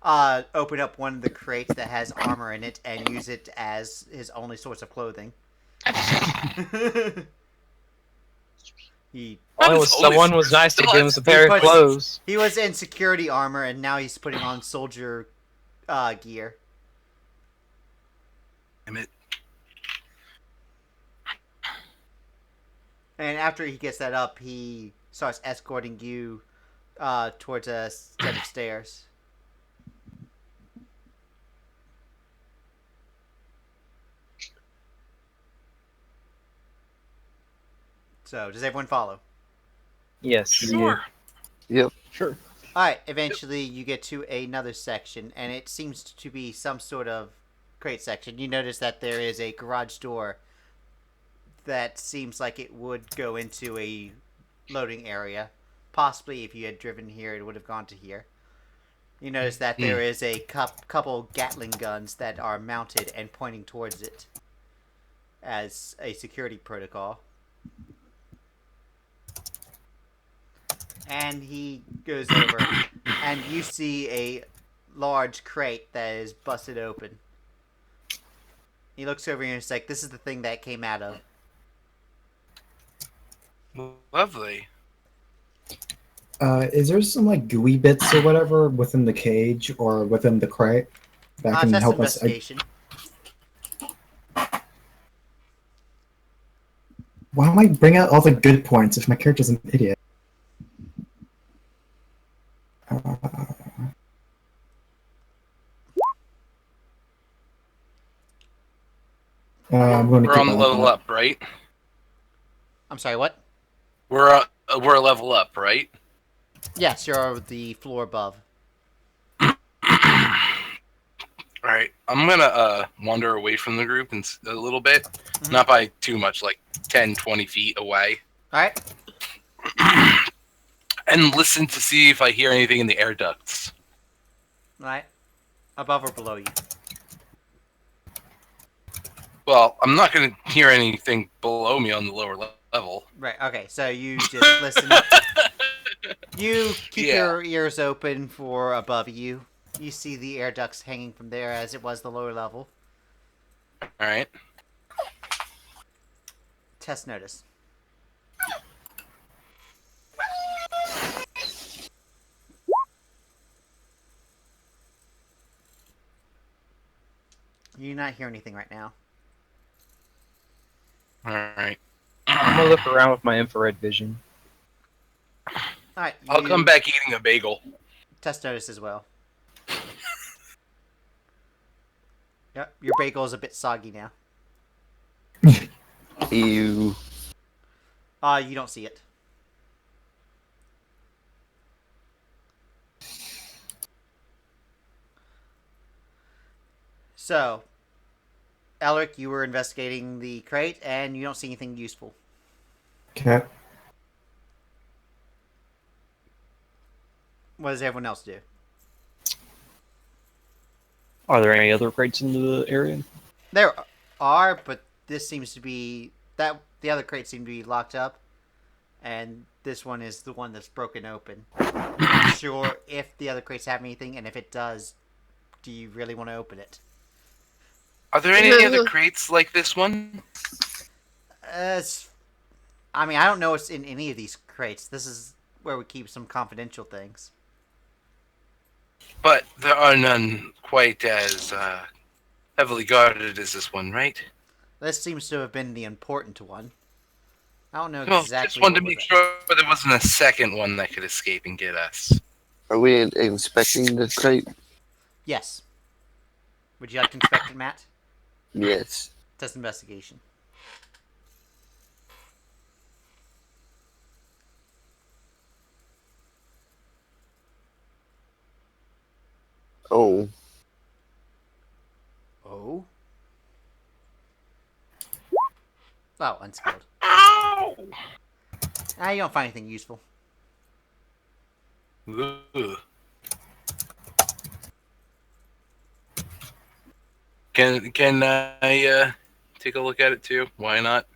open up one of the crates that has armor in it and use it as his only source of clothing. Someone was nice to give him some pair of clothes. He was in security armor, and now he's putting on soldier gear. Damn it. And after he gets that up, he starts escorting you towards a set of stairs. So, does everyone follow? Yes. Sure. Yep. Sure. Alright, eventually you get to another section, and it seems to be some sort of crate section. You notice that there is a garage door that seems like it would go into a loading area. Possibly, if you had driven here, it would have gone to here. You notice that there is a couple Gatling guns that are mounted and pointing towards it as a security protocol. And he goes over, and you see a large crate that is busted open. He looks over and he's like, this is the thing that came out of. Lovely. Is there some like gooey bits or whatever within the cage or within the crate that can Test help us? investigation. Why am I bring out all the good points if my character's an idiot? I'm going to We're keep on the an level eye. up, right? I'm sorry, what? We're a level up, right? Yes, you're the floor above. All right, I'm gonna wander away from the group a little bit, Mhm. not by too much, like 10, 20 feet away, Alright. and listen to see if I hear anything in the air ducts. Alright. Above or below you? Well, I'm not gonna hear anything below me on the lower level. Right, okay, so you just listen. You keep Yeah. your ears open for above you. You see the air ducts hanging from there as it was the lower level. All right. Test notice. You do not hear anything right now. All right. I'm gonna look around with my infrared vision. Alright, I'll come back eating a bagel. Test notice as well. Yep, your bagel is a bit soggy now. Ew. You don't see it. So, Elric, you were investigating the crate, and you don't see anything useful. Okay. What does everyone else do? Are there any other crates in the area? There are, but this seems to be that the other crates seem to be locked up, and this one is the one that's broken open. I'm not sure if the other crates have anything, and if it does, do you really want to open it? Are there any other crates like this one? I mean, I don't know what's in any of these crates. This is where we keep some confidential things. But there are none quite as heavily guarded as this one, right? This seems to have been the important one. I don't know Well, exactly. just wanted to what make was sure there wasn't a second one that could escape and get us. Are we inspecting the crate? Yes. Would you like to inspect it, Matt? Yes. Test investigation. Oh. Oh. Oh, unskilled. Ow! You don't find anything useful. Ugh. Can I take a look at it too? Why not?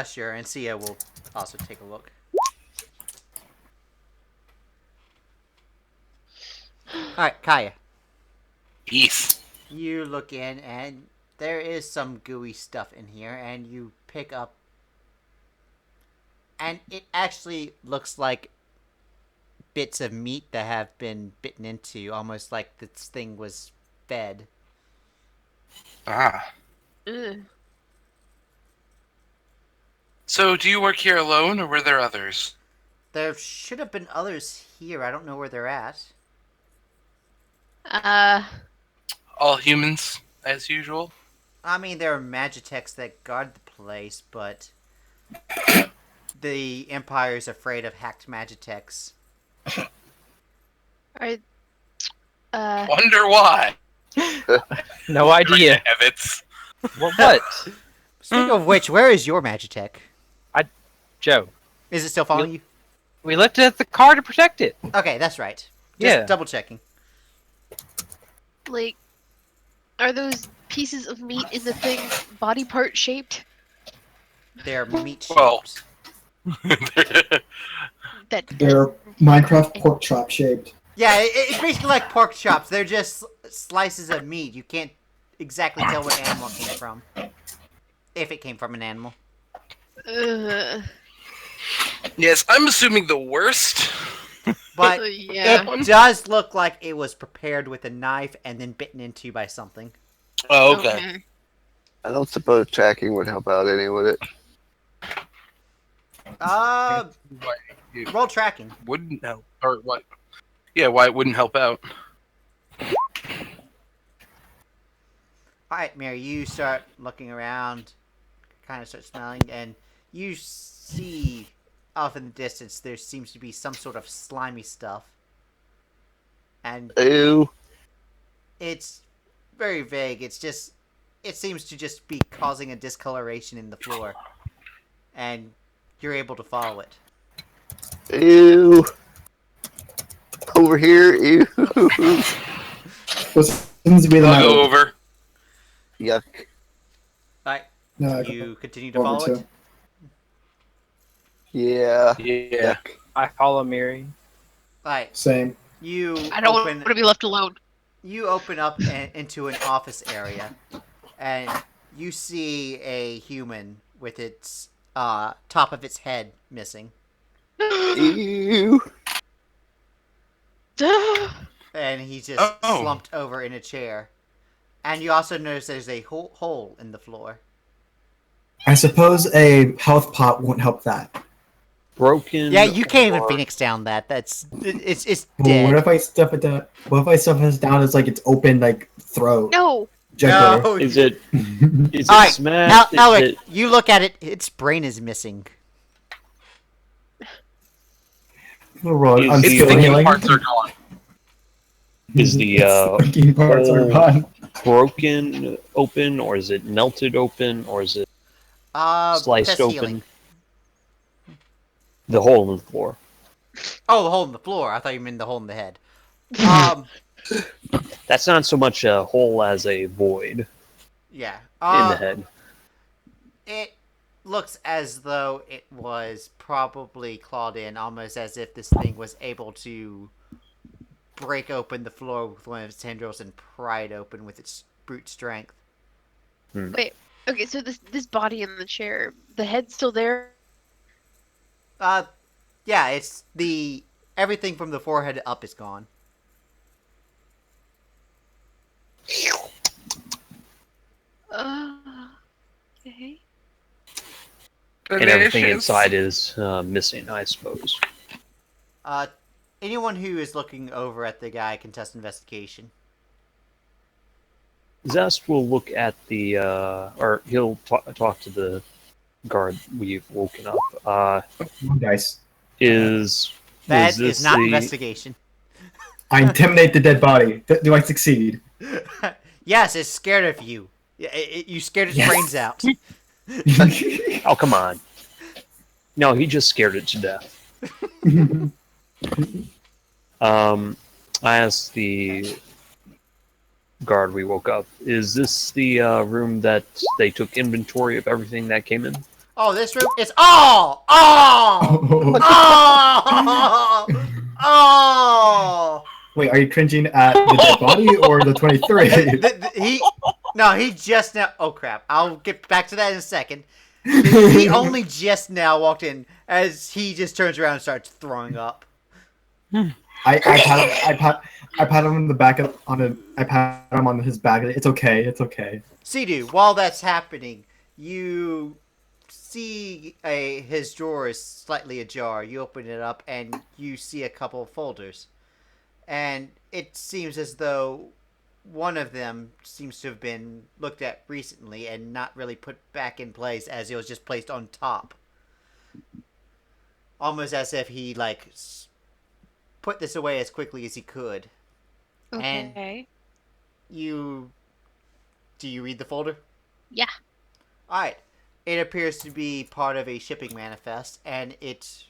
Sure, and Sia will also take a look. Alright, Kaya. Peace. You look in, and there is some gooey stuff in here, and you pick up... And it actually looks like bits of meat that have been bitten into, almost like this thing was fed. Ah. Ugh. So, do you work here alone, or were there others? There should have been others here. I don't know where they're at. All humans, as usual? I mean, there are Magitechs that guard the place, but the Empire's afraid of hacked Magitechs. Are, Wonder why. No idea. Evets. What? Speaking of which, where is your Magitech? Joe, Is it still following you? we left it at the car to protect it. Okay, that's right. Just Yeah. double checking. like, are those pieces of meat in the thing body part shaped? They're meat shaped. Well. That They're Minecraft pork chop shaped. Yeah, it's basically like pork chops. They're just slices of meat. You can't exactly tell what animal it came from. If it came from an animal. Yes, I'm assuming the worst. But Yeah. it does look like it was prepared with a knife and then bitten into by something. Oh, okay. I don't suppose tracking would help out any with it. Uh, Why it roll tracking. wouldn't help, or what? Yeah, why it wouldn't help out? Alright, Mary, you start looking around, kind of start smelling, and you see off in the distance there seems to be some sort of slimy stuff. And Ew. it's very vague. It seems to just be causing a discoloration in the floor. And you're able to follow it. Ew. Over here. Ew. What seems to be the I'll matter? go over. Yuck. Alright, No, I you continue to over follow too. it. Yeah. Yeah. Yuck. I follow Miri. Alright, Same. you I don't open want to be left alone. you open up into an office area, and you see a human with its top of its head missing, Ew. and he's just Oh. slumped over in a chair. And you also notice there's a hole in the floor. I suppose a health pot won't help that. Broken. Yeah, you can't even or- Phoenix down that. It's Well, what dead. if I stuff it down? What if I stuff it down as like its open like throat? No. Jugular. No. Is it? Is it All right, smashed? Elric, Is it? you look at it. Its brain is missing. Roll Is I'm the Its still thinking healing. parts are gone. Is the Its thinking parts are whole- gone. broken open, or is it melted open, or is it sliced test open? healing. The hole in the floor. Oh, the hole in the floor. I thought you meant the hole in the head. Um, That's not so much a hole as a void yeah. in the head. It looks as though it was probably clawed in, almost as if this thing was able to break open the floor with one of its tendrils and pry it open with its brute strength. Okay, so this body in the chair, the head's still there. Yeah, it's everything from the forehead up is gone. Okay. And everything Delicious. inside is missing, I suppose. Anyone who is looking over at the guy can test investigation. Zest will look at the, or he'll talk to the guard we've woken up. Dice. Was That this is not the- investigation. I intimidate the dead body. Do I succeed? Yes, it's scared of you. You scared its Yes. brains out. Oh, come on. No, he just scared it to death. I asked the guard we woke up, is this the room that they took inventory of everything that came in? Oh, this room is all. Wait, are you cringing at the dead body or the 23? He just now. Oh crap! I'll get back to that in a second. He only just now walked in as he just turns around and starts throwing up. I pat him on the back I pat him on his back. It's okay. It's okay. Sidu, while that's happening, you see his drawer is slightly ajar. You open it up and you see a couple of folders. And it seems as though one of them seems to have been looked at recently and not really put back in place, as it was just placed on top. Almost as if he, put this away as quickly as he could. Okay. Do you read the folder? Yeah. Alright. It appears to be part of a shipping manifest, and it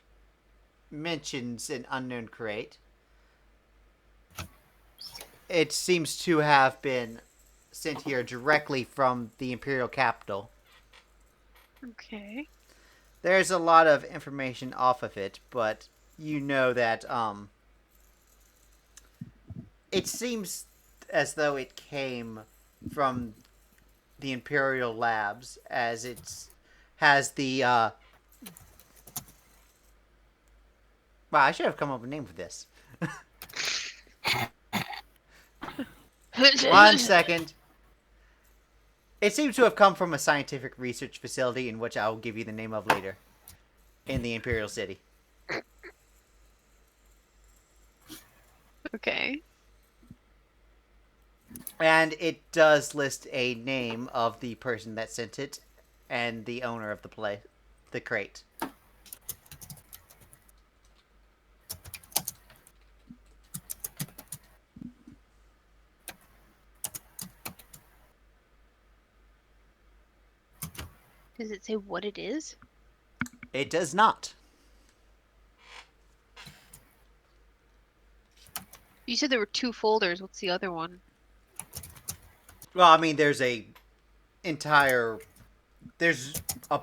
mentions an unknown crate. It seems to have been sent here directly from the Imperial capital. Okay. There's a lot of information off of it, but you know that it seems as though it came from the Imperial labs, as it has the Wow, I should have come up with a name for this. 1 second. It seems to have come from a scientific research facility in which I will give you the name of later. In the Imperial City. Okay. And it does list a name of the person that sent it and the owner of the crate. Does it say what it is? It does not. You said there were 2 folders. What's the other one? Well, I mean, there's a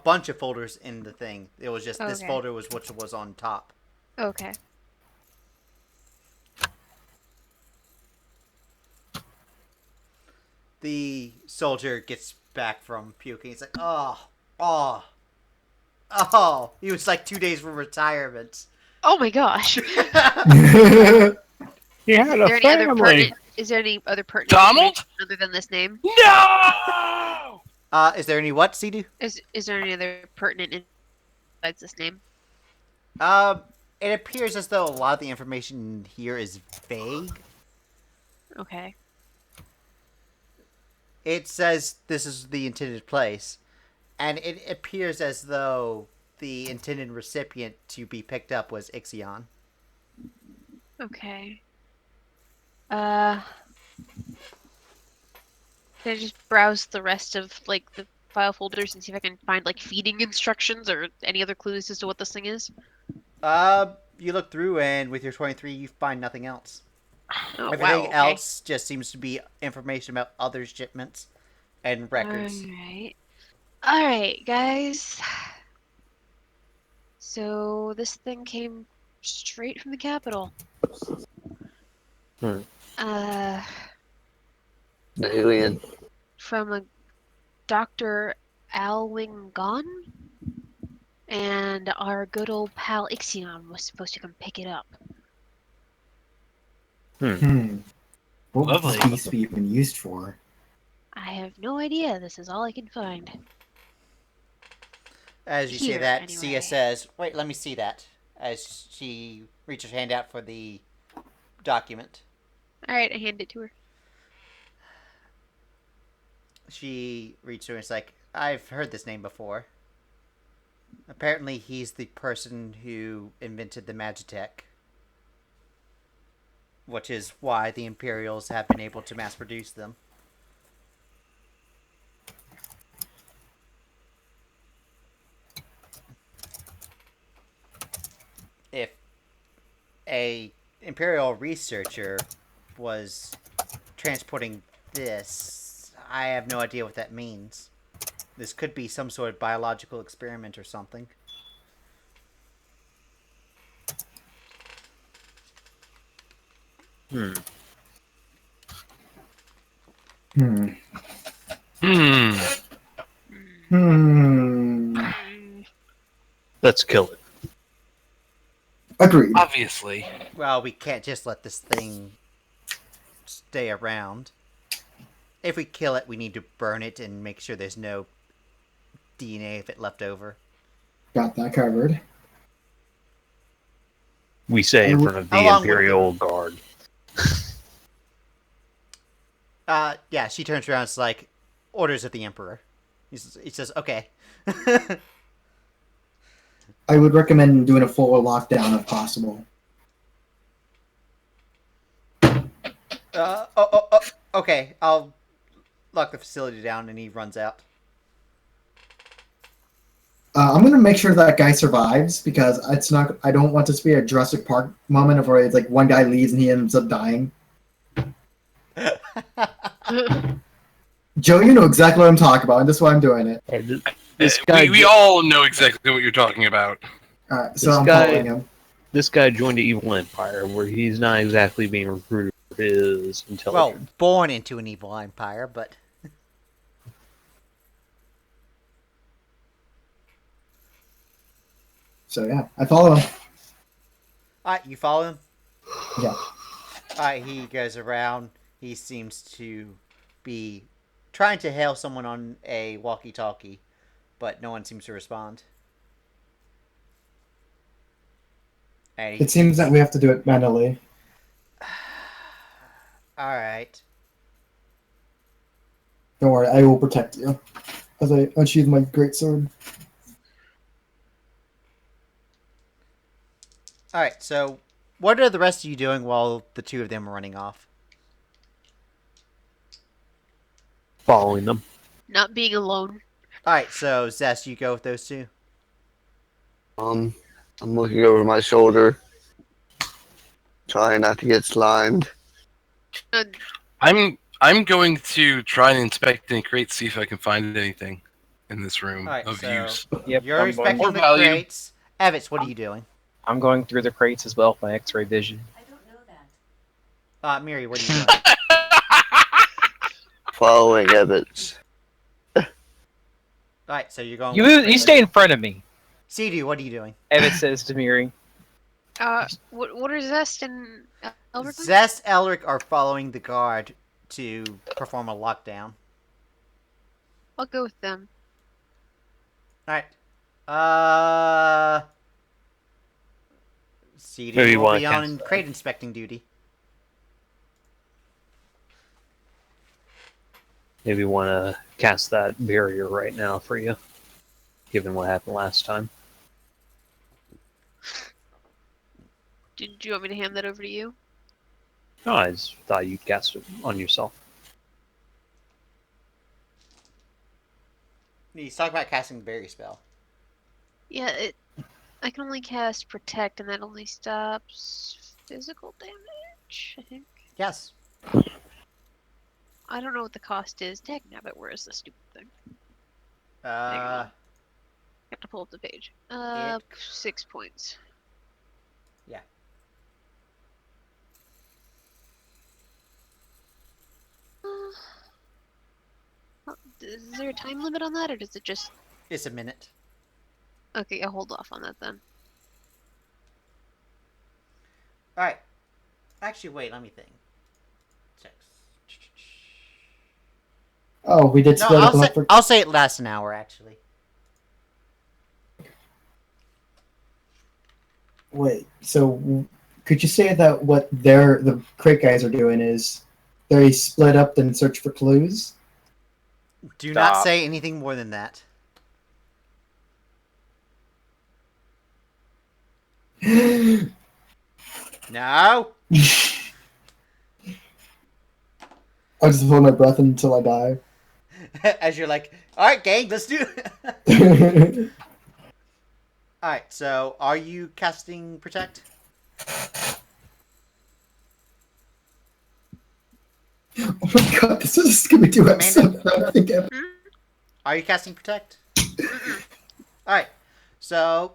bunch of folders in the thing. It was just this Okay. folder was what was on top. Okay. The soldier gets back from puking. He's like, oh. He was like 2 days from retirement. Oh my gosh. He had Is there any other pertinent? Is there any other pertinent Donald? information other than this name? No! Is there any what, Sidu? Is there any other pertinent besides this name? It appears as though a lot of the information here is vague. Okay. It says this is the intended place, and it appears as though the intended recipient to be picked up was Ixion. Okay. Can I just browse the rest of like the file folders and see if I can find like feeding instructions or any other clues as to what this thing is? You look through, and with your 23, you find nothing else. Oh, Everything wow, okay. else just seems to be information about other shipments and records. Alright, guys. So this thing came straight from the capital. Hmm. The alien. From a Dr. Alwingon? And our good old pal Ixion was supposed to come pick it up. What would Lovely. this beast be even used for? I have no idea. This is all I can find. As you say Here, that, anyway. Sia says, "Wait, let me see that." As she reaches her hand out for the document. Alright, I hand it to her. She reads through and is like, "I've heard this name before. Apparently he's the person who invented the Magitech. Which is why the Imperials have been able to mass produce them. If a Imperial researcher was transporting this, I have no idea what that means. This could be some sort of biological experiment or something." Hmm. Let's kill it. Agreed. Obviously. Well, we can't just let this thing stay around. If we kill it, we need to burn it and make sure there's no DNA of it left over. Got that covered. We say in front of the Along with Imperial Guard. Yeah, she turns around and is like, "Orders of the Emperor." He says, "Okay." I would recommend doing a full lockdown if possible. Okay, I'll lock the facility down, and he runs out. I'm gonna make sure that guy survives because it's not. I don't want this to be a Jurassic Park moment of where it's like one guy leaves and he ends up dying. Joe, you know exactly what I'm talking about, and that's why I'm doing it. Hey, this guy, We all know exactly what you're talking about. So This I'm guy- following him. this guy joined the evil empire, where he's not exactly being recruited for his Well, intelligence. born into an evil empire, but So yeah, I follow him. Alright, you follow him? Yeah. Alright, he goes around. He seems to be trying to hail someone on a walkie-talkie, but no one seems to respond. And It seems that we have to do it manually. Alright. Don't worry, I will protect you as I unsheathe my greatsword. Alright, so what are the rest of you doing while the two of them are running off? Following them. Not being alone. Alright, so Zest, you go with those two? I'm looking over my shoulder, trying not to get slimed. Uh, I'm going to try and inspect any crates, see if I can find anything in this room Alright, of so use. Yep, you're I'm inspecting going, Or the value. crates. Evets, what are you doing? I'm going through the crates as well with my X-ray vision. Miri, what are you doing? Following Evets. Alright, so you're going You with the you crates. stay in front of me. Sidu, what are you doing? Evan says to Miri. what are Zest and Elric doing? Zest, Elric are following the guard to perform a lockdown. I'll go with them. Alright. Sidu Maybe you will wanna be on cast that. crate inspecting duty. Maybe want to cast that barrier right now for you, given what happened last time. Did you want me to hand that over to you? No, I just thought you'd cast it on yourself. He's talking about casting the berry spell. Yeah, I can only cast Protect, and that only stops physical damage, I think. Yes. I don't know what the cost is. Dagnabbit, where is the stupid thing? Uh, I have to pull up the page. 6 points. yeah. Is there a time limit on that, or does it just... It's a minute. Okay, I'll hold off on that then. Alright. Actually, wait, let me think. Six. Oh, we did No, split up. I'll say it lasts an hour, actually. Wait, so could you say that what the crate guys are doing is they split up and search for clues? Do not Stop. say anything more than that. No! I'll just hold my breath until I die. As you're like, alright, gang, let's do it. Alright, so are you casting Protect? Oh my god, this is a Scooby-Doo episode. I think Are you casting Protect? Alright, so...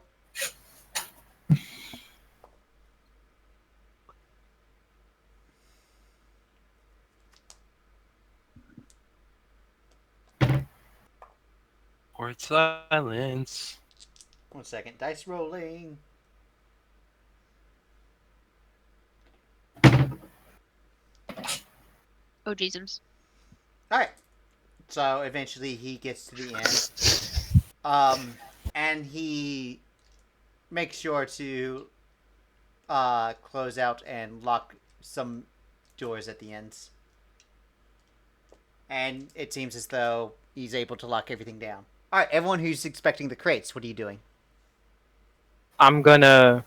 Port silence. 1 second, dice rolling. Oh, Jesus. Alright. So eventually he gets to the end. And he makes sure to close out and lock some doors at the ends. And it seems as though he's able to lock everything down. Alright, everyone who's expecting the crates, what are you doing? I'm gonna,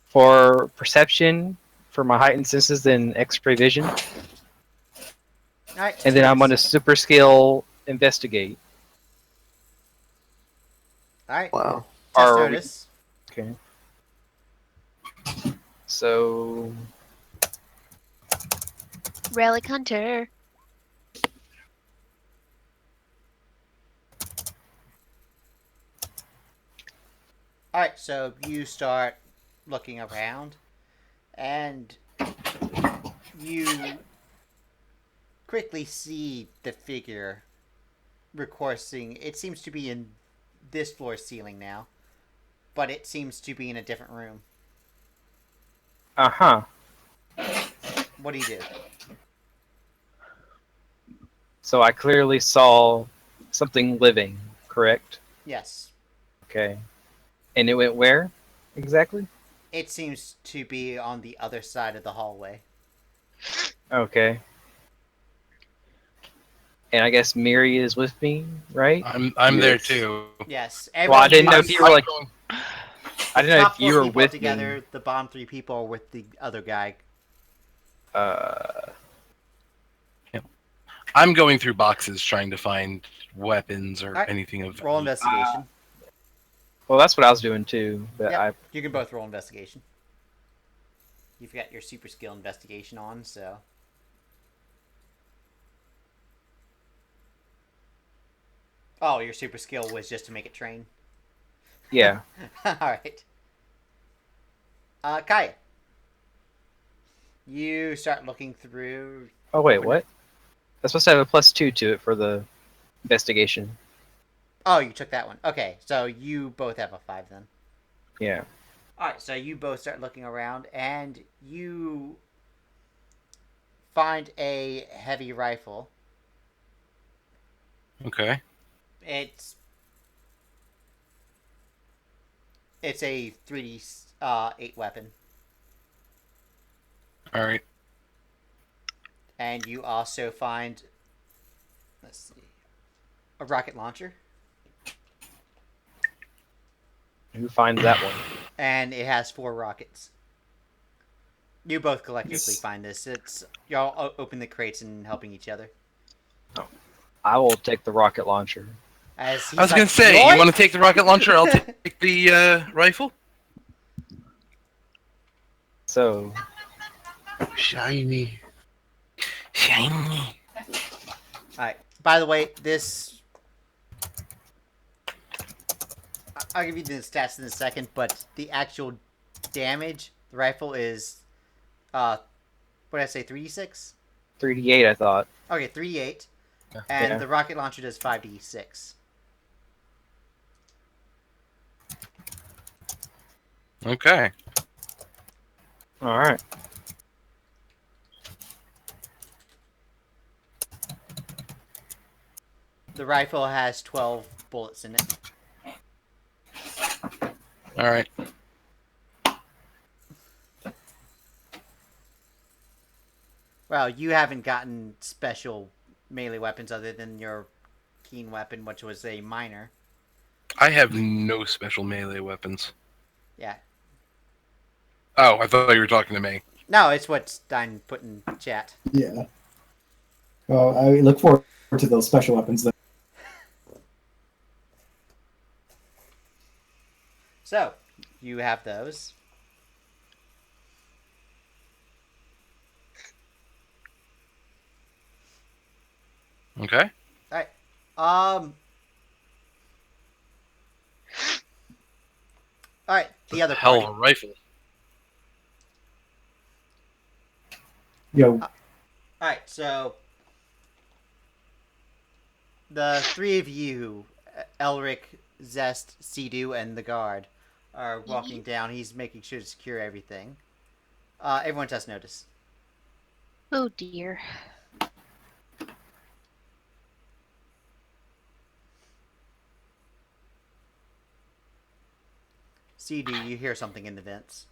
for perception, for my heightened senses and X-ray vision, Alright. and then I'm gonna super skill investigate. Alright. Wow. Test Are we- notice. Okay. So Relic Hunter. Alright, so you start looking around, and you quickly see the figure recoursing. It seems to be in this floor's ceiling now, but it seems to be in a different room. Uh-huh. What do you do? So I clearly saw something living, correct? Yes. Okay. And it went where, exactly? It seems to be on the other side of the hallway. Okay. And I guess Miri is with me, right? I'm there Yes. too. Yes. Well, I didn't know if you were like... I didn't know top if you four were people with together. me. The bottom 3 people are with the other guy. I'm going through boxes trying to find weapons or Alright, anything of Roll value. investigation. Well, that's what I was doing too. But Yep. I You can both roll investigation. You've got your super skill investigation on, so. Oh, your super skill was just to make it train. yeah. All right. Kaya. You start looking through. Oh wait, what? That's supposed to have a +2 to it for the investigation. Oh, you took that one. Okay, so you both have a 5 then. Yeah. All right, so you both start looking around, and you find a heavy rifle. Okay. It's a 3D 8 weapon, All right. and you also find, let's see, a rocket launcher, Who finds that one? and it has 4 rockets. You both collectively Yes. find this. It's y'all open the crates and helping each other. I will take the rocket launcher. As I was gonna say, "Yoink!" you want to take the rocket launcher? I'll take the rifle. So Shiny. Shiny. Alright. By the way, this... I'll give you the stats in a second, but the actual damage, the rifle is... what did I say, 3d6? 3d8, I thought. Okay, 3d8. And Yeah. the rocket launcher does 5d6. Okay. All right. The rifle has 12 bullets in it. All right. Well, you haven't gotten special melee weapons other than your keen weapon, which was a minor. I have no special melee weapons. Yeah. Oh, I thought you were talking to me. No, it's what Stein put in chat. Yeah. Well, I look forward to those special weapons. Then. So, you have those. Okay. Alright. Alright, the other Hell party. of a rifle. Yo, Alright, so the 3 of you, Elric, Zest, Sidu, and the guard, are walking down. He's making sure to secure everything. Everyone does notice. Oh dear. Sidu, you hear something in the vents.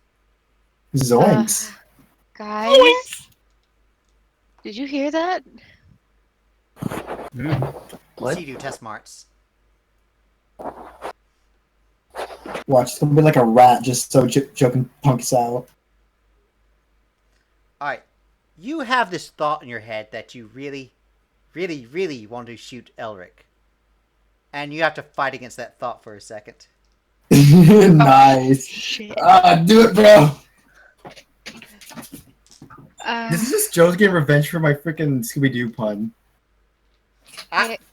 zoinks. Guys? Did you hear that? What? Sidu, test smarts. Watch, it's gonna be like a rat just so joking punks out. Alright. You have this thought in your head that you really, really, really want to shoot Elric. And you have to fight against that thought for a second. Nice. Shit. Do it, bro. Uh, This is just Joe's getting revenge for my freaking Scooby Doo pun.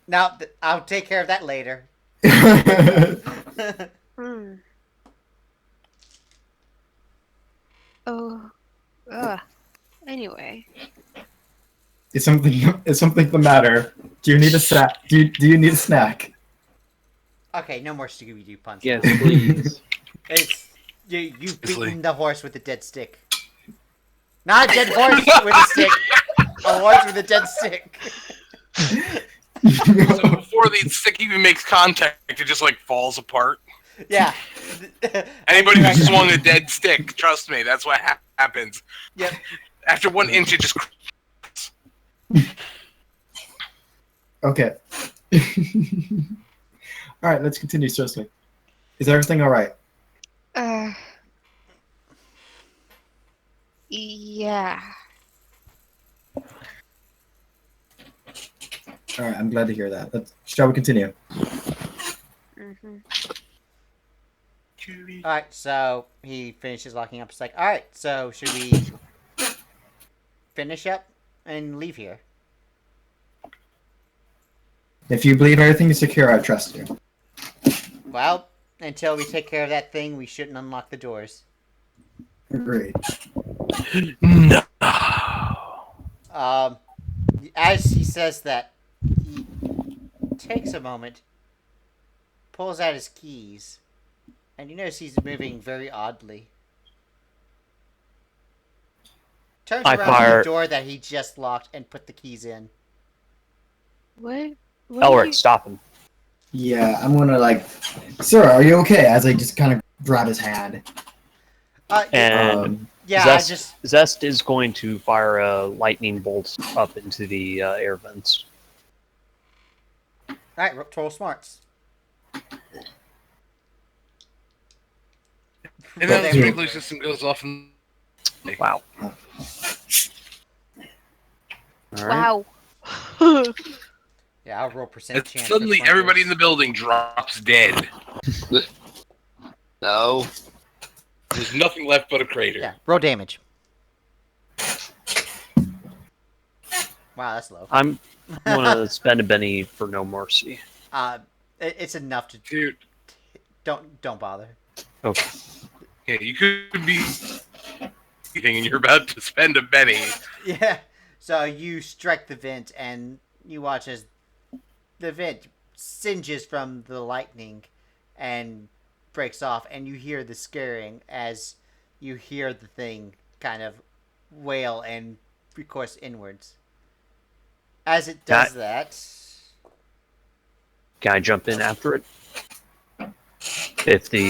Now, I'll take care of that later. hmm. Oh. Ugh. Anyway. Is something the matter? Do you need a snack? Do you need a snack? Okay, no more Scooby-Doo puns. Yes, please. It's you've beaten the horse with a dead stick. Not a dead horse with a stick. A horse with a dead stick. So before the stick even makes contact, it just like falls apart. Yeah. Anybody who swung a dead stick, trust me, that's what happens. Yep. After 1 inch, it just. Okay. All right, let's continue. Seriously, is everything all right? Yeah. All right, I'm glad to hear that. Shall we continue? Mm-hmm. Alright, so he finishes locking up. It's like, alright, so should we finish up and leave here? If you believe everything is secure, I trust you. Well, until we take care of that thing, we shouldn't unlock the doors. Agreed. No. As he says that, he takes a moment, pulls out his keys, and you notice he's moving very oddly. Turns I around fire- to the door that he just locked and put the keys in. What? Elric, stop him. Yeah, I'm gonna sir, are you okay? As I just kind of grab his hand. And yeah, Zest is going to fire a lightning bolt up into the air vents. Alright, roll smarts. And then the sprinkler system goes off and... Wow. All right. Wow. Yeah, I'll roll percent And chance. suddenly for everybody in sprinklers. the building drops dead. No. There's nothing left but a crater. Yeah, roll damage. Wow, that's low. I'm gonna spend a Benny for no mercy. It's enough to Dude. don't bother. Okay. Yeah, you could be... and you're about to spend a Benny. Yeah. So you strike the vent, and you watch as the vent singes from the lightning and breaks off, and you hear the scaring as you hear the thing kind of wail and recourse inwards. As it does that... Can I jump in after it? If the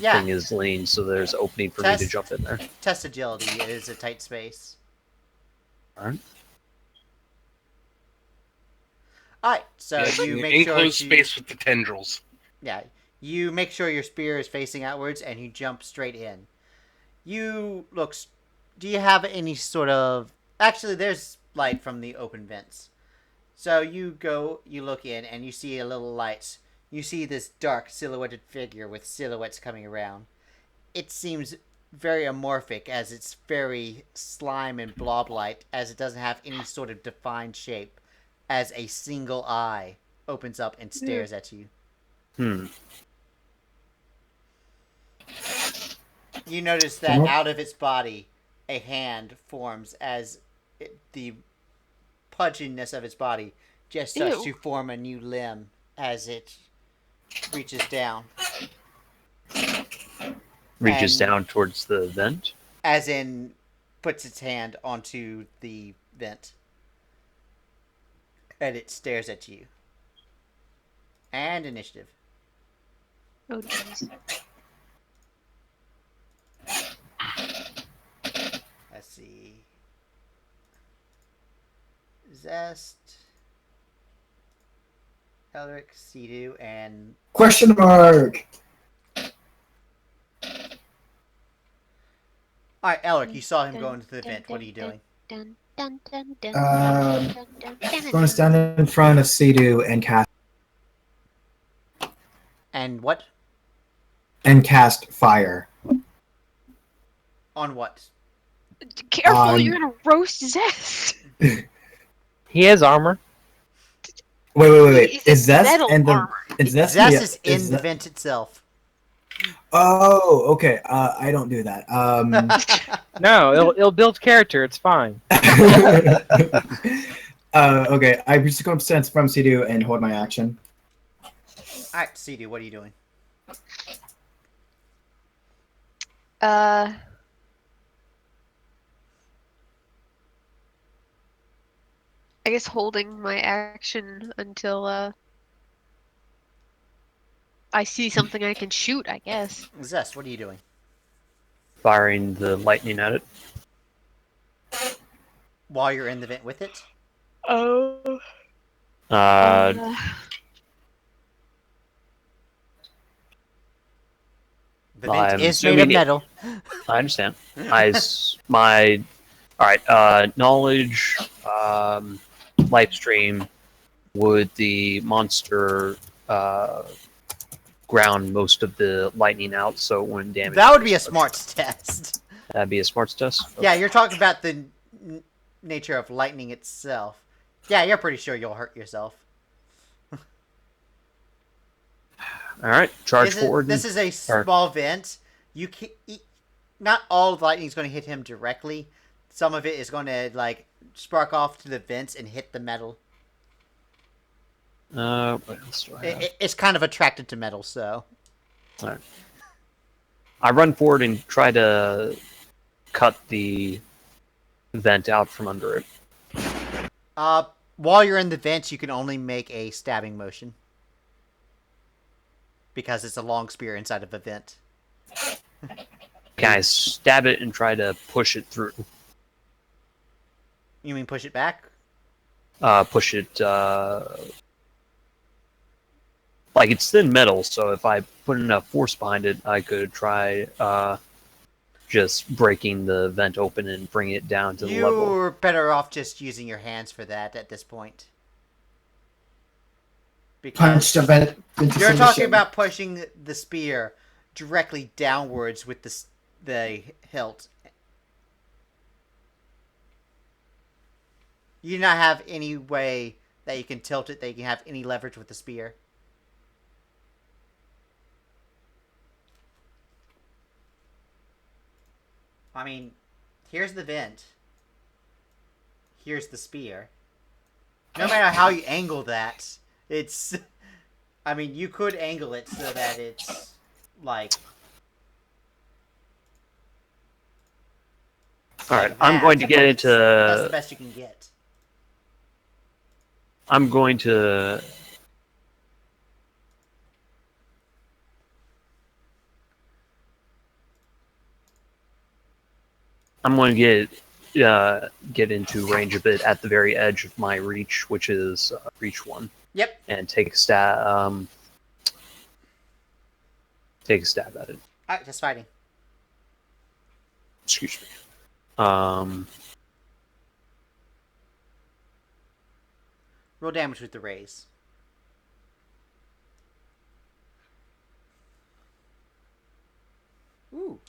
Yeah. thing is lean, so there's opening for me to Test- jump in there. Test agility. It is a tight space. Alright. Alright, so Yes, you an make sure enclosed you... space with the tendrils. Yeah, you make sure your spear is facing outwards, and you jump straight in. You look... Do you have any sort of... Actually, there's light from the open vents. So you look in, and you see a little light. You see this dark, silhouetted figure with silhouettes coming around. It seems very amorphic, as it's very slime and blob-like, as it doesn't have any sort of defined shape, as a single eye opens up and stares at you. You notice that out of its body, a hand forms as the pudginess of its body just starts to form a new limb as it reaches down. Reaches And- down towards the vent. As in, puts its hand onto the vent. And it stares at you. And initiative. Oh, jeez. Let's see. Zest, Elric, Sidu, and... Question mark. Alright, Elric, you saw him go into the vent. What are you doing? Dun, dun, dun, dun, Um, dun, dun, I'm dun, going to stand in front of Sidu and And what? cast fire. On what? Careful, you're gonna roast Zest. He has armor. Wait. He's Is Zest metal and the armor. is Zest, Zest is in is the Ze- vent itself. Oh, okay. I don't do that. No, it'll build character. It's fine. Okay. I'm just going to stand from Sidu and hold my action. Alright, Sidu, what are you doing? I guess holding my action until I see something I can shoot, I guess. Zest, what are you doing? Firing the lightning at it. While you're in the vent with it? Oh. Uh, The vent I'm is made of assuming metal. I understand. My all right. Knowledge, life stream. Would the monster ground most of the lightning out so it wouldn't damage? That would be a the structure? smarts test. That'd be a smarts test. Yeah, you're talking about the nature of lightning itself. Yeah, you're pretty sure you'll hurt yourself. All right, charge forward. This is a small vent. You can not all of the lightning is going to hit him directly. Some of it is going to like spark off to the vents and hit the metal. What else do I have? It's kind of attracted to metal, so. All right. I run forward and try to cut the vent out from under it. While you're in the vent, you can only make a stabbing motion. Because it's a long spear inside of a vent. Can I stab it and try to push it through? You mean push it back? Push it, like it's thin metal, so if I put enough force behind it, I could try, just breaking the vent open and bring it down to the level. You're better off just using your hands for that at this point. Punch the vent into You're talking submission. about pushing the spear directly downwards with the hilt. You do not have any way that you can tilt it, that you can have any leverage with the spear. I mean, here's the vent. Here's the spear. No matter how you angle that, it's... I mean, you could angle it so that it's, like... Alright, like I'm that. going to get into... That's the best you can get. I'm going to... get into range of it at the very edge of my reach, which is reach 1. Yep. And take a stab. Take a stab at it. Alright, just fighting. Excuse me. Roll damage with the raise. Ooh.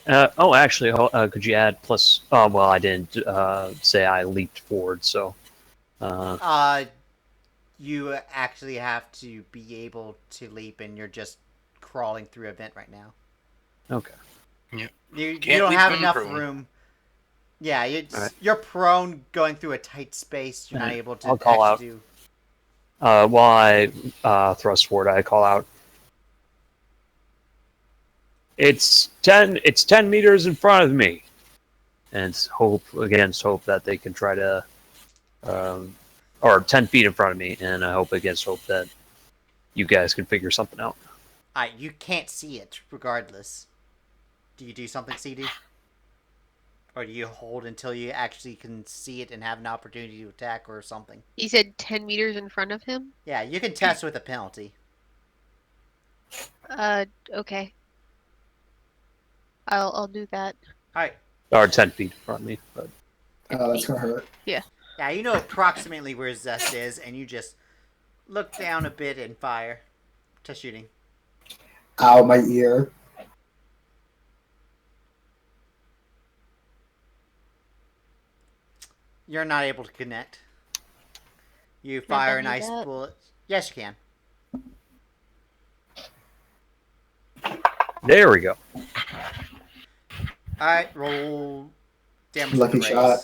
Actually, could you add plus? Oh, well, I didn't say I leaped forward, so. You actually have to be able to leap, and you're just crawling through a vent right now. Okay. You Can't don't leap have when enough prone. room. Yeah, Alright. you're prone going through a tight space. You're not Alright, able to I'll call actually out. do. While I thrust forward, I call out. It's 10 meters in front of me, and hope that they can try to, or 10 feet in front of me, and I hope that you guys can figure something out. Alright, you can't see it regardless. Do you do something, CD? Or do you hold until you actually can see it and have an opportunity to attack or something? He said 10 meters in front of him? Yeah, you can test with a penalty. Okay. I'll do that. Alright. Or 10 feet in front of me, but Oh, that's gonna hurt. Yeah, you know approximately where Zest is, and you just look down a bit and fire. Test shooting. Ow, my ear. You're not able to connect. You fire an do ice that? bullet. Yes, you can. there we go. Alright, roll damage. Lucky with the shot.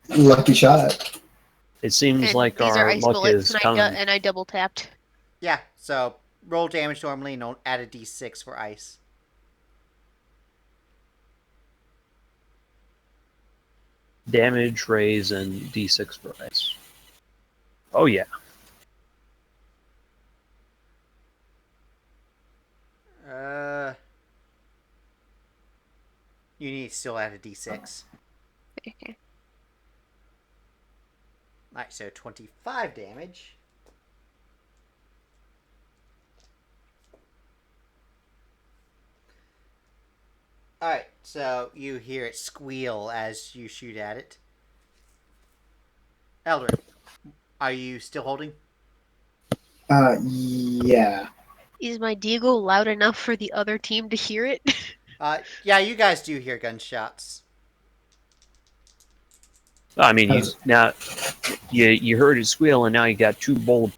raise. Lucky shot. It seems And like these are our ice luck bullets, is and coming. and I double tapped. Yeah, so roll damage normally and add a d6 for ice. Damage, raise, and d6 for raise. Oh yeah. You need to still add a d6. Okay. Alright, so 25 damage. Alright, so you hear it squeal as you shoot at it. Elric, are you still holding? Yeah. Is my deagle loud enough for the other team to hear it? Yeah, you guys do hear gunshots. I mean, you heard it squeal, and now you got 2 bullet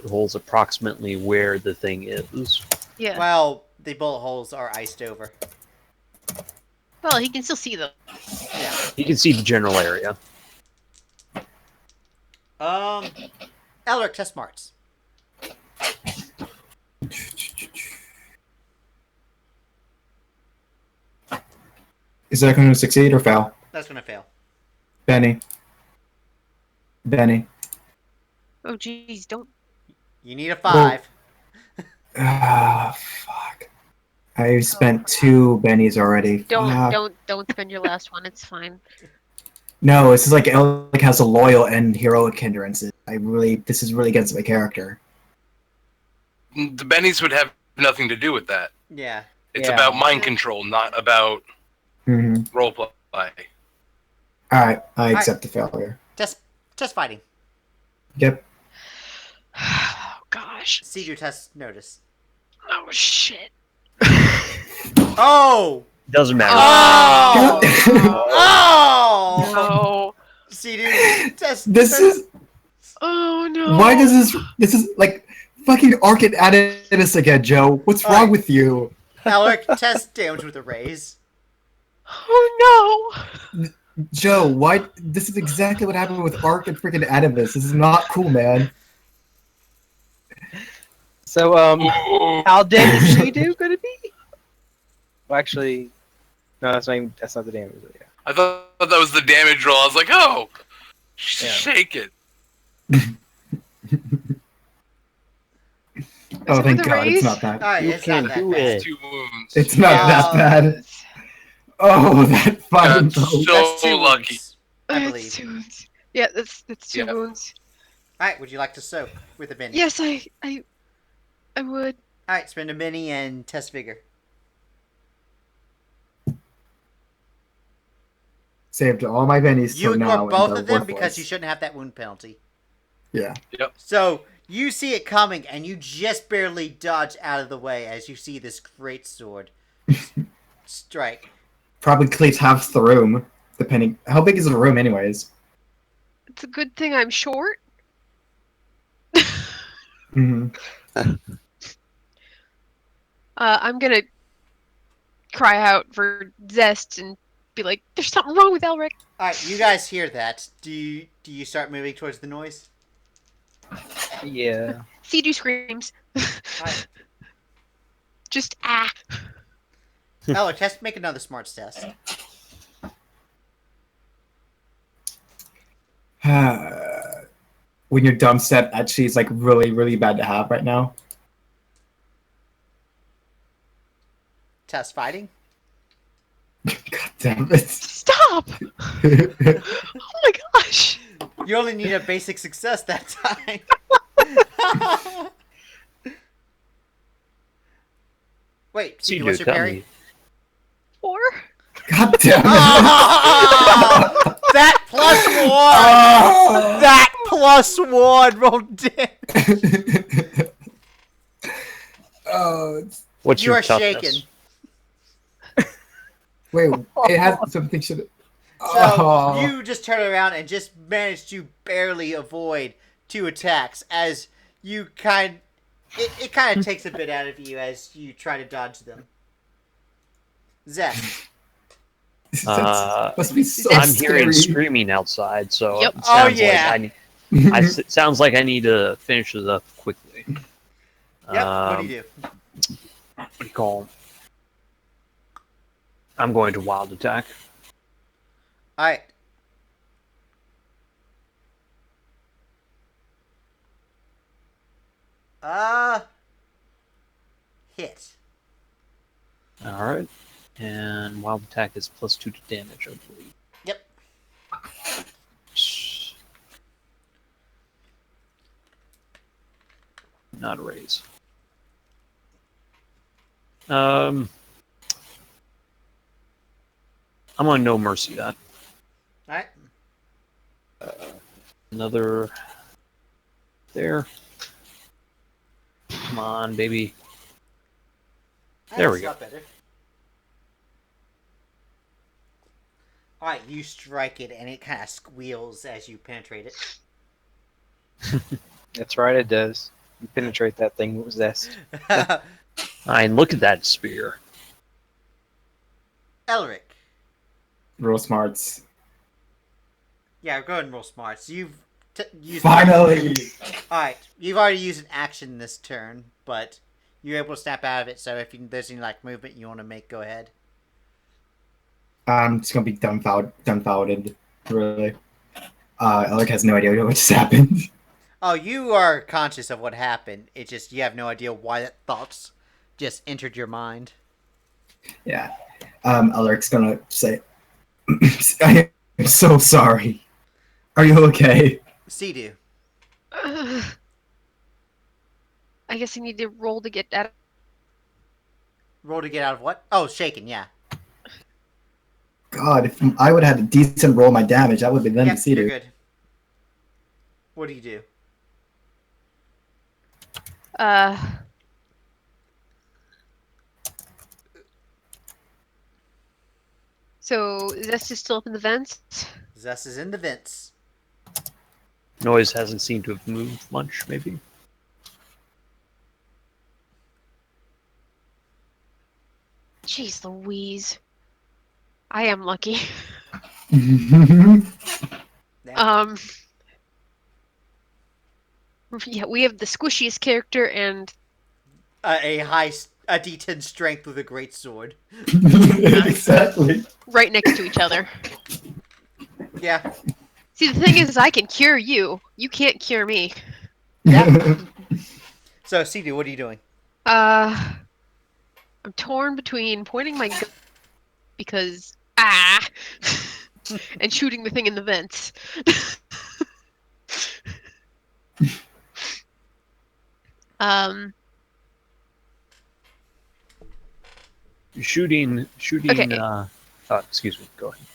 holes approximately where the thing is. Yeah. Well, the bullet holes are iced over. Well, he can still see them. Yeah. You can see the general area. Elric, test smarts. Is that going to succeed or fail? That's gonna fail. Benny. Oh, jeez, don't. You need a 5. Ah, fuck. I've spent 2 bennies already. Fuck. Don't spend your last one. It's fine. No, this is like Elric has a loyal and heroic hindrances. This is really against my character. The bennies would have nothing to do with that. Yeah. It's about mind control, not about roleplay. Alright, I accept the failure. Test fighting. Yep. Oh, gosh. Sidu test notice. Oh, shit. Oh! Doesn't matter. Oh! Oh! No. Sidu test. This is... Oh, no. Why does this is like fucking Arcade Animus again, Joe. What's wrong with you? Elric, test damage with a raise. Oh, no. Joe, why? This is exactly what happened with Arc and freaking Animus. This is not cool, man. So, how damage Sidu gonna be? Well, actually, no, that's not the damage. Yeah. I thought that was the damage roll. I was like, oh, shake it. Oh, thank with a God, it's raise? not that. Alright, You it's not can that do bad. it. 2 wounds. It's not that bad. Oh, that fucking That's boat. so That's 2 lucky. wounds, I That's believe. 2 wounds. Yeah, that's 2 Yeah. wounds. Alright, would you like to soak with a mini? Yes, I would. Alright, spend a mini and test vigor. Saved all my bennies You till now. ignore both and of they're them because worthless. you shouldn't have that wound penalty. Yeah. So, you see it coming, and you just barely dodge out of the way as you see this great sword strike. Probably cleats half the room, depending. How big is the room, anyways? It's a good thing I'm short. I'm gonna cry out for Zest and be like, "There's something wrong with Elric." Alright, you guys hear that. Do you start moving towards the noise? Yeah. Sidu screams. Alright. Just ah. Elric, make another smarts test. When your dumb step actually is like really, really bad to have right now. Test fighting. God damn it. Stop! Oh my gosh! You only need a basic success that time. Wait, See, what's dude, your tell parry? me. 4? God damn it. Oh, that plus 1! Oh. That plus 1 rolled damage. Oh, What's You your are toughness? shaken. wait, it has something should. So you just turn around and just manage to barely avoid 2 attacks as you it kind of takes a bit out of you as you try to dodge them. Zest. Must be so I'm scary. hearing screaming outside, so Yep. it Oh, sounds yeah. like it sounds like I need to finish this up quickly. Yep. What do you do? What do you call 'em? I'm going to wild attack. All right. Hit. All right. And wild attack is +2 to damage, I believe. Yep. Not a raise. I'm on no mercy that. Alright. Another there. Come on, baby. There we go. Alright, you strike it and it kind of squeals as you penetrate it. That's right, it does. You penetrate that thing with Zest. And look at that spear. Elric. Roll smarts. Yeah, go ahead and roll smarts. You've used... Finally! Alright, you've already used an action this turn, but you're able to snap out of it, so if there's any like movement you want to make, go ahead. I'm just gonna be dumbfounded, really. Alec has no idea what just happened. Oh, you are conscious of what happened. It's just you have no idea why that thoughts just entered your mind. Yeah. Aleric's gonna say, I am so sorry. Are you okay? Sidu. I guess I need to roll to get out. Roll to get out of what? Oh, shaken, yeah. God, if I would have had a decent roll my damage, that would have been Yep, Sidu. you're good. What do you do? So Zest is still up in the vents. Zest is in the vents. Noise hasn't seemed to have moved much, maybe. Jeez Louise. I am lucky. Yeah. Yeah, we have the squishiest character and A D10 strength with a great sword. Exactly. right next to each other. Yeah. See, the thing is, I can cure you. You can't cure me. Yeah. So, Sidu, what are you doing? I'm torn between pointing my gun because and shooting the thing in the vents. Shooting. Okay. Excuse me. Go ahead.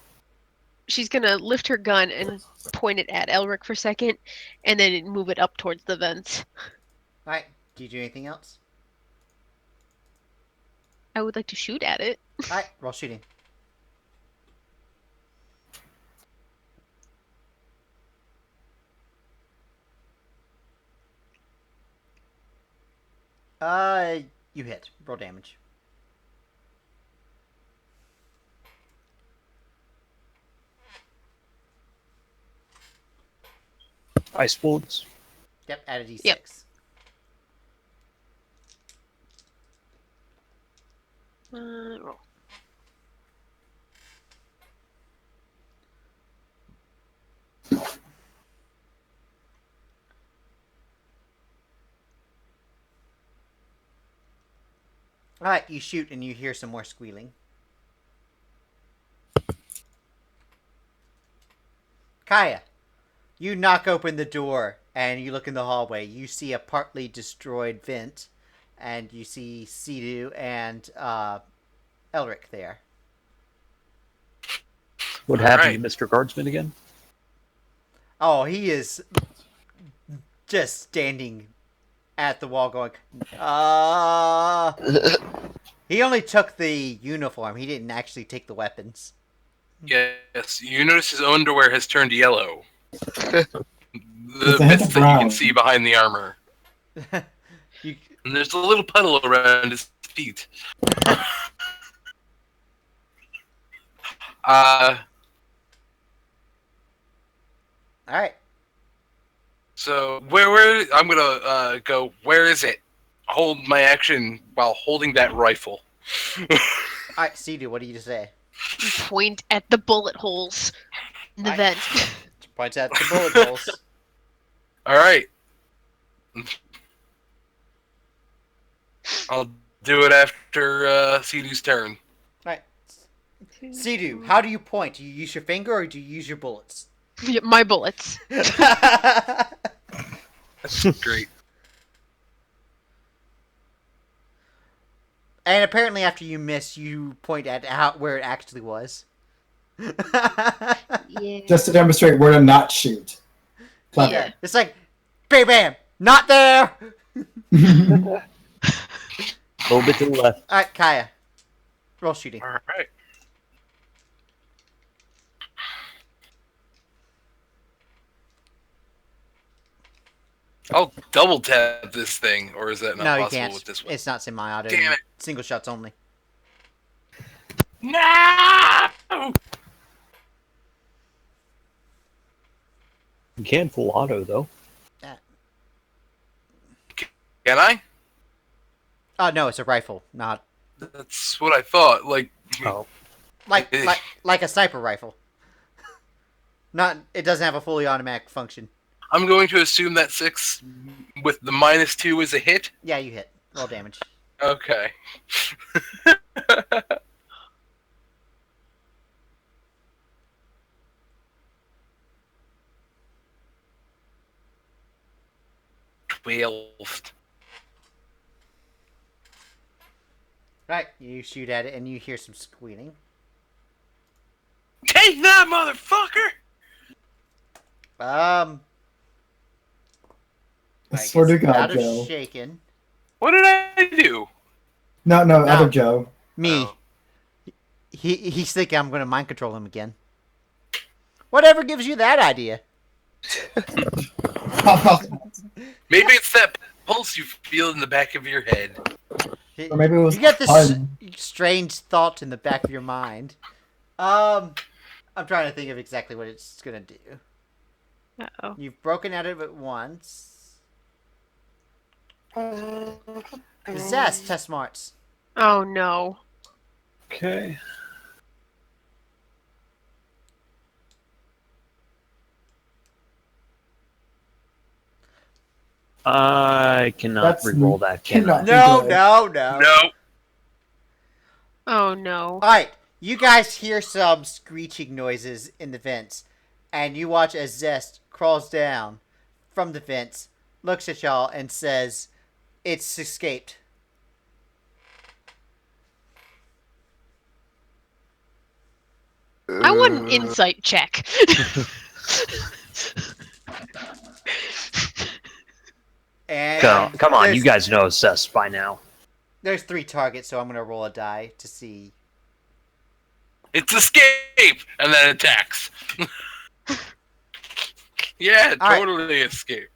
She's gonna lift her gun and point it at Elric for a second, and then move it up towards the vents. Alright, do you do anything else? I would like to shoot at it. Alright, roll shooting. You hit. Roll damage. Ice bullets. Yep, add a d6. Yep. Roll. Alright, you shoot and you hear some more squealing. Kaya, you knock open the door and you look in the hallway. You see a partly destroyed vent, and you see Sidu and Elric there. What All happened right. to Mr. Guardsman again? Oh, he is just standing at the wall going, He only took the uniform. He didn't actually take the weapons. Yes, you notice his underwear has turned yellow. The It's a hint bits of that you brown. can see behind the armor. You, And there's a little puddle around his feet. Alright. So where I'm gonna go. Where is it? Hold my action while holding that rifle. Alright, Sidu, what do you say? Point at the bullet holes in the Right. vent. Points at the bullet holes. All right. I'll do it after Sidu's turn. Right. Sidu, how do you point? Do you use your finger or do you use your bullets? My bullets. Great. And apparently, after you miss, you point at where it actually was. Yeah. Just to demonstrate where to not shoot. Clever. Yeah. It's like, bam, bam, not there. A little bit to the left. All right, Kaya, roll shooting. All right. I'll double tap this thing, or is that not No, you possible can't. with this one? It's not semi-auto. Damn it. Single shots only. No! You can full auto though. Can I? Oh no, it's a rifle, not That's what I thought. Like, Oh, like a sniper rifle. Not. It doesn't have a fully automatic function. I'm going to assume that 6 with the -2 is a hit. Yeah, you hit. Roll damage. Okay. Twelve. Right, you shoot at it and you hear some squealing. Take that, motherfucker! I I swear to guess God, out of Joe. shaken. What did I do? No, No. other Joe. Me. Oh. He's thinking I'm going to mind control him again. Whatever gives you that idea? Maybe it's that pulse you feel in the back of your head. Or maybe it was You get this fun. strange thought in the back of your mind. I'm trying to think of exactly what it's gonna do. Uh-oh. You've broken out of it once. Zest, test smarts. Oh no. okay. I cannot That's re-roll that, can I? cannot- No, Good. no, no. No. Oh no. Alright, you guys hear some screeching noises in the vents, and you watch as Zest crawls down from the vents, looks at y'all, and says, "It's escaped." I want an insight check. And Come on, there's- you guys know Zest by now. There's 3 targets, so I'm gonna roll a die to see. It's escape! And then attacks. Yeah, All right. totally escaped.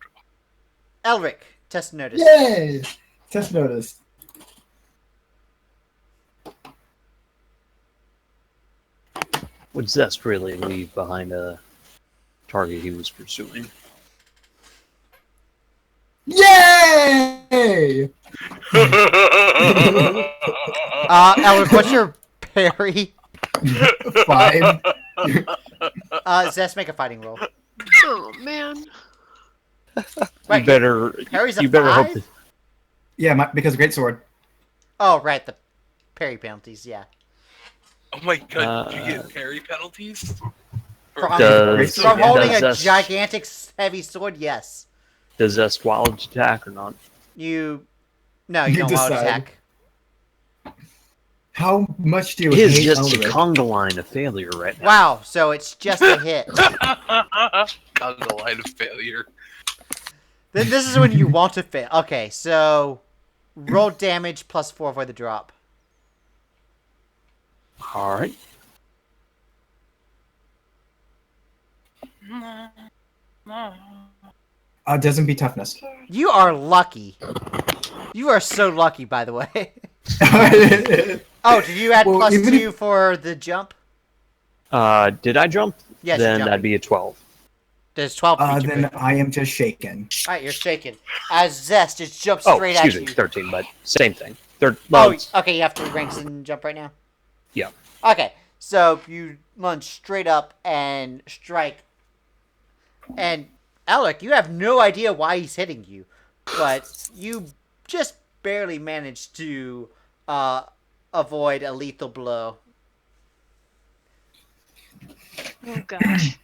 Elric, test notice. Yay! Test notice. Would Zest really leave behind a target he was pursuing? Yay! Elric, what's your parry? 5. Zest, make a fighting roll. Oh man. Right, You better. parry's a You better 5? hope. That, Yeah, because of Great Sword. Oh, right, the parry penalties, yeah. Oh my god, did you get parry penalties? From, Does- from holding a does Zest- gigantic heavy sword, yes. does Zest wild attack or not? No, you You don't want to decide. attack. How much do you He is hate just a Elric? conga line of failure right now. Wow, so it's just a hit. On the line of failure. Then this is when you want to fail. Okay, so roll damage plus 4 for the drop. All right. Doesn't be toughness. You are lucky. You are so lucky, by the way. Oh, did you add Well, plus even 2 for the jump? Did I jump? Yes, Then you're that'd jumping. be a 12. There's 12 feet. Then I am just shaken. Alright, you're shaking. As Zest just jumps Oh, straight excuse at me, you. 13, but same thing. Well, Oh, okay, you have 3 ranks and jump right now? Yeah. Okay, so you lunge straight up and strike. And, Alec, you have no idea why he's hitting you. But you just barely manage to avoid a lethal blow. Oh gosh.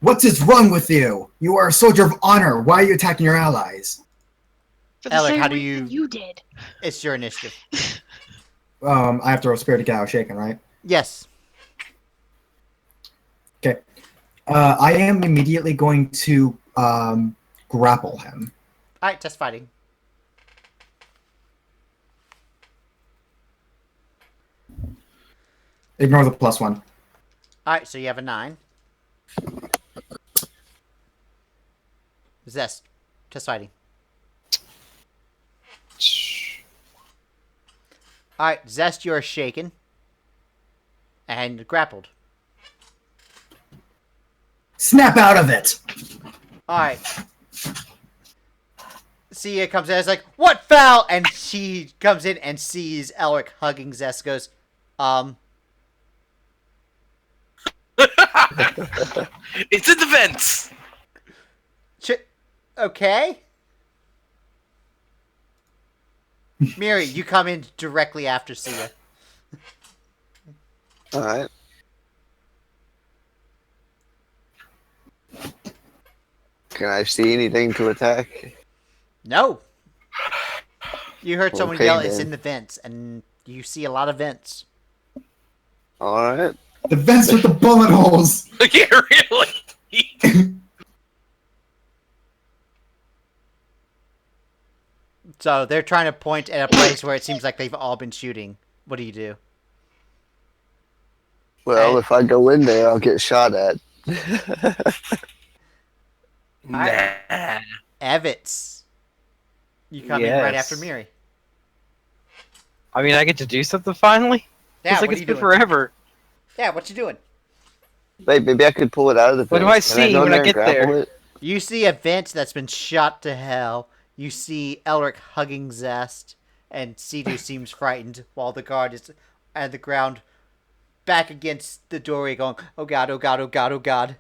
What is wrong with you? You are a soldier of honor. Why are you attacking your allies? For the Elric, same how do reason you- you did. It's your initiative. I have to roll spirit to get out shaken, right? Yes. Okay. I am immediately going to grapple him. All right, test fighting. Ignore the +1. All right, so you have a 9. Zest, test fighting. All right, Zest, you are shaken and grappled. Snap out of it! All right. Sia comes in, it's like, what foul? And she comes in and sees Elric hugging Zest, goes, It's in the vents. Okay. Miri'ri, you come in directly after Sia. Alright. Can I see anything to attack? No. You heard someone Okay, yell, it's then. in the vents, and you see a lot of vents. Alright. The vents with the bullet holes! Yeah, really. So they're trying to point at a place where it seems like they've all been shooting. What do you do? Well, if I go in there, I'll get shot at. Nah. Evets. You come in right Yes. after Miri'ri. I mean, I get to do something finally. Yeah, It's like what it's are you been doing? forever. Yeah, what you doing? Wait, maybe I could pull it out of the What do vents. I Can see go when in I and get grapple there? it? You see a vent that's been shot to hell. You see Elric hugging Zest, and Sidu seems frightened while the guard is at the ground, back against the doorway, going, "Oh God! Oh God! Oh God! Oh God!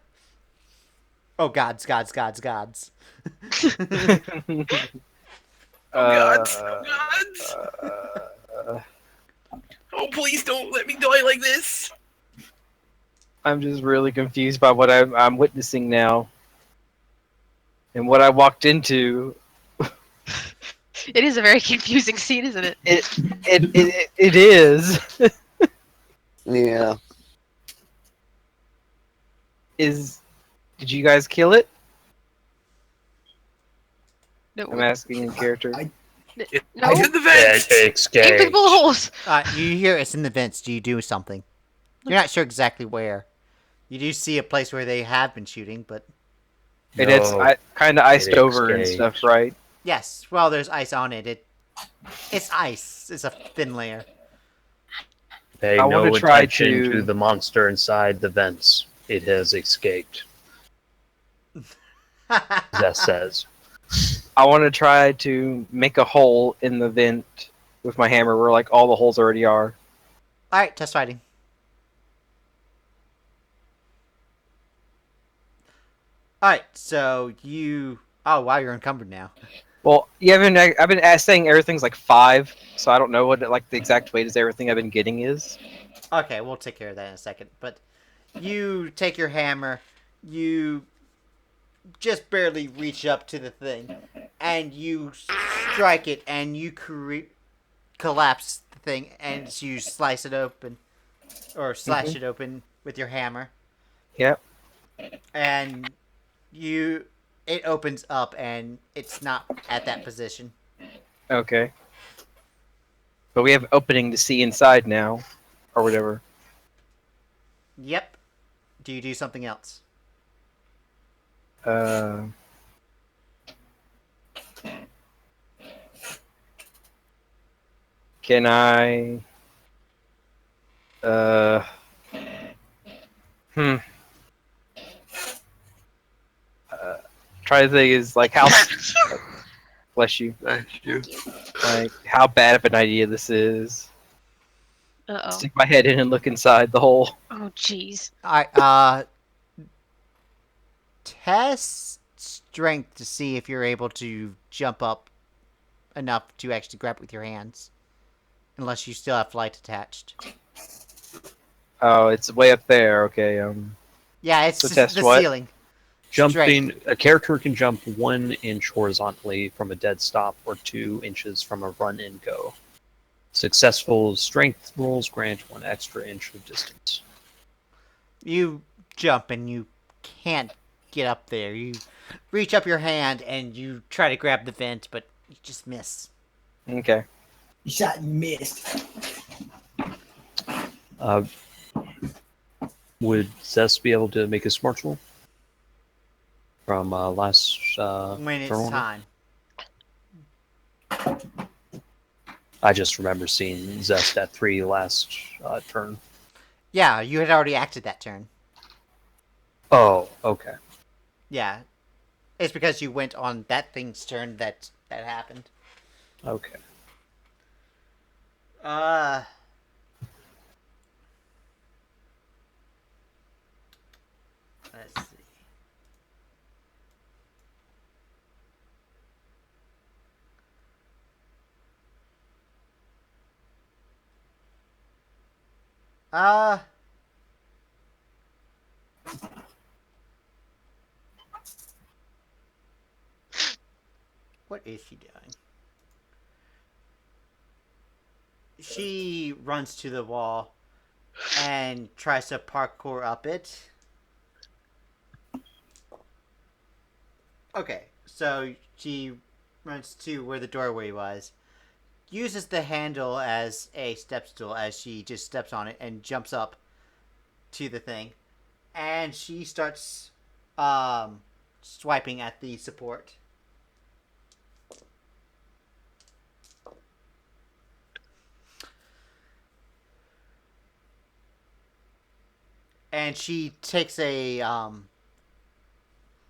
Oh gods! Gods! Gods! Gods!" Oh God! Oh, please don't let me die like this. I'm just really confused by what I'm witnessing now, and what I walked into. It is a very confusing scene, isn't it? It is. Yeah. Did you guys kill it? No. I'm asking in character. No. It's in the vents. Aim for the bullet holes. You hear it's in the vents. Do you do something? You're not sure exactly where. You do see a place where they have been shooting, but And it's kind of iced It over and escaped. stuff, right? yes. Well, there's ice on it. It's ice. It's a thin layer. Pay I no wanna try attention to- to the monster inside the vents. It has escaped. Zest says. I want to try to make a hole in the vent with my hammer where like all the holes already are. All right, test fighting. All right, so you. Oh wow, you're encumbered now. Well, yeah, I've been saying everything's like 5, so I don't know what like the exact weight is everything I've been getting is. Okay, we'll take care of that in a second. But you take your hammer, you just barely reach up to the thing, and you strike it, and you collapse the thing, and you slice it open, or slash it open with your hammer, Yep. and it opens up, and it's not at that position. Okay. But we have opening to see inside now, or whatever. Yep. Do you do something else? Can I? Try to think is like how. Bless you. Thank you. Like how bad of an idea this is. Uh-oh. Stick my head in and look inside the hole. Oh, jeez. Alright, test strength to see if you're able to jump up enough to actually grab it with your hands. Unless you still have flight attached. Oh, it's way up there. Okay. Yeah, it's So just test the what? ceiling. Jumping, a character can jump 1 inch horizontally from a dead stop or 2 inches from a run and go. Successful strength rolls grant 1 extra inch of distance. You jump and you can't get up there. You reach up your hand and you try to grab the vent, but you just miss. Okay. You shot and missed. Would Zest be able to make a smart roll? From last When it's turn? time. I just remember seeing Zest at 3 last turn. Yeah, you had already acted that turn. Oh, okay. Yeah. It's because you went on that thing's turn that happened. Okay. Let's see. What is she doing? She runs to the wall and tries to parkour up it. Okay, so she runs to where the doorway was, uses the handle as a step stool as she just steps on it and jumps up to the thing, and she starts swiping at the support. And she takes a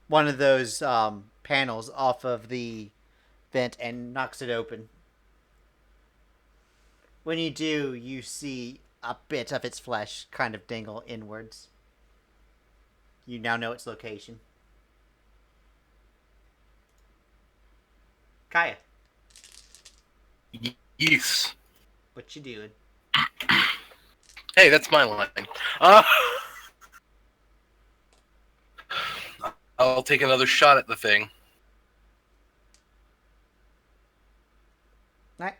one of those panels off of the vent and knocks it open. When you do, you see a bit of its flesh kind of dangle inwards. You now know its location. Kaya, Yes. what you doing? Hey, that's my line. I'll take another shot at the thing. Right.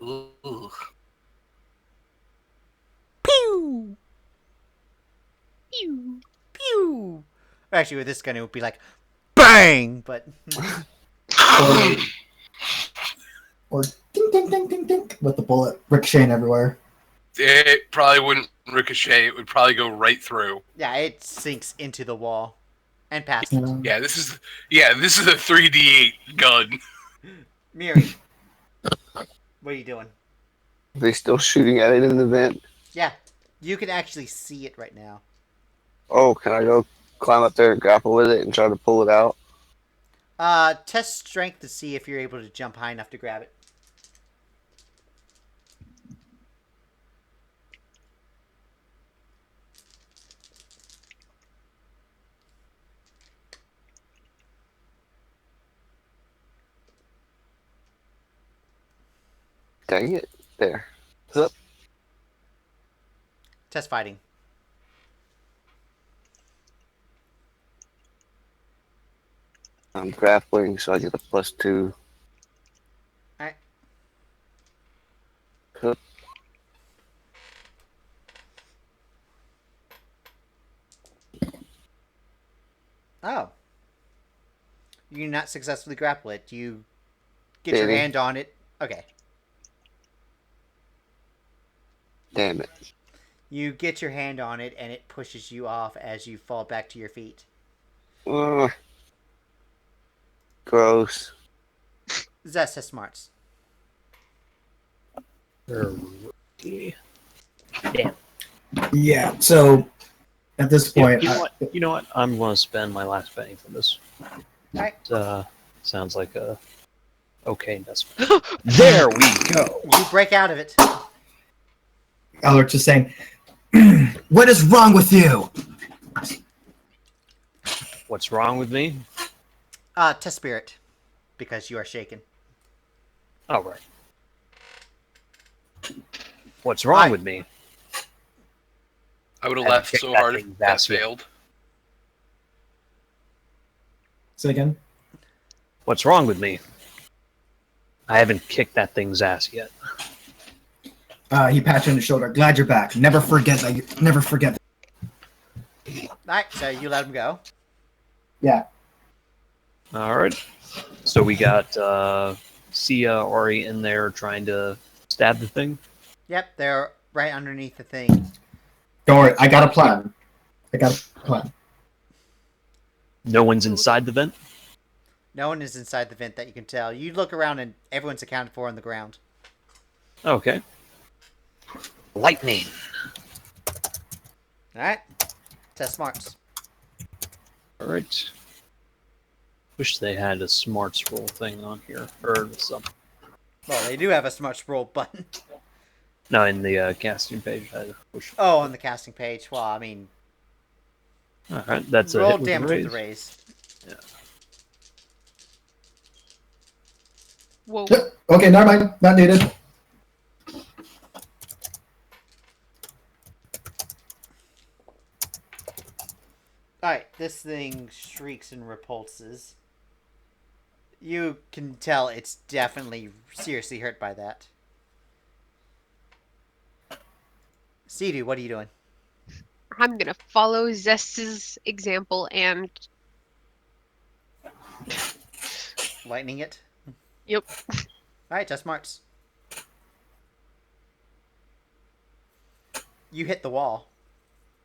Ooh. Pew! Ew. Pew! Actually, with this gun, it would be like, BANG! But Or ding ding ding ding ding with the bullet ricocheting everywhere. It probably wouldn't ricochet. It would probably go right through. yeah, it sinks into the wall and past You it. know? Yeah, this is a 3D8 gun. Miri'ri, what are you doing? Are they still shooting at it in the vent? Yeah, you can actually see it right now. Oh, can I go climb up there and grapple with it and try to pull it out? Test strength to see if you're able to jump high enough to grab it. Dang it. There. Hup. Test fighting. I'm grappling, so I get a +2. Alright. Hup. Oh. You do not successfully grapple it. You get your Really? hand on it. Okay. Damn it. You get your hand on it, and it pushes you off as you fall back to your feet. Ugh. Gross. Zest has smarts. Damn. Yeah. So at this Yeah, point, you know what? I'm going to spend my last penny for this. Alright. Sounds like a Okay, that's there we go. You break out of it. Elric just saying, "What is wrong with you?" What's wrong with me? Test spirit, because you are shaken. All right. What's wrong with me? I would have Haven't laughed kicked so that hard thing if that ass yet. failed. Say again. What's wrong with me? I haven't kicked that thing's ass yet. He pats you on the shoulder. Glad you're back. Never forget that. Never forget. Alright, so you let him go. Yeah. All right. So we got Sia already in there trying to stab the thing. Yep, they're right underneath the thing. Don't worry. I got a plan. I got a plan. No one's inside the vent. No one is inside the vent that you can tell. You look around and everyone's accounted for on the ground. Okay. Lightning. Alright. Test smarts. All right. Wish they had a smarts roll thing on here or something. Well, they do have a smarts roll button. No, in the casting page. I wish. Oh, on the casting page. Well, I mean, All right, that's a roll hit with damage the with raise. the raise. Whoa. Okay, never mind. Not needed. Alright, this thing shrieks and repulses. You can tell it's definitely seriously hurt by that. Sidu, what are you doing? I'm gonna follow Zest's example and Lightning it? yep. Alright, test smarts. You hit the wall.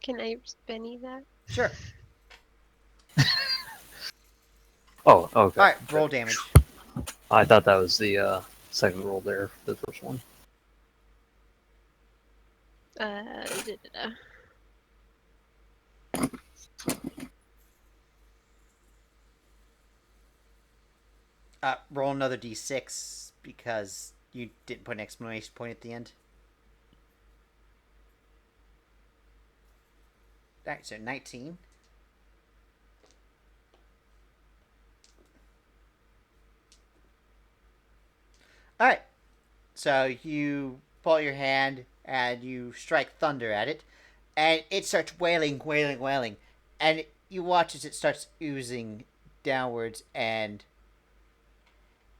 Can I spinny that? Sure. Oh, okay. Alright, roll damage. I thought that was the second roll there, the first one. Da-da-da. Roll another d6 because you didn't put an exclamation point at the end. Alright, so 19. Alright, so you pull your hand and you strike thunder at it, and it starts wailing, wailing, wailing, and you watch as it starts oozing downwards, and...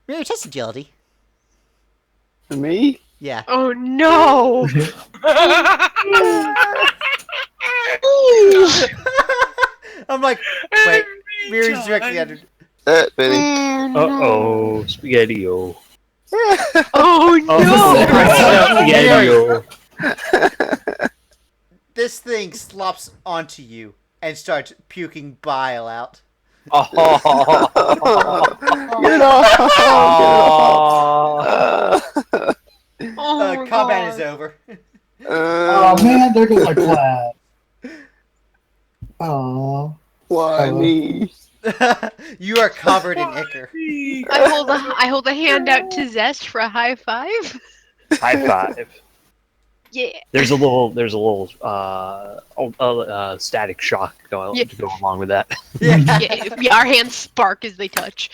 Miri'ri, test agility. Me? Yeah. Oh no! I'm like, wait, Miri's directly under... Benny. Oh, no. Uh-oh, Spaghetti-O. Oh no! Spaghetti-O. This thing slops onto you and starts puking bile out. Oh. Get off! Oh my Combat God. is over. Oh man, there goes my plan. Oh. Why me? You are covered in ichor. I hold a hand out to Zest for a high five. High five. Yeah. There's a little static shock Yeah. to go along with that. Yeah. Yeah, our hands spark as they touch.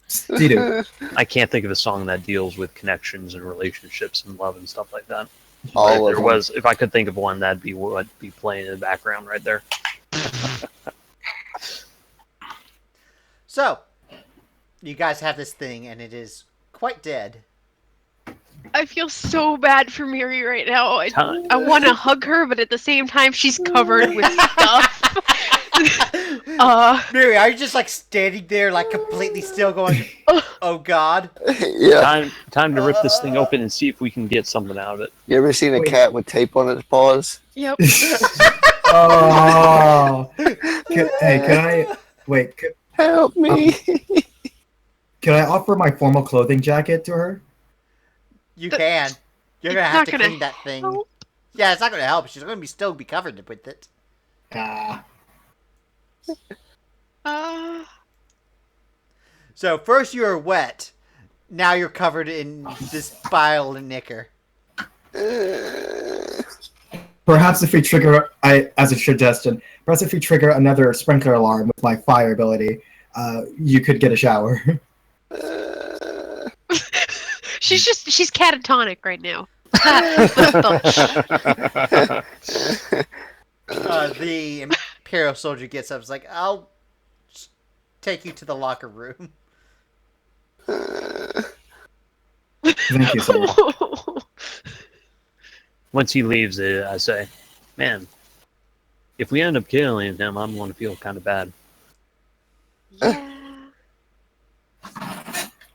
Sidu. I can't think of a song that deals with connections and relationships and love and stuff like that. All But of if them. if I could think of one, that'd be what would be playing in the background right there. So, you guys have this thing, and it is quite dead. I feel so bad for Miri right now. Time. I want to hug her, but at the same time, she's covered with stuff. Miri'ri, are you just like standing there, like completely still going, oh god? Yeah. Time to rip this thing open and see if we can get something out of it. You ever seen a cat with tape on its paws? Yep. Oh. Can I wait? Help me! Can I offer my formal clothing jacket to her? You can. You're gonna It's have not to gonna clean that thing. help. Yeah, it's not gonna help. She's gonna still be covered with it. Ah. So first you were wet, now you're covered in this bile and knicker. Perhaps if we trigger, as a suggestion, perhaps if we trigger another sprinkler alarm with my fire ability, you could get a shower. She's catatonic right now. The Imperial soldier gets up and is like, I'll take you to the locker room. Thank you, sir. Once he leaves, I say, man, if we end up killing him, I'm going to feel kind of bad. Yeah.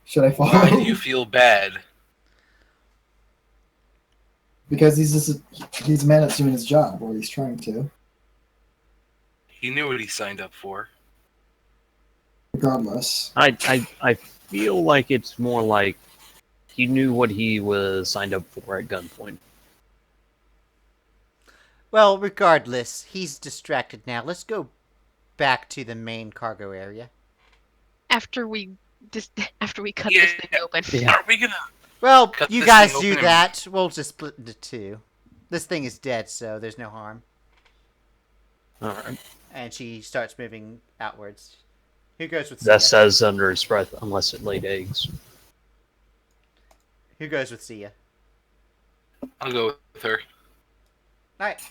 Should I follow? Why do you feel bad? Because he's a man that's doing his job, or he's trying to. He knew what he signed up for. Regardless. I feel like it's more like he knew what he was signed up for at gunpoint. Well, regardless, he's distracted now. Let's go back to the main cargo area. After we cut this thing open. Yeah. Are we gonna? Well, Cut you this guys thing do open that. We'll just split into two. This thing is dead, so there's no harm. Alright. And she starts moving outwards. Who goes with That Sia? says under his breath, unless it laid eggs. Who goes with Sia? I'll go with her. Alright.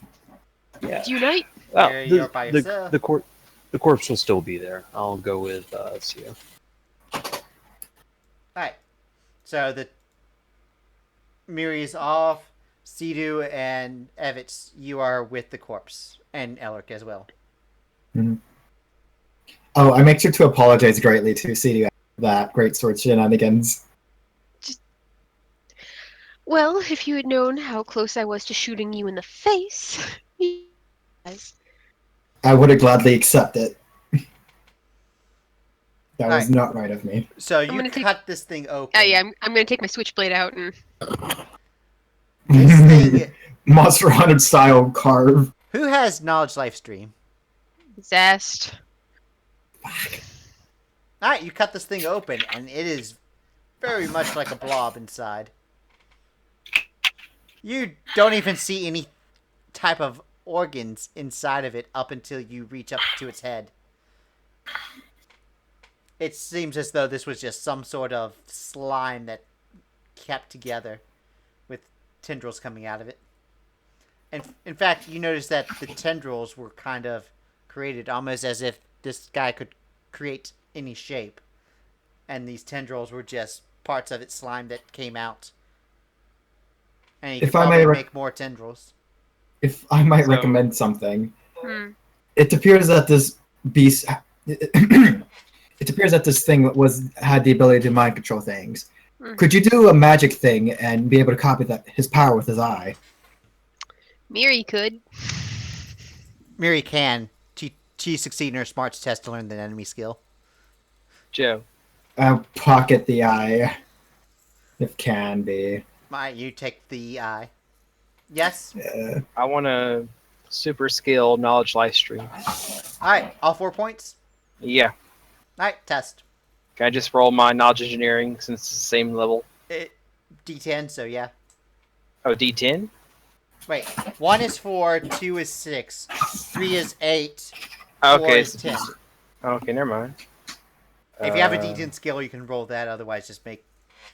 Yeah. Unite. Well, Here you're by yourself. the corpse will still be there. I'll go with Sia. Alright. So the Miri'ri is off. Sidu and Evets, you are with the corpse. And Elric as well. Mm-hmm. Oh, I make sure to apologize greatly to Sidu for that great sword shenanigans. Well, if you had known how close I was to shooting you in the face. I would have gladly accepted. That was Alright. not right of me. So you gonna cut this thing open. Oh yeah, I'm gonna take my switchblade out and This thing... Monster Hunter style carve. Who has Knowledge Life Stream? Zest. Alright, you cut this thing open, and it is very much like a blob inside. You don't even see any type of organs inside of it up until you reach up to its head. It seems as though this was just some sort of slime that kept together with tendrils coming out of it. And in fact, you notice that the tendrils were kind of created almost as if this guy could create any shape. And these tendrils were just parts of its slime that came out. And he could If I may probably make more tendrils. If I might So- recommend something, Hmm. it appears that this beast, it appears that this thing had the ability to mind control things. Hmm. Could you do a magic thing and be able to copy his power with his eye? Miri'ri could. Miri'ri can. She succeeded in her smarts test to learn the enemy skill. Joe. Pocket the eye, if can be. You take the eye. Yes? I want a super skill knowledge life stream. Alright, all 4 points? Yeah. Alright, test. Can I just roll my knowledge engineering since it's the same level? D10, so yeah. Oh, D10? Wait, 1 is 4, 2 is 6, 3 is 8, 4 Okay. is 10. Okay, never mind. If you have a D10 skill, you can roll that, otherwise just make...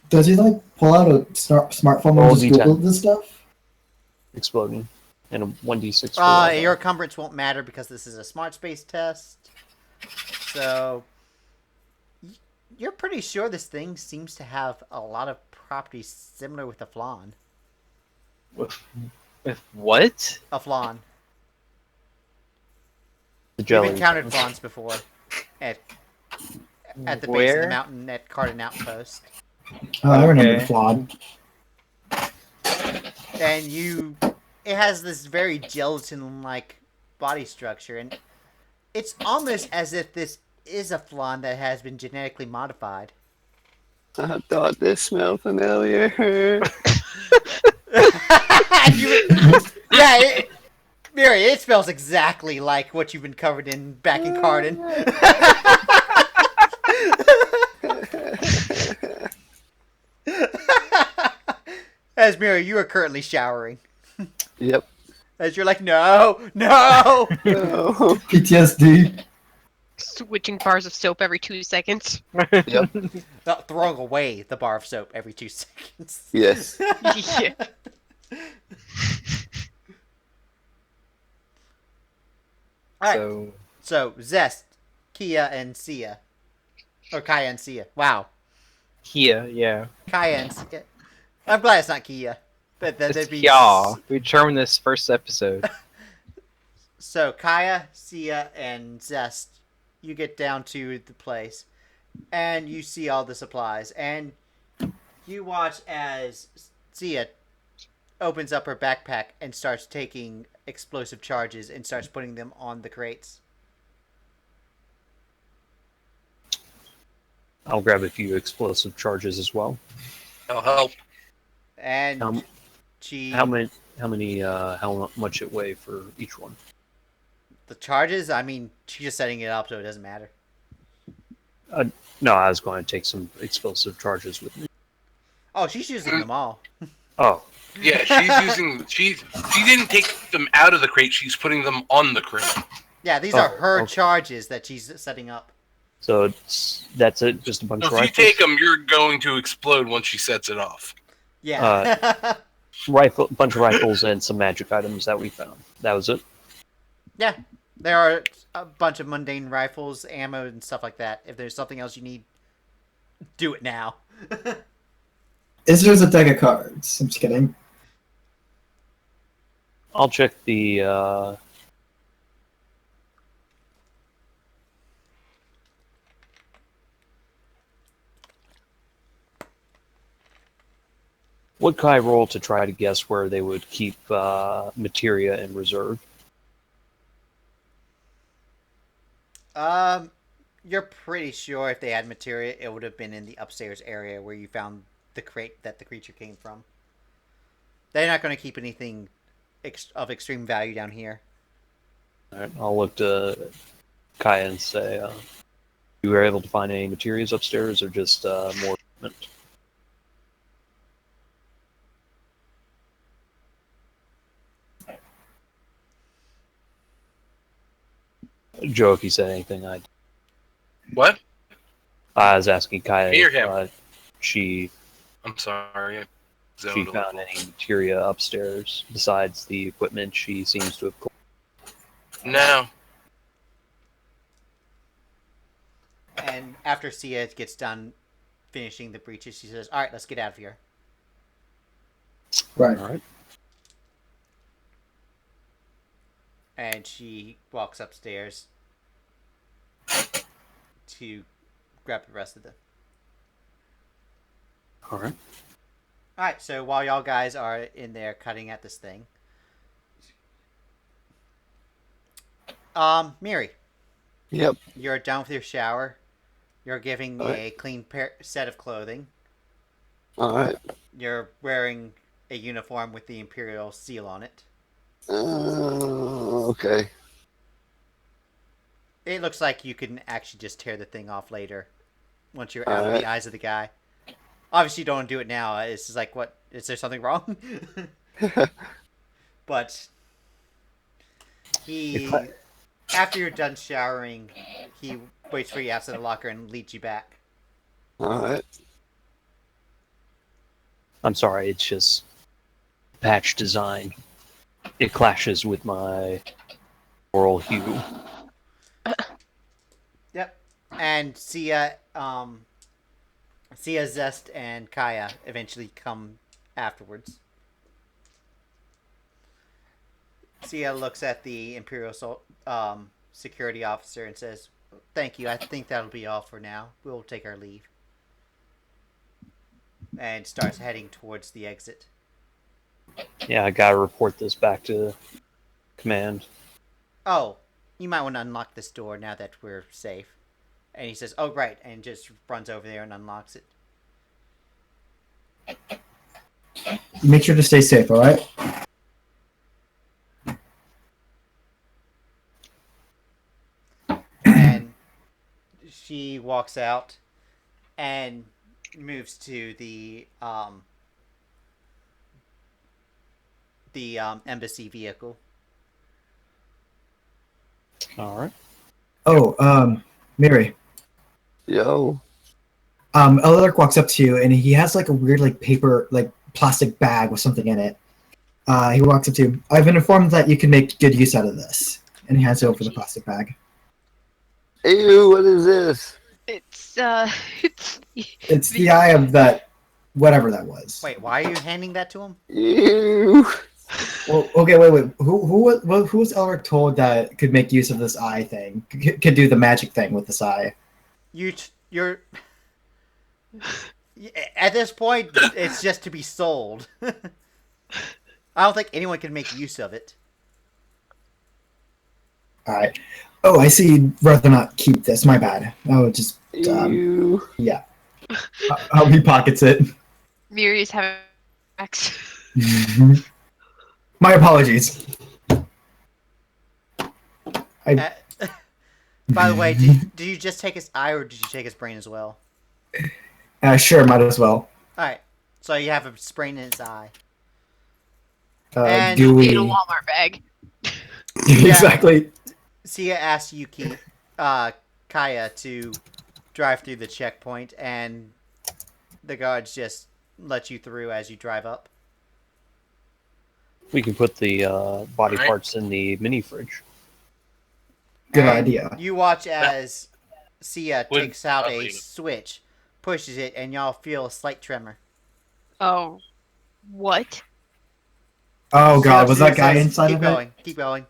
Does he pull out a smartphone Roll and just D10. Google this stuff? Exploding. And a 1d6 for your encumbrance won't matter because this is a smart space test. So... You're pretty sure this thing seems to have a lot of properties similar with a flan. With what? A flan. the We've jelly. encountered flans before. At the base of Where? the mountain at Cardin Outpost. Oh, I remember Okay. the flawed. And it has this very gelatin-like body structure, and it's almost as if this is a flan that has been genetically modified. I thought this smelled familiar. Miri'ri, it smells exactly like what you've been covered in back in Cardin. As Miri'ri, you are currently showering. Yep. As you're like, no, no. No. PTSD. Switching bars of soap every 2 seconds. Yep. Throwing away the bar of soap every 2 seconds. Yes. Yeah. All right. So Zest, Kia, and Sia, or Kaya and Sia. Wow, Kia, yeah. Kaya and Sia. I'm glad it's not Kia. But It's that'd be Kia. We determined this first episode. So Kaya, Sia, and Zest, you get down to the place, and you see all the supplies, and you watch as Sia opens up her backpack and starts taking explosive charges and starts putting them on the crates. I'll grab a few explosive charges as well. That'll help. And How much it weigh for each one? the charges, I mean, she's just setting it up so it doesn't matter. No, I was going to take some explosive charges with me. Oh, she's using them all. Oh, Yeah, she's using. She didn't take them out of the crate. She's putting them on the crate. Yeah, these are her okay. charges that she's setting up. so that's it? Just a bunch So of if you rifles? take them, you're going to explode once she sets it off. Yeah. Bunch of rifles and some magic items that we found. That was it? Yeah. There are a bunch of mundane rifles, ammo, and stuff like that. If there's something else you need, do it now. Is there's a deck of cards? I'm just kidding. I'll check the... What could I roll to try to guess where they would keep materia in reserve? You're pretty sure if they had materia, it would have been in the upstairs area where you found the crate that the creature came from. They're not going to keep anything of extreme value down here. All right, I'll look to Kaya and say, you were able to find any materials upstairs or just more equipment? Joe, if you said anything, What? I was asking Kaya Hear if him. she I'm sorry. Zoned she a found little. any materia upstairs besides the equipment she seems to have. No. And after Sia gets done finishing the breaches, she says, "All right, let's get out of here." Right. All right. And she walks upstairs to grab the rest of them. All right. All right, so while y'all guys are in there cutting at this thing, Miri, Yep. you're done with your shower. You're giving me Alright. a clean set of clothing. All right. You're wearing a uniform with the Imperial seal on it. Okay. It looks like you can actually just tear the thing off later, once you're out of Alright. the eyes of the guy. Obviously, you don't do it now. It's just like, what? Is there something wrong? But he, after you're done showering, he waits for you outside the locker and leads you back. All right. I'm sorry. It's just patch design. It clashes with my oral hue. Yep. And Sia, Zest, and Kaya eventually come afterwards. Sia looks at the Imperial security officer and says, "Thank you. I think that'll be all for now. We'll take our leave." And starts heading towards the exit. Yeah, I gotta report this back to command. "Oh, you might want to unlock this door now that we're safe." And he says, "Oh, right," and just runs over there and unlocks it. Make sure to stay safe, all right? And she walks out and moves to the the embassy vehicle. All right. Oh, Miri. Yo. Elric walks up to you, and he has like a weird like paper, like plastic bag with something in it. He walks up to you. I've been informed that you can make good use out of this, and he hands over the plastic bag. Ew, what is this? It's It's the eye of that, whatever that was. Wait, why are you handing that to him? Ew. Well, okay, wait. Who was Elric told that could make use of this eye thing? Could do the magic thing with this eye? You're. At this point, it's just to be sold. I don't think anyone can make use of it. All right. Oh, I see. You'd rather not keep this. My bad. Oh, just Ew. yeah. He pockets it. Miri's having sex. My apologies. By the way, did you just take his eye or did you take his brain as well? Sure, might as well. Alright, so you have a brain in his eye. Do In we? a Walmart bag. Exactly. Sia asks Yuki, Kaya to drive through the checkpoint, and the guards just let you through as you drive up. We can put the body Alright. parts in the mini fridge. Good And idea. You watch as Sia Would- takes out I'll a leave it. switch, pushes it, and y'all feel a slight tremor. Oh, what? Oh god, Sia was that guy says, inside keep of going, it? Keep going.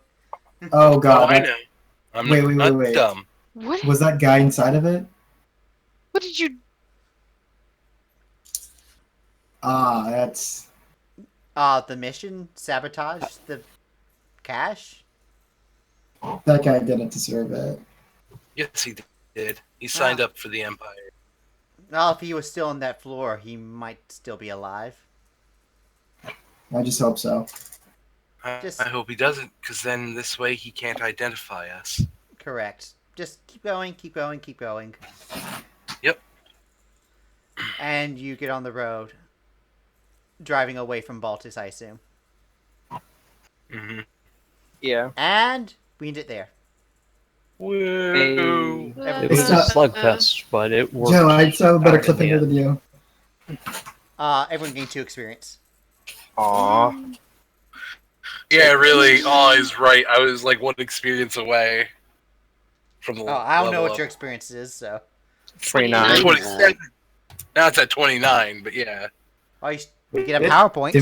Oh Oh, god, I know. I'm Wait, not wait. dumb. What? was that guy inside of it? What did you? That's The mission, sabotage the cache. that guy didn't deserve it. Yes, he did. He signed up for the Empire. Well, if he was still on that floor, he might still be alive. I just hope so. Just- I hope he doesn't, because then this way he can't identify us. Correct. Just keep going, keep going, keep going. Yep. And you get on the road, driving away from Baltus, I assume. Mm-hmm. Yeah. And we end it there. Woo! It was It's a not- slugfest, but it worked. Joe, I'd have a better out in the cliffhanger end. than you. Everyone gained 2 experience. Aw. Yeah, really. Oh, he's right. I was like 1 experience away from the Oh, I don't know level what your up. experience is, so. 29. 27. Now it's at 29, but yeah. Oh, you get a PowerPoint.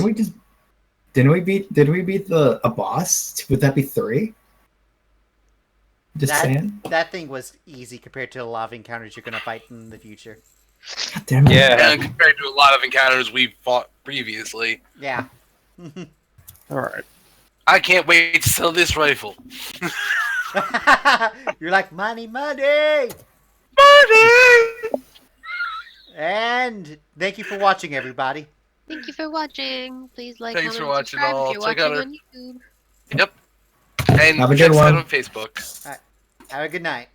Didn't we beat a boss? Would that be 3? Just saying. That thing was easy compared to a lot of encounters you're gonna fight in the future. God damn it. Yeah. And compared to a lot of encounters we've fought previously, Yeah. All right. I can't wait to sell this rifle. You're like, money, money! Money! And thank you for watching, everybody. Thank you for watching. Please like, Thanks comment, for and watching subscribe all. if you're Check out watching our- on YouTube. And Have a check good us out one. on Facebook. Have a good night.